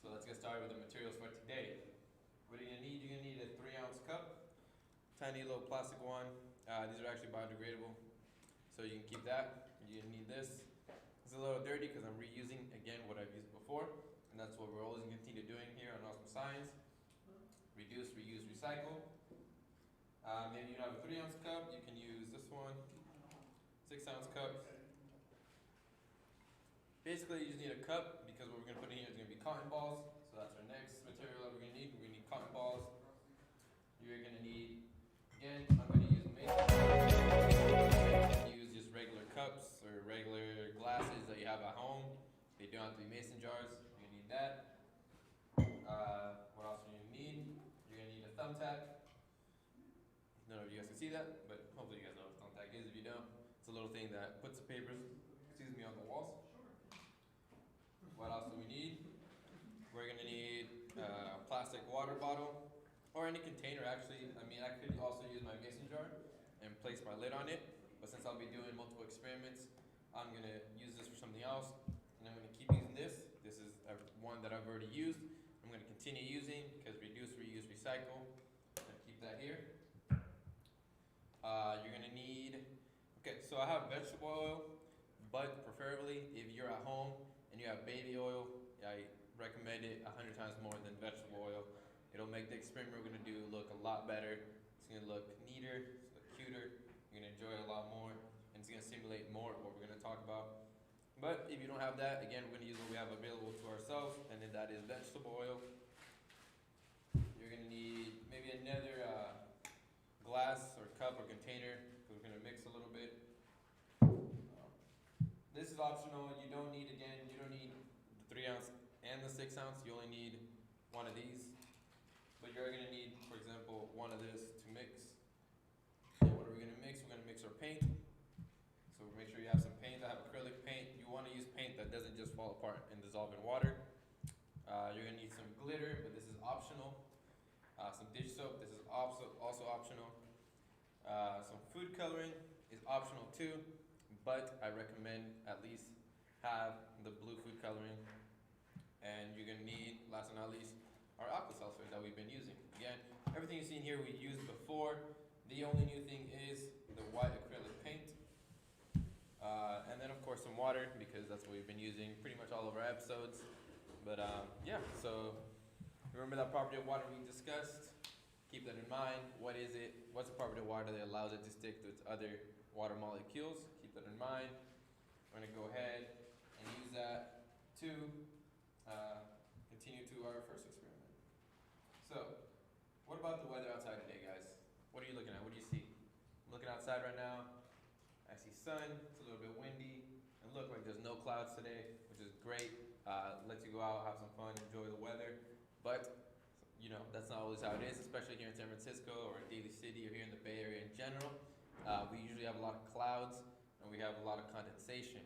So let's get started with the materials for today. What are you gonna need? You're gonna need a 3-ounce cup, tiny little plastic one. These are actually biodegradable, so you can keep that. You're gonna need this. It's a little dirty because I'm reusing, again, what I've used before. And that's what we're always going to continue doing here on Awesome Science. Reduce, reuse, recycle. Maybe you don't have a 3-ounce cup, you can use this one. 6-ounce cups. Basically, you just need a cup because what we're going to put in here is going to be cotton balls. So that's our next material that we're going to need. We're going to need cotton balls. You're going to need, again, I'm going to use mason jars. Use just regular cups or regular glasses that you have at home. They don't have to be mason jars. You're going to need that. What else are you going to need? You're going to need a thumbtack. None of you guys can see that, but hopefully you guys know what a thumbtack is. If you don't, it's a little thing that puts the papers, on the walls. What else do we need? We're gonna need a plastic water bottle, or any container actually. I mean, I could also use my mason jar and place my lid on it, but since I'll be doing multiple experiments, I'm gonna use this for something else, and I'm gonna keep using this. This is one that I've already used. I'm gonna continue using because reduce, reuse, recycle. I'm gonna keep that here. You're gonna need, okay, so I have vegetable oil, but preferably if you're at home and you have baby oil, I recommend it 100 times more than vegetable oil. It'll make the experiment we're gonna do look a lot better. It's gonna look neater, it's gonna look cuter, you're gonna enjoy it a lot more, and it's gonna simulate more of what we're gonna talk about. But if you don't have that, again, we're gonna use what we have available to ourselves, and then that is vegetable oil. You're gonna need maybe another glass or cup or container, because we're gonna mix a little bit. This is optional. You don't need, again, you don't need the 3-ounce and the 6-ounce. You only need one of these. But you're gonna need, for example, one of this to mix. And what are we gonna mix? We're gonna mix our paint. So make sure you have some paint. I have acrylic paint. You wanna use paint that doesn't just fall apart and dissolve in water. You're gonna need some glitter, but this is optional. Some dish soap, this is also optional. Some food coloring is optional too, but I recommend at least have the blue food coloring. And you're gonna need, last but not least, our aqua seltzer that we've been using. Again, everything you've seen here we used before. The only new thing is the white acrylic paint. And then of course some water, because that's what we've been using pretty much all of our episodes. But yeah, so remember that property of water we discussed. Keep that in mind. What is it? What's the property of water that allows it to stick to its other water molecules? Keep that in mind. We're gonna go ahead and use that to continue to our first experiment. So, what about the weather outside today, guys? What are you looking at? What do you see? I'm looking outside right now. I see sun. It's a little bit windy. And look like there's no clouds today, which is great. Lets you go out, have some fun, enjoy the weather. But you know, that's not always how it is, especially here in San Francisco or Daly City or here in the Bay Area in general. We usually have a lot of clouds and we have a lot of condensation.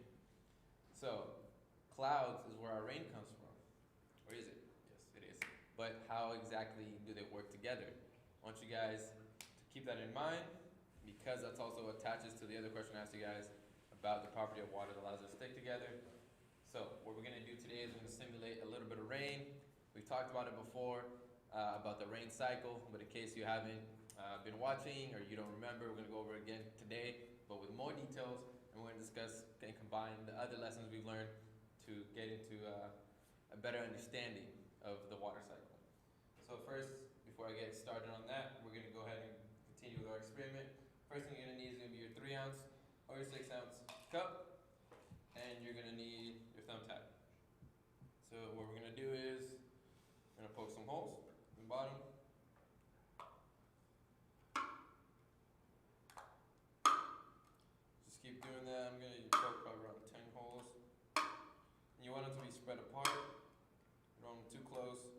So, clouds is where our rain comes from. Or is it? Yes, it is. But how exactly do they work together? I want you guys to keep that in mind, because that's also attaches to the other question I asked you guys about the property of water that allows it to stick together. So, what we're gonna do today is we're gonna simulate a little bit of rain. We've talked about it before. About the rain cycle, but in case you haven't been watching or you don't remember, we're going to go over it again today, but with more details, and we're going to discuss and combine the other lessons we've learned to get into a better understanding of the water cycle. So first, before I get started on that, we're going to go ahead and continue with our experiment. First thing you're going to need is going to be your 3-ounce or your 6-ounce cup, and you're going to need your thumbtack. So what we're going to do is we're going to poke some holes in the bottom. Just keep doing that. I'm going to poke probably around 10 holes. And you want them to be spread apart. You don't want them too close.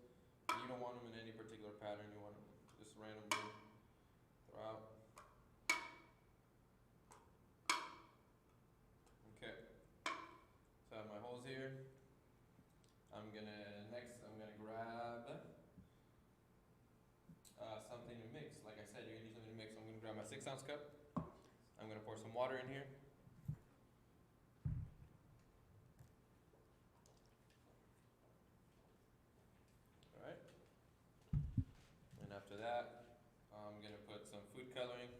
And you don't want them in any particular pattern. You want them just randomly throughout. Okay. So I have my holes here. Next I'm gonna grab something to mix. Like I said, you're gonna need something to mix. So I'm gonna grab my 6-ounce cup. I'm gonna pour some water in here. All right. And after that, I'm gonna put some food coloring.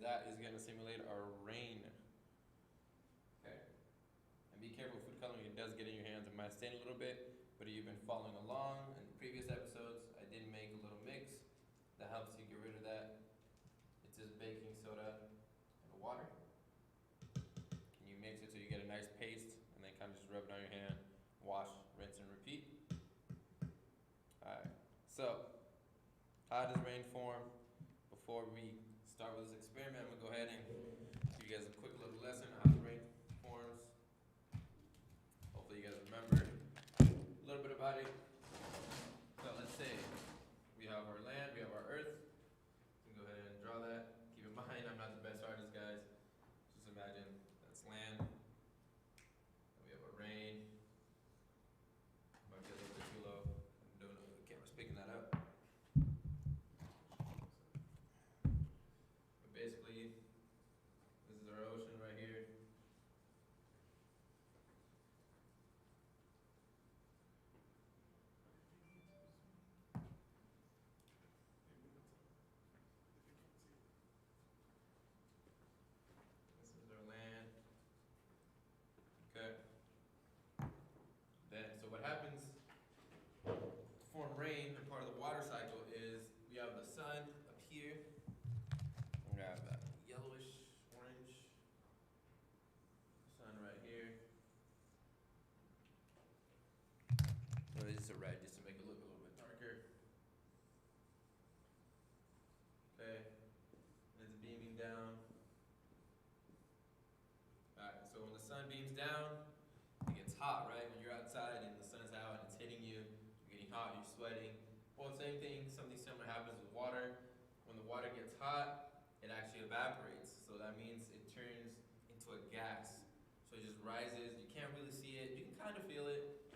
that is going to simulate our rain. Okay? And be careful, food coloring, it does get in your hands. It might stain a little bit, but if you've been following along in the previous episodes, I did make a little mix that helps you get rid of that. It's just baking soda and water. And you mix it so you get a nice paste, and then kind of just rub it on your hand, wash, rinse, and repeat. Alright, so how does rain form? Before we start with this experiment, I'm gonna go ahead and give you guys a quick little lesson on how the rain forms. Hopefully you guys remember a little bit about it. So let's say we have our land, we have our earth. You can go ahead and draw that. Keep in mind, I'm not the best artist, guys. Just imagine that's land. And we have our rain. Might be a little bit too low. I don't know if the camera's picking that up. But basically, this is our ocean right here. This is our land. Okay. Then, so what happens to form rain, and part of the water cycle is we have the sun up here. We have that yellowish orange sun right here. So this is a red just to make it look a little bit darker. Okay, and it's beaming down. Alright, so when the sun beams down, it gets hot, right? When you're outside and the sun's out and it's hitting you, you're getting hot, you're sweating. Well, same thing, something similar happens with water. When the water gets hot, it actually evaporates. So that means it turns into a gas. So it just rises. You can't really see it. You can kind of feel it,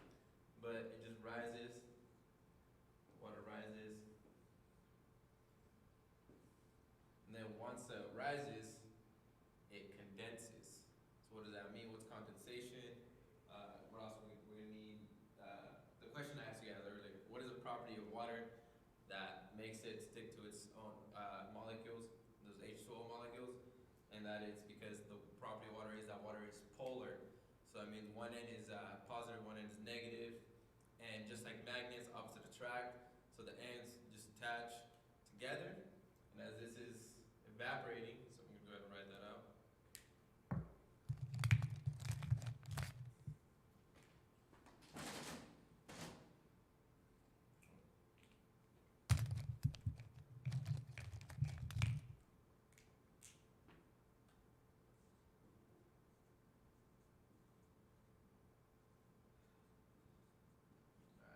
but it just rises. Water rises. And then once it rises, it condenses. So what does that mean? What's condensation? We're also we're gonna need the question I asked you guys earlier. What is a property of water that makes it stick to its own molecules, those H2O molecules? And that is because the property of water is that water is polar. So that means one end is positive, one end is negative. And just like magnets, opposite attract. So the ends just attach together. And as this is evaporating, so I'm gonna go ahead and write that out.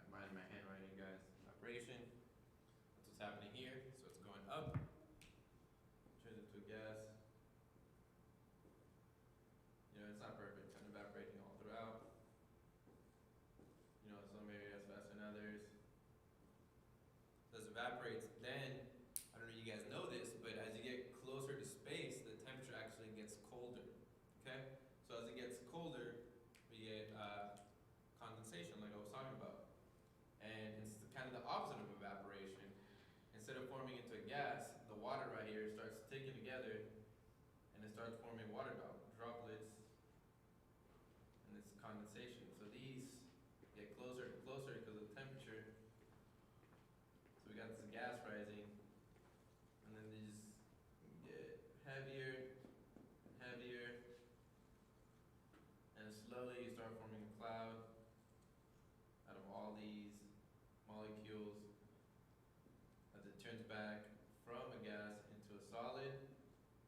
Mind my handwriting, guys. Evaporation. That's what's happening here. So it's going up, turns into a gas. You know, it's not perfect. It's evaporating all throughout. You know, some areas faster than others. This evaporates. Then, I don't know if you guys know this, but as you get closer to space, the temperature actually gets colder. Okay? So as it gets colder, we get condensation, like I was talking about. And it's kind of the opposite of evaporation. Instead of forming into a gas, the water right here starts sticking together and it starts forming water droplets, and it's condensation. So these get closer and closer because of the temperature. So we got this gas rising, and then these get heavier and heavier, and slowly you start forming a cloud out of all these molecules as it turns back from a gas into a solid.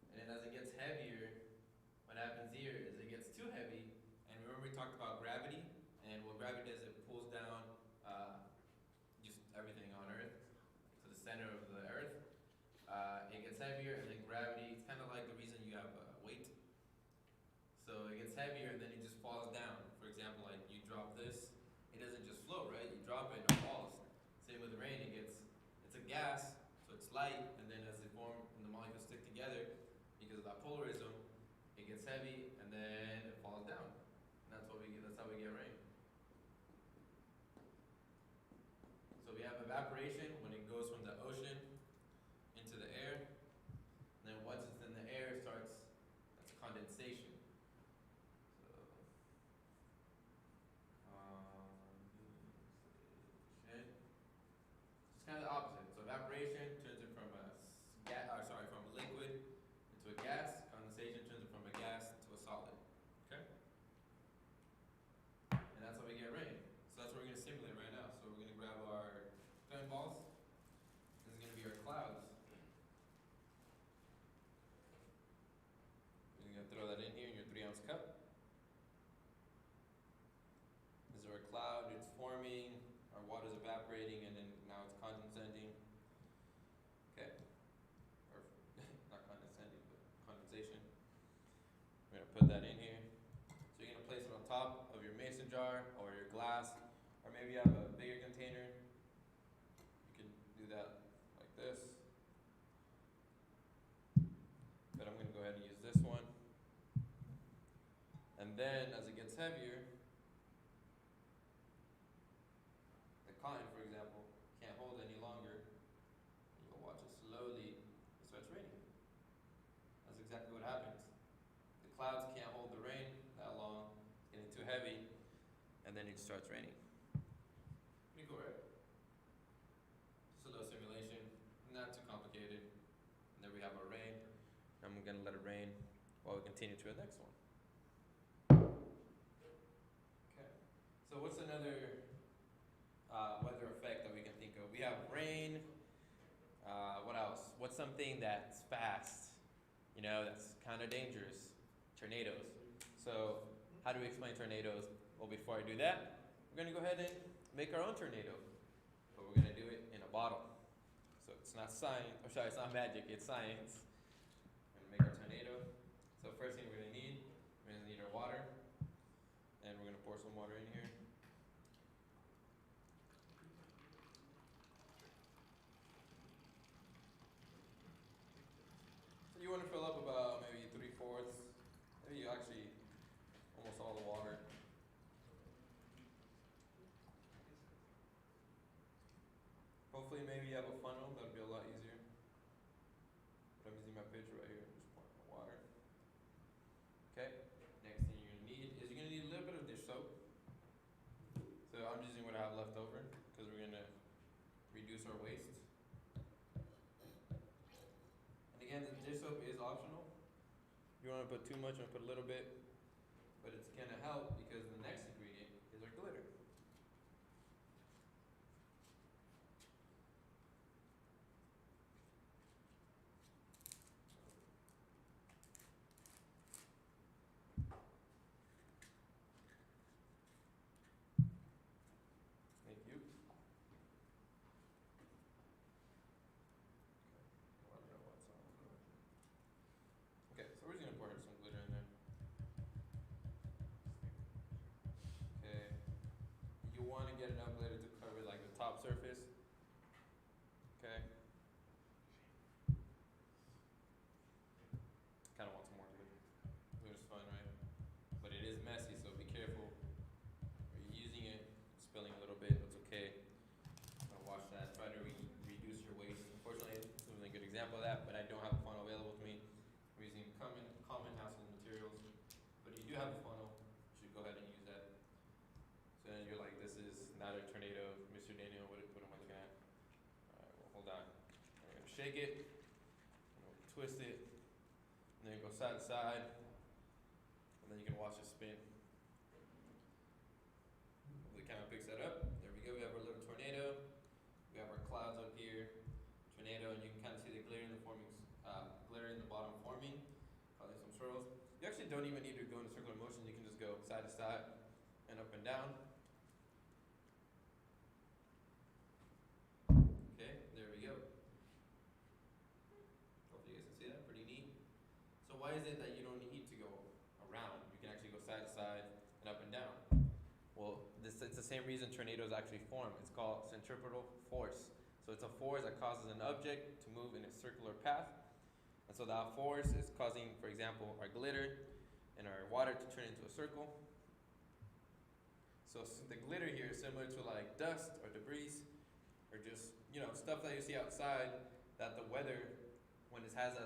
And then as it gets heavier, what happens here is it gets too heavy. And remember we talked about gravity, and what gravity does, it pulls down just everything on Earth to the center of the Earth. It gets heavier, and then gravity, it's kind of like the reason you have weight. So it gets heavier, and then it just falls down. For example, like you drop this, it doesn't just float, right? You drop it and it falls. Same with rain, it's a gas, so it's light, and then as they form and the molecules stick together, because of that polarism, it gets heavy and then it falls down. And that's how we get rain. So we have evaporation when it goes from the ocean into the air. And then once it's in the air, jar or your glass, or maybe you have a bigger container, you can do that like this. But I'm gonna go ahead and use this one. And then as it gets heavier, the cotton, for example, can't hold any longer. You'll watch it slowly, it starts raining. That's exactly what happens. The clouds can't hold the rain that long, it's getting too heavy, and then it starts raining. Pretty cool, right? Just a little simulation, not too complicated. And there we have our rain. I'm gonna let it rain while we continue to the next one. Okay, so what's another weather effect that we can think of? We have rain. What else? What's something that's fast? You know, that's kind of dangerous? Tornadoes. So how do we explain tornadoes? Well, before I do that, we're gonna go ahead and make our own tornado. But we're gonna do it in a bottle. So it's not science, or sorry, it's not magic, it's science. We're gonna make our tornado. So first thing we're gonna need our water. And we're gonna pour some water in here. So you wanna fill up about maybe 3/4, maybe actually almost all the water. Hopefully maybe you have a funnel, that'll be a lot easier. But I'm using my pitcher right here, just pouring my water. Okay, next thing you're gonna need is a little bit of dish soap. So I'm using what I have left over, because we're gonna reduce our waste. And again, the dish soap is optional. If you wanna put too much, I'll put a little bit. But it's gonna help because the next ingredient is our glitter. Thank you. Okay, so we're just gonna pour some glitter in there. Okay. You wanna get enough glitter to cover like the top surface. Okay. Kinda want some more glitter. Glitter's fun, right? But it is messy, so be careful. Are you using it, spilling a little bit, it's okay. Gonna wash that, try to reduce your waste. Unfortunately, this isn't a good example of that, but I don't have a funnel available to me. I'm using common household materials. But if you do have a funnel, you should go ahead and use that. So then you're like, this is not a tornado, Mr. Daniel, what am I looking at? Alright, well hold on. I'm gonna shake it, I'm gonna twist it, and then go side to side, and then you can watch it spin. Hopefully it kind of picks that up. There we go, we have our little tornado. We have our clouds up here, tornado, and you can kind of see the glitter in the bottom forming, causing some swirls. You actually don't even need to go in a circular motion, you can just go side to side and up and down. Okay, there we go. Hopefully you guys can see that, pretty neat. So why is it that you don't need to go around? You can actually go side to side and up and down. Well, it's the same reason tornadoes actually form. It's called centripetal force. So it's a force that causes an object to move in a circular path. And so that force is causing, for example, our glitter and our water to turn into a circle. So the glitter here is similar to like dust or debris or just, stuff that you see outside that the weather, when it has a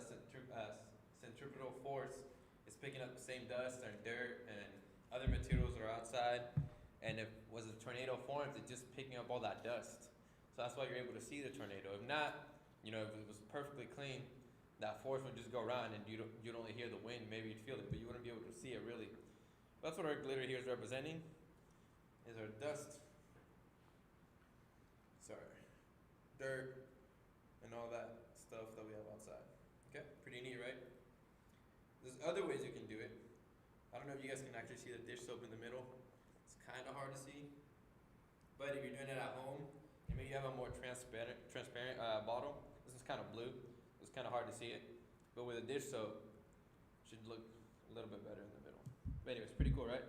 centripetal force, is picking up the same dust and dirt and other materials that are outside. And if was a tornado forms, it's just picking up all that dust. So that's why you're able to see the tornado. If not, if it was perfectly clean, that force would just go around and you'd only hear the wind, maybe you'd feel it, but you wouldn't be able to see it really. That's what our glitter here is representing, is our dust. Dirt, and all that stuff that we have outside. Okay, pretty neat, right? There's other ways you can do it. I don't know if you guys can actually see the dish soap in the middle. It's kind of hard to see. But if you're doing it at home, and maybe you have a more transparent bottle, this is kind of blue. It's kind of hard to see it. But with a dish soap, it should look a little bit better in the middle. But anyways, pretty cool, right?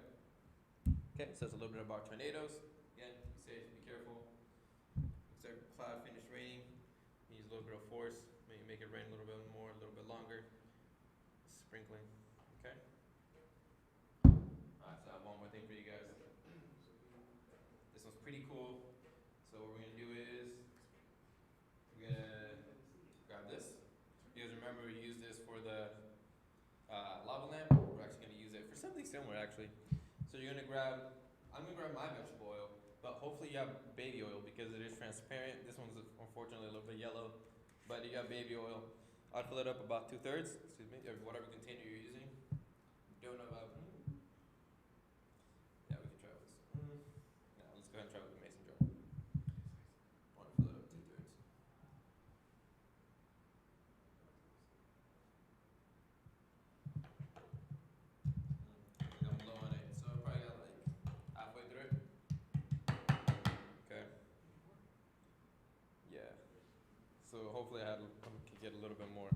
Okay, it says a little bit about tornadoes. Again, be safe, be careful. Looks like cloud finished raining. Needs a little bit of force. Maybe make it rain a little bit more, a little bit longer. Sprinkling. Okay. Alright, so I have one more thing for you guys. This one's pretty cool. So what we're gonna do is we're gonna grab this. You guys remember we used this for the lava lamp? We're actually gonna use it for something similar actually. So you're gonna grab, I'm gonna grab my vegetable oil, but hopefully you have baby oil because it is transparent. This one's unfortunately a little bit yellow, but you got baby oil. I'd fill it up about 2/3, excuse me, of whatever container you're using. Don't know about, yeah, we can try with this. Yeah, let's go ahead and try with the mason jar. I want to fill it up 2/3. I think I'm low on it, so I probably got like halfway through it. Okay. Yeah. So hopefully I can get a little bit more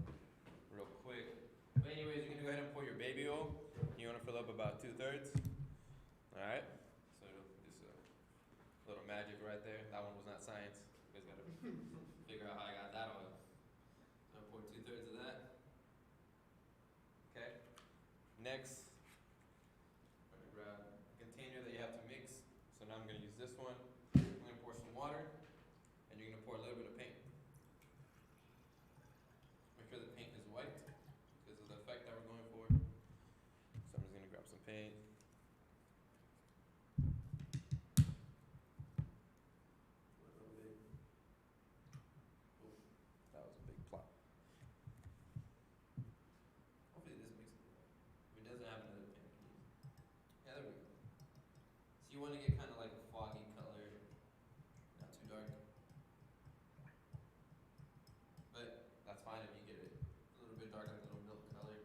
real quick. But anyways, you're gonna go ahead and pour your baby oil. You wanna fill up about 2/3. Alright. So just a little magic right there. That one was not science. You guys gotta figure out how I got that oil. So I pour 2/3 of that. Okay. Next, I'm gonna grab a container that you have to mix. So now I'm gonna use this one. I'm gonna pour some water, and you're gonna pour a little bit of paint. Make sure the paint is white because of the effect that we're going for. So I'm just gonna grab some paint. A little bit. Oh, that was a big plot. Hopefully this makes it. If it doesn't have another paint, I can use. Yeah, there we go. So you want to get kind of like a foggy color, not too dark. But that's fine if you get it a little bit dark, like a little milk color.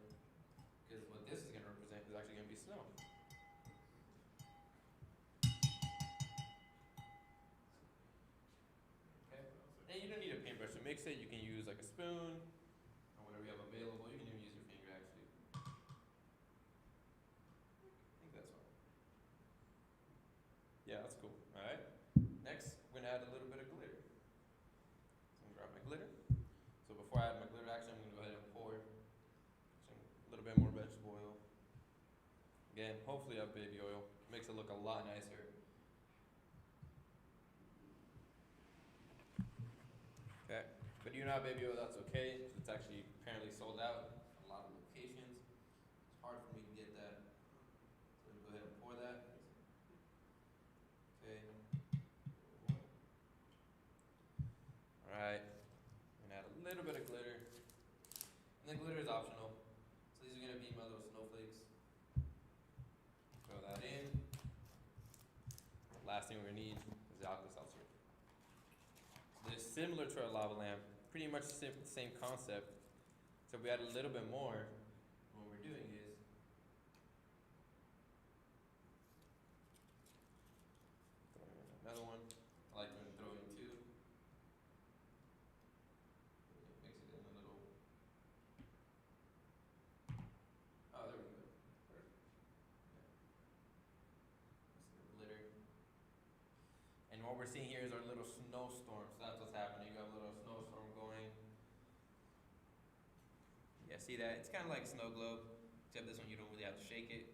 Because what this is going to represent is actually going to be snow. Okay. And you don't need a paintbrush to mix it. You can use like a spoon or whatever you have available. You can even use your finger actually. I think that's fine. Yeah, that's cool. Alright. Next, we're going to add a little bit of glitter. So I'm going to grab my glitter. So before I add my glitter, actually, I'm going to go ahead and pour a little bit more vegetable oil. Again, hopefully I have baby oil. Makes it look a lot nicer. Okay, but you don't have baby oil, that's okay. It's actually apparently sold out at a lot of locations. It's hard for me to get that. So I'm going to go ahead and pour that. Okay. Alright. I'm going to add a little bit of glitter. And the glitter is optional. So these are going to be my little snowflakes. Throw that in. Last thing we're going to need is the alka-seltzer. So they're similar to our lava lamp. Pretty much the same concept. So we add a little bit more. What we're doing is throwing in another one. I like to throw in two. Mix it in a little. Oh, there we go. Perfect. Yeah. That's the glitter. And what we're seeing here is our little snowstorm. So that's what's happening. You have a little snowstorm going. Yeah, see that? It's kind of like a snow globe, except this one you don't really have to shake it.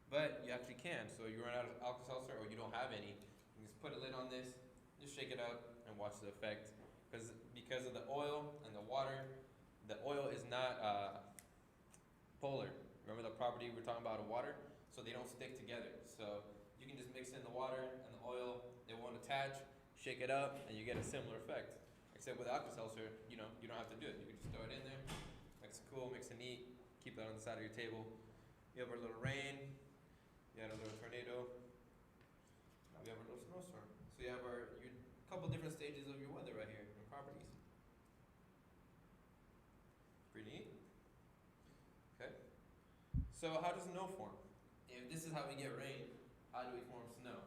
But you actually can. So you run out of alka-seltzer or you don't have any, you just put a lid on this, just shake it up and watch the effect. Because of the oil and the water, the oil is not polar. Remember the property we were talking about of water? So they don't stick together. So you can just mix in the water and the oil, they won't attach, shake it up, and you get a similar effect. Except with alka-seltzer, you don't have to do it. You can just throw it in there, mix it cool, mix it neat, keep that on the side of your table. You have our little rain, you have a little tornado, now we have our little snowstorm. So you have your couple different stages of your weather right here, your properties. Pretty neat. Okay. So how does snow form? If this is how we get rain, how do we form snow?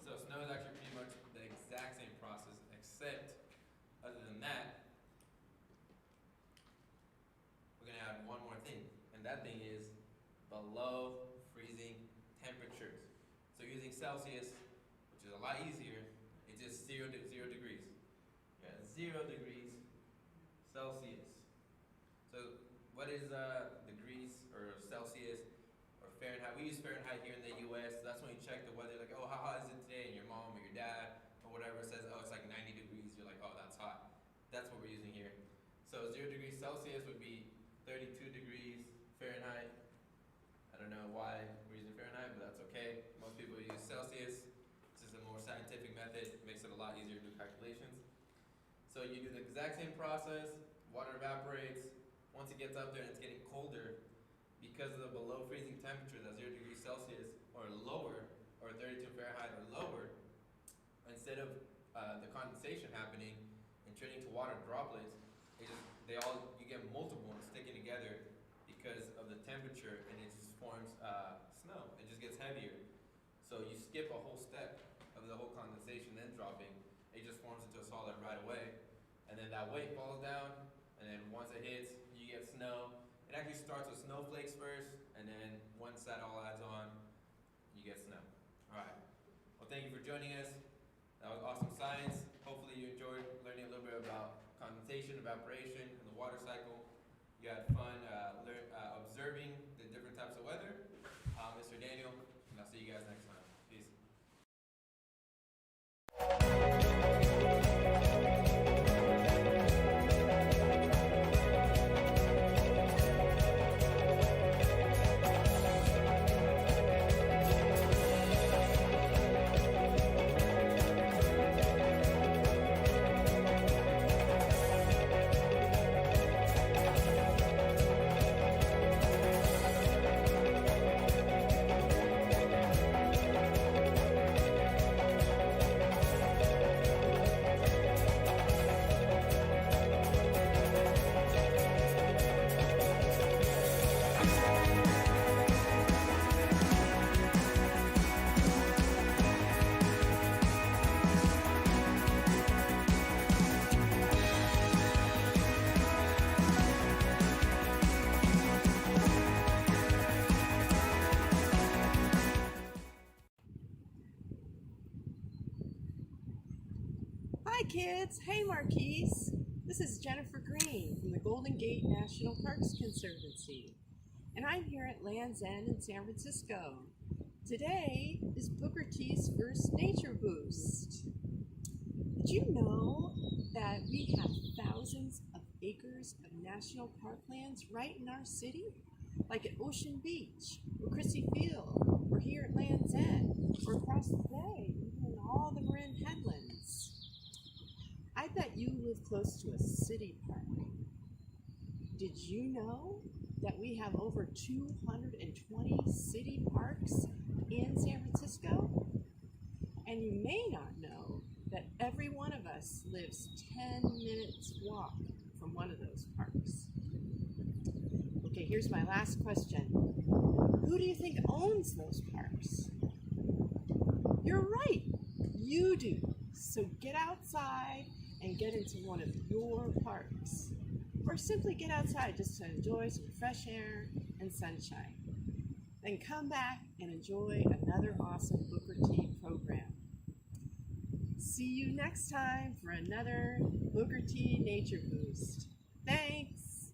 So snow is actually pretty much the exact same process, except other than that, we're gonna add one more thing, and that thing is below freezing temperatures. degrees Celsius, which is a lot easier, it's just 0 degrees. Yeah, 0 degrees Celsius. So what is degrees or Celsius or Fahrenheit? We use Fahrenheit here in the U.S. So that's when you check the weather, like, oh, how hot is it today? And your mom or your dad or whatever says, oh, it's like 90 degrees. You're like, oh, that's hot. That's what we're using here. So 0 degrees Celsius would be 32 degrees Fahrenheit. I don't know why we're using Fahrenheit, but that's okay. Most people use Celsius. This is a more scientific method. It makes it a lot easier to do calculations. So you do the exact same process. Water evaporates. Once it gets up there and it's getting colder, because of the below freezing temperatures at 0 degrees Celsius or lower, or 32 Fahrenheit or lower, instead of the condensation happening and turning to water droplets, you get multiple ones sticking together because of the temperature, and it just forms snow. It just gets heavier. So you skip a whole step of the whole condensation then dropping. It just forms into a solid right away, and then that weight falls down, and then once it hits, you get snow. It actually starts with snowflakes first, and then once that all adds on, you get snow. All right. Well, thank you for joining us. That was awesome science. Hopefully you enjoyed learning a little bit about condensation, evaporation, and the water cycle. You had fun observing the different types of weather. Mr. Daniel, and I'll see you guys next time. Peace. Hi kids, hey Marquise. This is Jennifer Green from the Golden Gate National Parks Conservancy, and I'm here at Land's End in San Francisco. Today is Booker T's first Nature Boost. Did you know that we have thousands of acres of national park lands right in our city? Like at Ocean Beach, or Christie Field, or here at Land's End, or across the bay, even in all the Marin headlands. I bet you live close to a city park. Did you know that we have over 220 city parks in San Francisco? And you may not know that every one of us lives 10 minutes walk from one of those parks. Okay, here's my last question. Who do you think owns those parks? You're right, you do. So get outside and get into one of your parks. Or simply get outside just to enjoy some fresh air and sunshine. Then come back and enjoy another awesome Booker T program. See you next time for another Booker T Nature Boost. Thanks!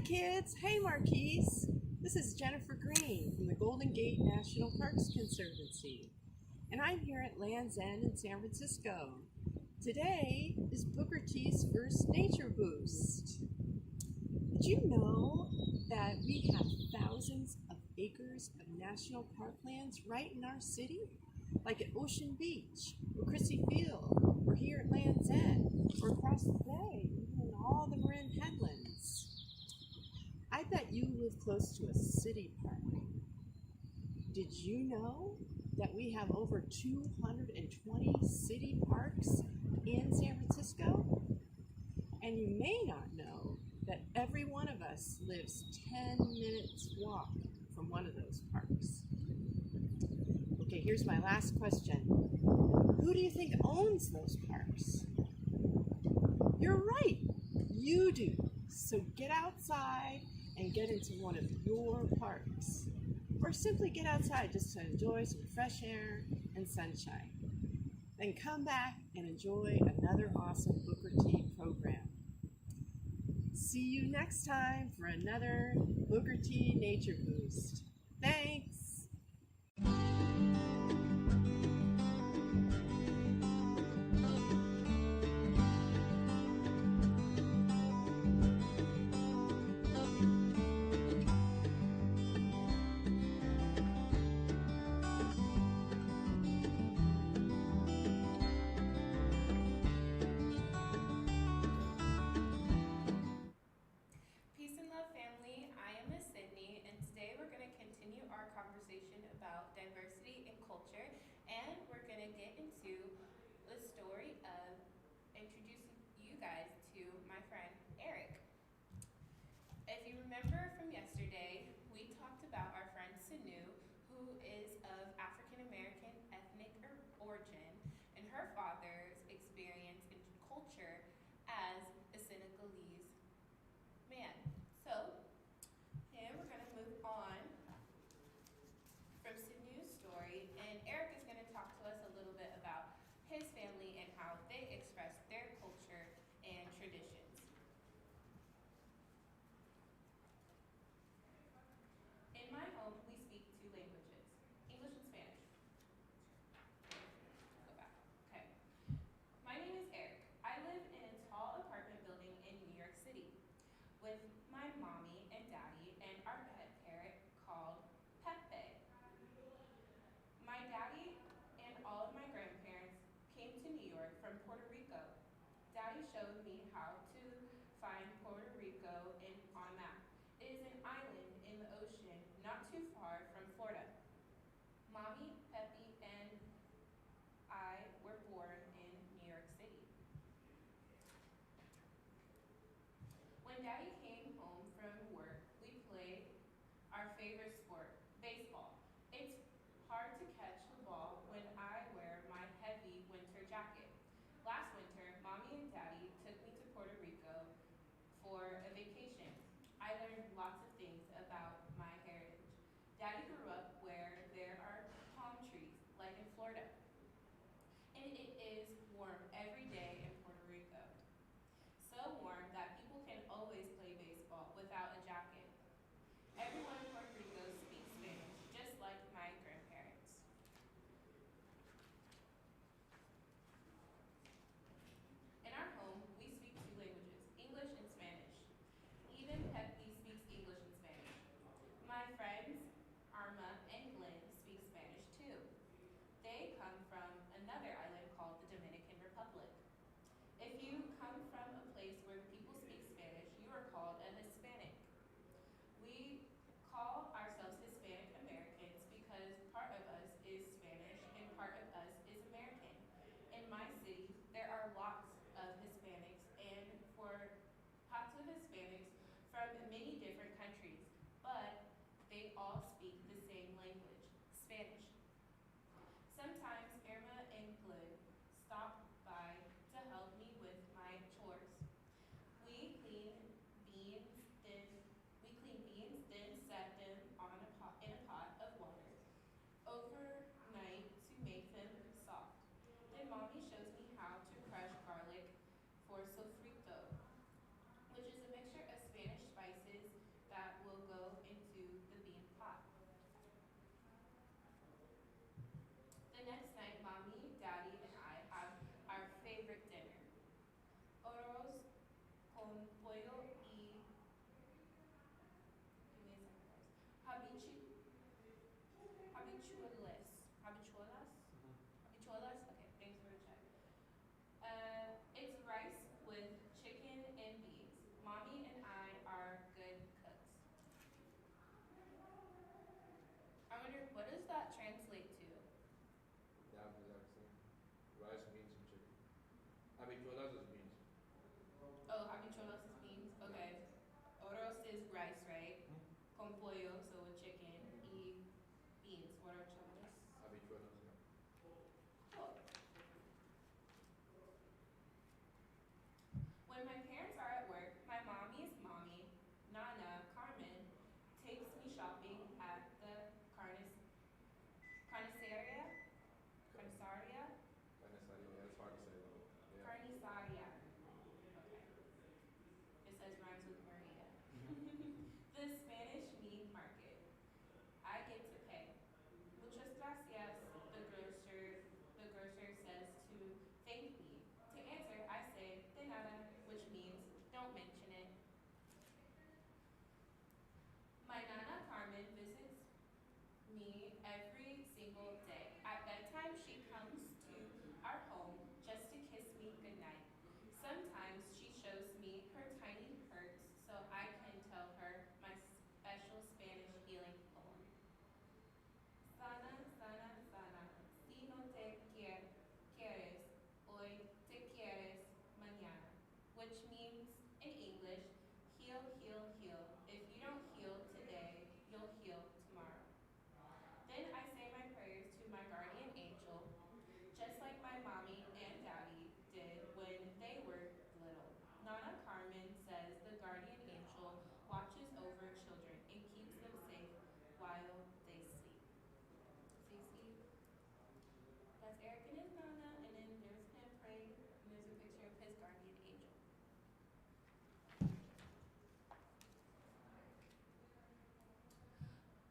kids. Hey, Marquise. This is Jennifer Green from the Golden Gate National Parks Conservancy, and I'm here at Land's End in San Francisco. Today is Booker T's first Nature Boost. Did you know that we have thousands of acres of national park lands right in our city? Like at Ocean Beach, or Christie Field, or here at Land's End, or across the bay, even in all the Marin headlands. I bet you live close to a city park. Did you know that we have over 220 city parks in San Francisco? And you may not know that every one of us lives 10 minutes walk from one of those parks. Okay, here's my last question. Who do you think owns those parks? You're right, you do. So get outside and get into one of your parks. Or simply get outside just to enjoy some fresh air and sunshine. Then come back and enjoy another awesome Booker T program. See you next time for another Booker T Nature Boost. Thanks! Peace and love, family. I am Miss Sydney, and today we're going to continue our conversation about diversity and culture, and we're going to get into the story of introducing you guys to my friend Eric. If you remember from yesterday, we talked about our friend Sanu, who is of African American ethnic origin, and her father's experience and culture as a Senegalese man. So, and we're going to move on from Sanu's story, and Eric is going to talk to us a little bit about his family and how they express their culture and traditions. In my home, we speak two languages, English and Spanish. Go back. Okay. My name is Eric. I live in a tall apartment building in New York City with my mommy and daddy and our pet parrot called Pepe. My daddy and all of my grandparents came to New York from Puerto Rico. Daddy showed me how to find Puerto Rico on a map. It is an island in the ocean not too far from Florida. Mommy, Pepe, and I were born in New York City. When Daddy came home from work, we played our favorite sport, baseball. It's hard to catch the ball when I wear my heavy winter jacket. Last winter, Mommy and Daddy took me to Puerto Rico for a vacation. I learned lots of things about my heritage. Daddy grew up where there are palm trees, like in Florida. And it is warm every day in Puerto Rico. So warm that people can always play baseball without a jacket. Everyone in Puerto Rico speaks Habichuelas? Habichuelas? Okay, thanks for the check. It's rice with chicken and beans. Mommy and I are good cooks. I wonder, what does that translate to? Yeah, exact same. Rice, beans, and chicken. Habichuelas is beans. Oh, habichuelas is beans? Yeah. Okay. Oros is rice, right? Hmm? Con pollo, so with chicken. Y beans. What are cholas? Habichuelas, yeah. Cool. When my parents are at work, my mommy's mommy, Nana Carmen, takes me shopping at the carniceria? Carniceria? Carniceria, yeah, it's hard to say though. Yeah. Carniceria. Okay. It says rhymes with Maria. The Spanish meat market. I get to pay. Muchas gracias, the grocer says to thank me. To answer, I say de nada, which means don't mention it. My Nana Carmen visits me every single day. At bedtime, she comes to our home just to kiss me goodnight. Sometimes she shows me her tiny hurts so I can tell her my special Spanish healing poem. Sana, sana, sana, si no te quieres hoy, te quieres mañana, which means in English, heal, heal, heal. If you don't heal today, you'll heal tomorrow. Then I say my prayers to my guardian angel, just like my mommy and daddy did when they were little. Nana Carmen says the guardian angel watches over children and keeps them safe while they sleep. So you see, that's Eric and his Nana, and then there's him praying, and there's a picture of his guardian angel.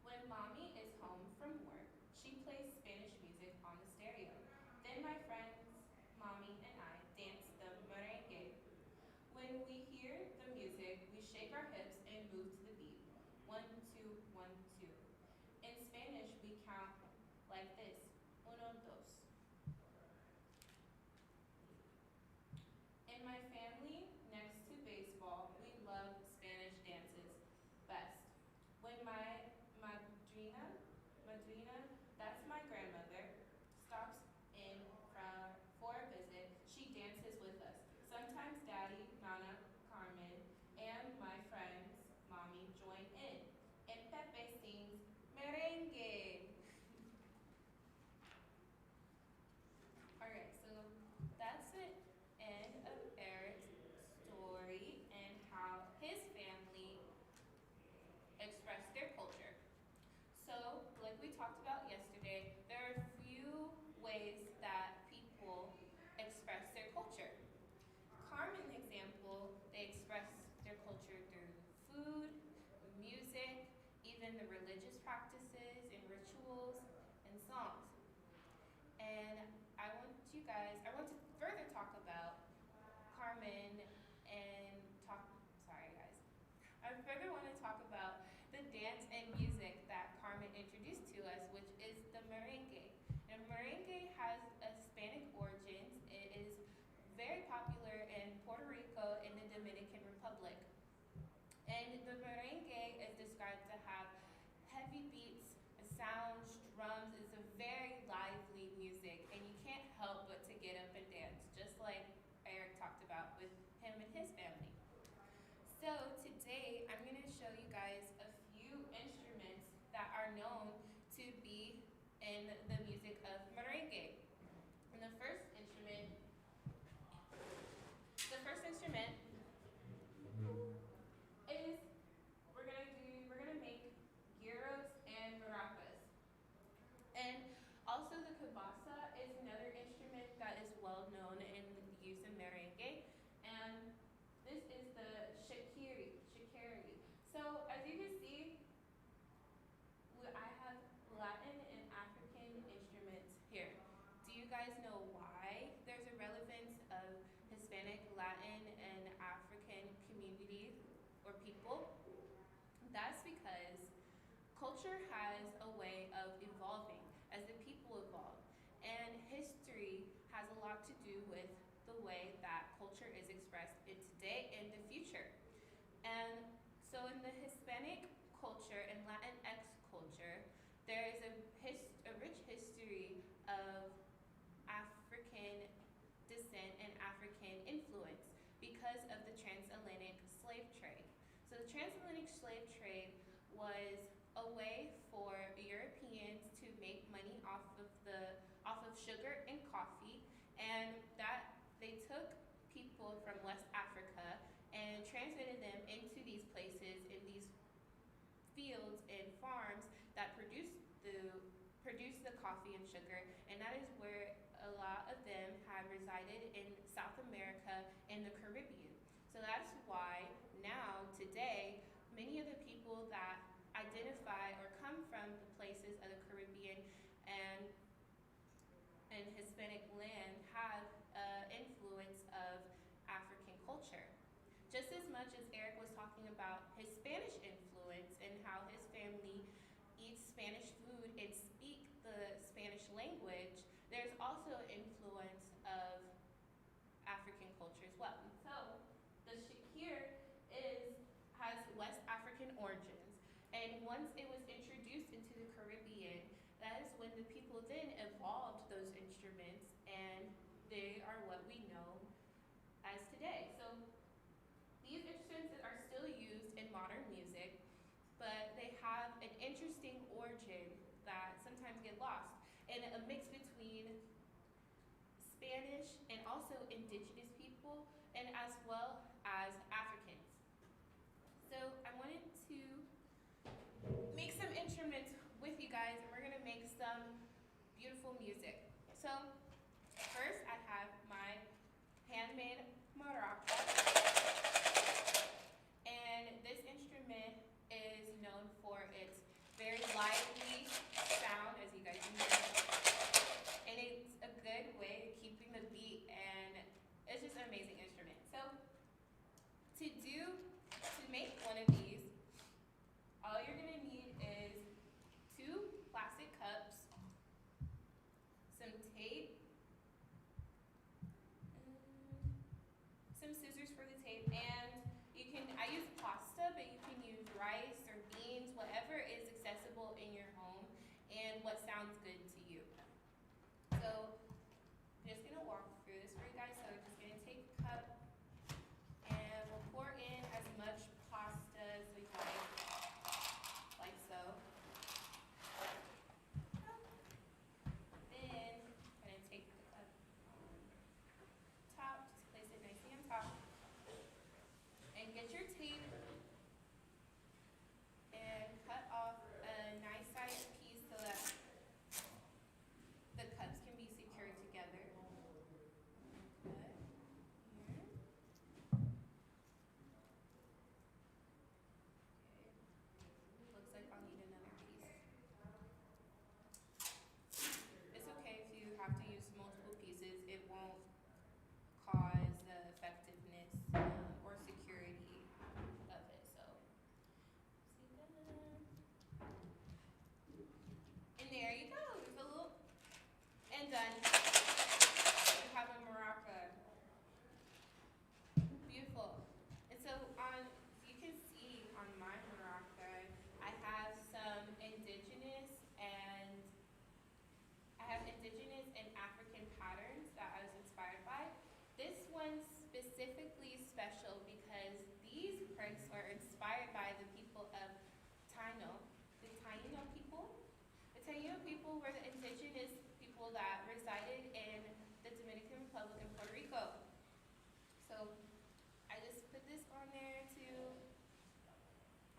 When mommy is home from work, she plays Spanish music on the stereo. Then my friends, mommy, and I dance the merengue. When we hear the music, we shake our hips and move to the beat. 1, 2, 1, 2. In Spanish, we count like this. Uno, dos. In my family, next to baseball, we love Spanish dances best. When my madrina, that's my grandmother, stops in for a visit, she dances with us. Sometimes Daddy, Nana, Carmen, and my friends, Mommy, join in. And Pepe sings merengue. Alright, so that's the end of Eric's story and how his family expressed their culture. So, like we talked about yesterday, there are a few ways that people express their culture. Carmen's example, they express their culture through food, music, even the religious practices and rituals and songs. And I want to further talk about Carmen and sorry guys. I further want to talk about the dance and music that Carmen introduced to us, which is the merengue. And merengue has a Hispanic origins. It is very popular in Puerto Rico and the Dominican Republic. And the merengue is described to have heavy beats, sounds, drums. It's a very lively music, and you can't help but to get up and dance, just like Eric talked about with him and his family. So today, I'm going to show you guys a few instruments that are known to be in the music of merengue. And the first instrument is we're gonna make gyros and maracas. And also the cabasa is another instrument that is well known in use in merengue. And this is the shakiri. So as you can see, I have Latin and African instruments here. Do you guys know why there's a relevance of Hispanic, Latin, and African communities or people? That's because culture has a way of evolving. today and the future. And so in the Hispanic culture and Latinx culture, there is a rich history of African descent and African influence because of the transatlantic slave trade. So the transatlantic slave trade was a way for Europeans to make money off of sugar and coffee, and that they took people from West Africa and translated them into these places in these fields and farms that produce the coffee and sugar, and that is where a lot of them had resided in South America and the Caribbean. So that's why now, today, many of the people that identify or come from the places of the Caribbean and Hispanic land have influence of African culture. Just as much as Eric was talking about his Spanish influence and how his family eats Spanish food and speak the Spanish language, there's also influence of African culture as well. And so the shakir has West African origins, and once it was introduced into the Caribbean, that is when the people then evolved those instruments, and they are what we know as today. So these instruments are still used in modern music, but they have an interesting origin that sometimes get lost, and a mix between Spanish and also indigenous people, and as well as Africans. So I wanted to make some instruments with you guys, and we're gonna make some beautiful music. So first I have my handmade maraca, and this instrument is known for its very lively sound, as you guys can hear, and it's a good way of keeping the beat, and it's just an amazing instrument. So to make one of these, all you're gonna need is 2 plastic cups, some tape, some scissors for the tape, and I use pasta, but you can use rice or beans, whatever is accessible in your home and what sounds good to you. So I'm just gonna walk through this for you guys. So we're just gonna take a cup and we'll pour in as much pasta as we like so. Then I'm gonna take the cup on top, just place it nicely on top, and get your tape and cut off a nice sized piece so that the cups can be secured together. Cut here. Okay. Looks like I'll need another piece. It's okay if you have to use multiple pieces. It won't cause the effectiveness or security of it. So see that? And there you go. There's a little, and done. You have a maraca. Beautiful. And so you can see on my maraca, I have some indigenous and African patterns that I was inspired by. This one's specifically special because these prints were inspired by the people of Taino, the Taino people. The Taino people were the indigenous people that resided in the Dominican Republic and Puerto Rico. So I just put this on there to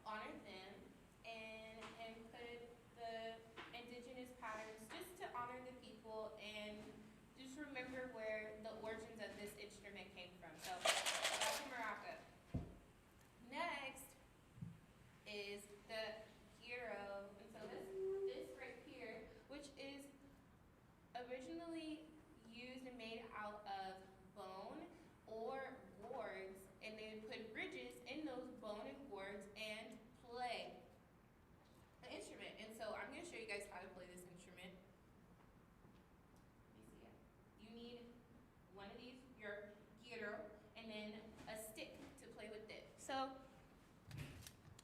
honor them and put the indigenous patterns just to honor the people and just remember where the origins of this instrument came from. So that's a maraca. Next is the hero. And so this right here, which is originally used and made out of bone or boards, and they would put ridges in those bone and boards and play the instrument. And so I'm going to show you guys how to play this instrument. Let me see it. You need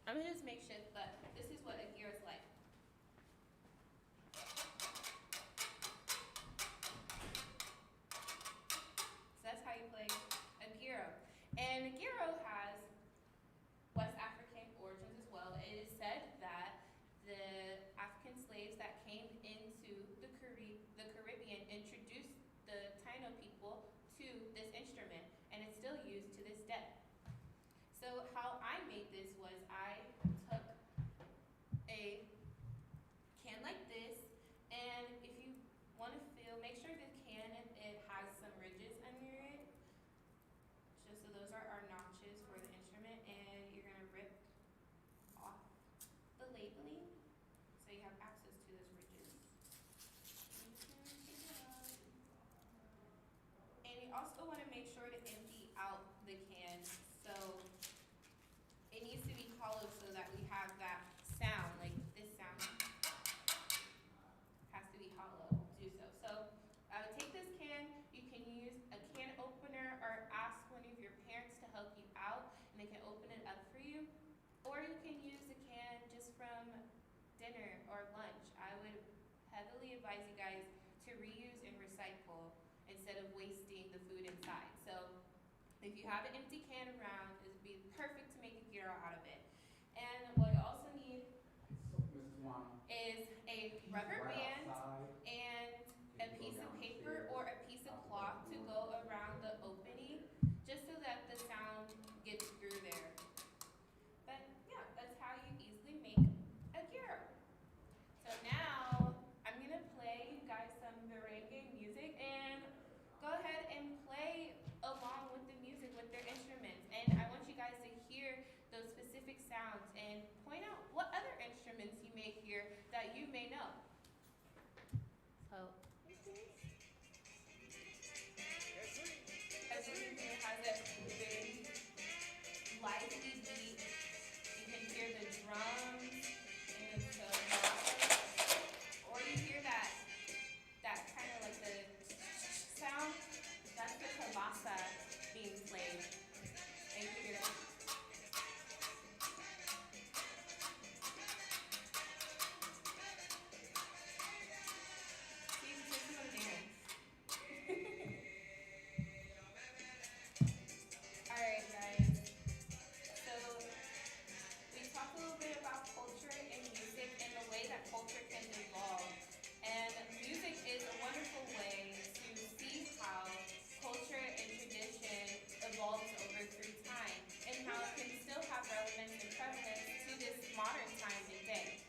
I'm gonna just make shift, but this is what a gear is like. So that's how you play a gyro. And a gyro has West African origins as well. It is said that the African slaves that came into the Caribbean introduced the Taino people to this instrument, and it's still used to this day. So how I made this was I took a can like this, and if you want to make sure the can it has some ridges under it, just so those are our notches for the instrument, and you're gonna rip off the labeling so you have access to those ridges. And you also want to make sure to empty out the can, so it needs to be hollow so that we have that sound, like this sound has to be hollow to do so. So take this can, you can use a can opener or ask one of your parents to help you out and they can open it up for you. Or you can use a can just from dinner or lunch. I would heavily advise you guys to reuse and recycle instead of wasting the food inside. So if you have an empty can around, it would be perfect to make a gyro out of it. And what you also need is a rubber band and a piece of paper or a piece of cloth to go around the opening, just so that the sound gets through there. But yeah, that's how you easily make a gyro. So now I'm gonna play you guys some merengue music, and go ahead and play along with the music with their instruments. And I want you guys to hear those specific sounds and point out what other instruments you may hear that you may know. So as it has a very lively beat, you can hear the drums and the or you hear that kind of like the sound. That's the kabasa being played. And you hear that. See, it's just one dance. Alright guys, so we talked a little bit about culture and music and the way that culture can evolve. And music is a wonderful way to see how culture and tradition evolves over through time and how it can still have relevance and prevalence to this modern time and day.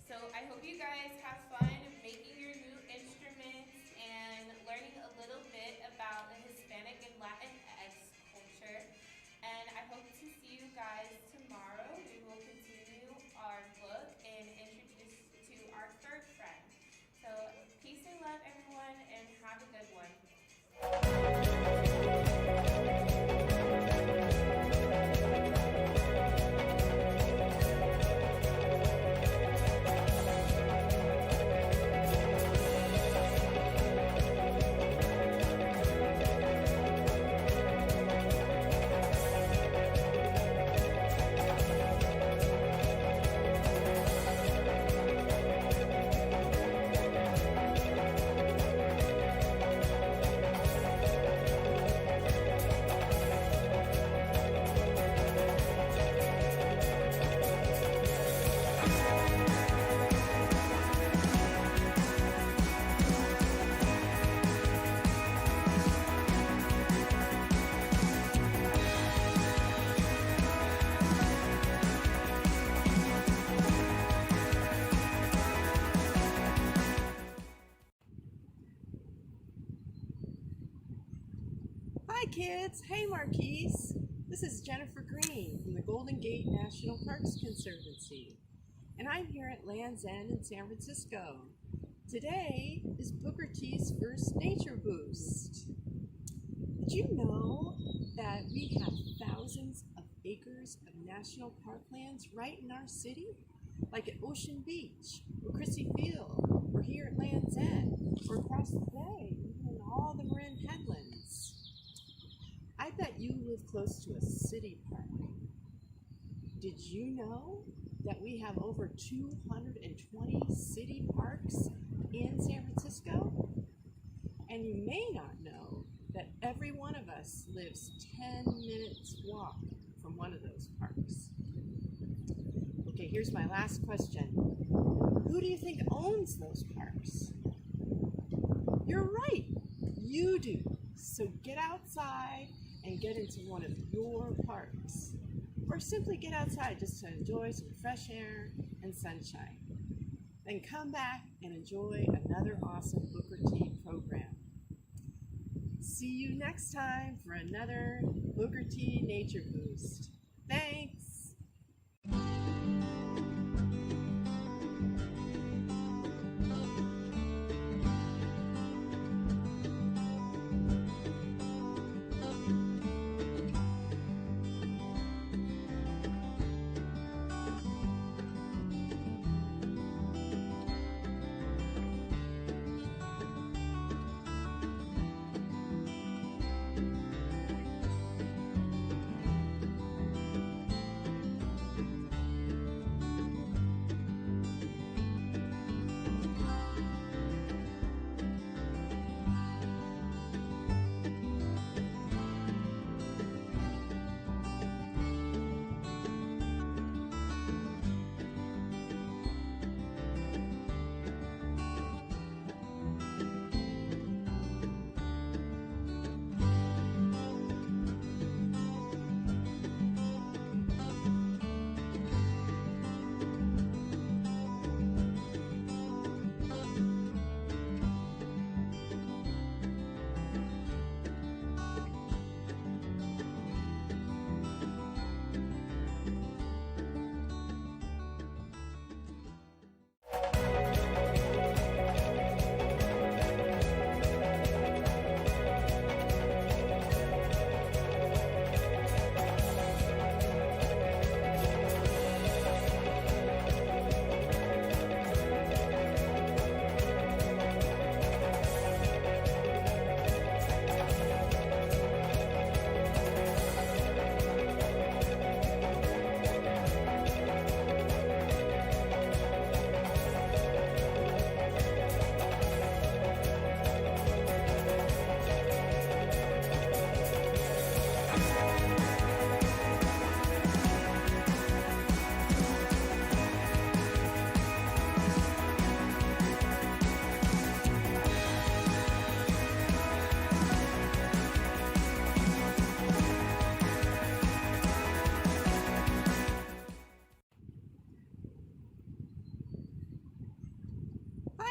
So I hope you guys have fun making your new instruments and learning a little bit about the Hispanic and Latinx culture. And I hope to see you guys tomorrow. We will continue our book and introduce to our third friend. So peace and love everyone, and have a good one. Hi kids, hey Marquise. This is Jennifer Green from the Golden Gate National Parks Conservancy. And I'm here at Land's End in San Francisco. Today is Booker T's first Nature Boost. Did you know that we have thousands of acres of national parklands right in our city? Like at Ocean Beach, or Crissy Field, or here at Land's End, or across the bay, even in all the Marin Headlands. I bet you live close to a city park. Did you know that we have over 220 city parks in San Francisco? And you may not know that every one of us lives 10 minutes walk from one of those parks. Okay, here's my last question. Who do you think owns those parks? You're right, you do. So get outside and get into one of your parks. Or simply get outside just to enjoy some fresh air and sunshine. Then come back and enjoy another awesome Booker T program. See you next time for another Booker T Nature Boost. Thanks!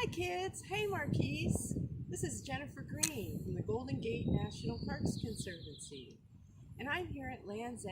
Hi kids, hey Marquise. This is Jennifer Green from the Golden Gate National Parks Conservancy. And I'm here at Land's End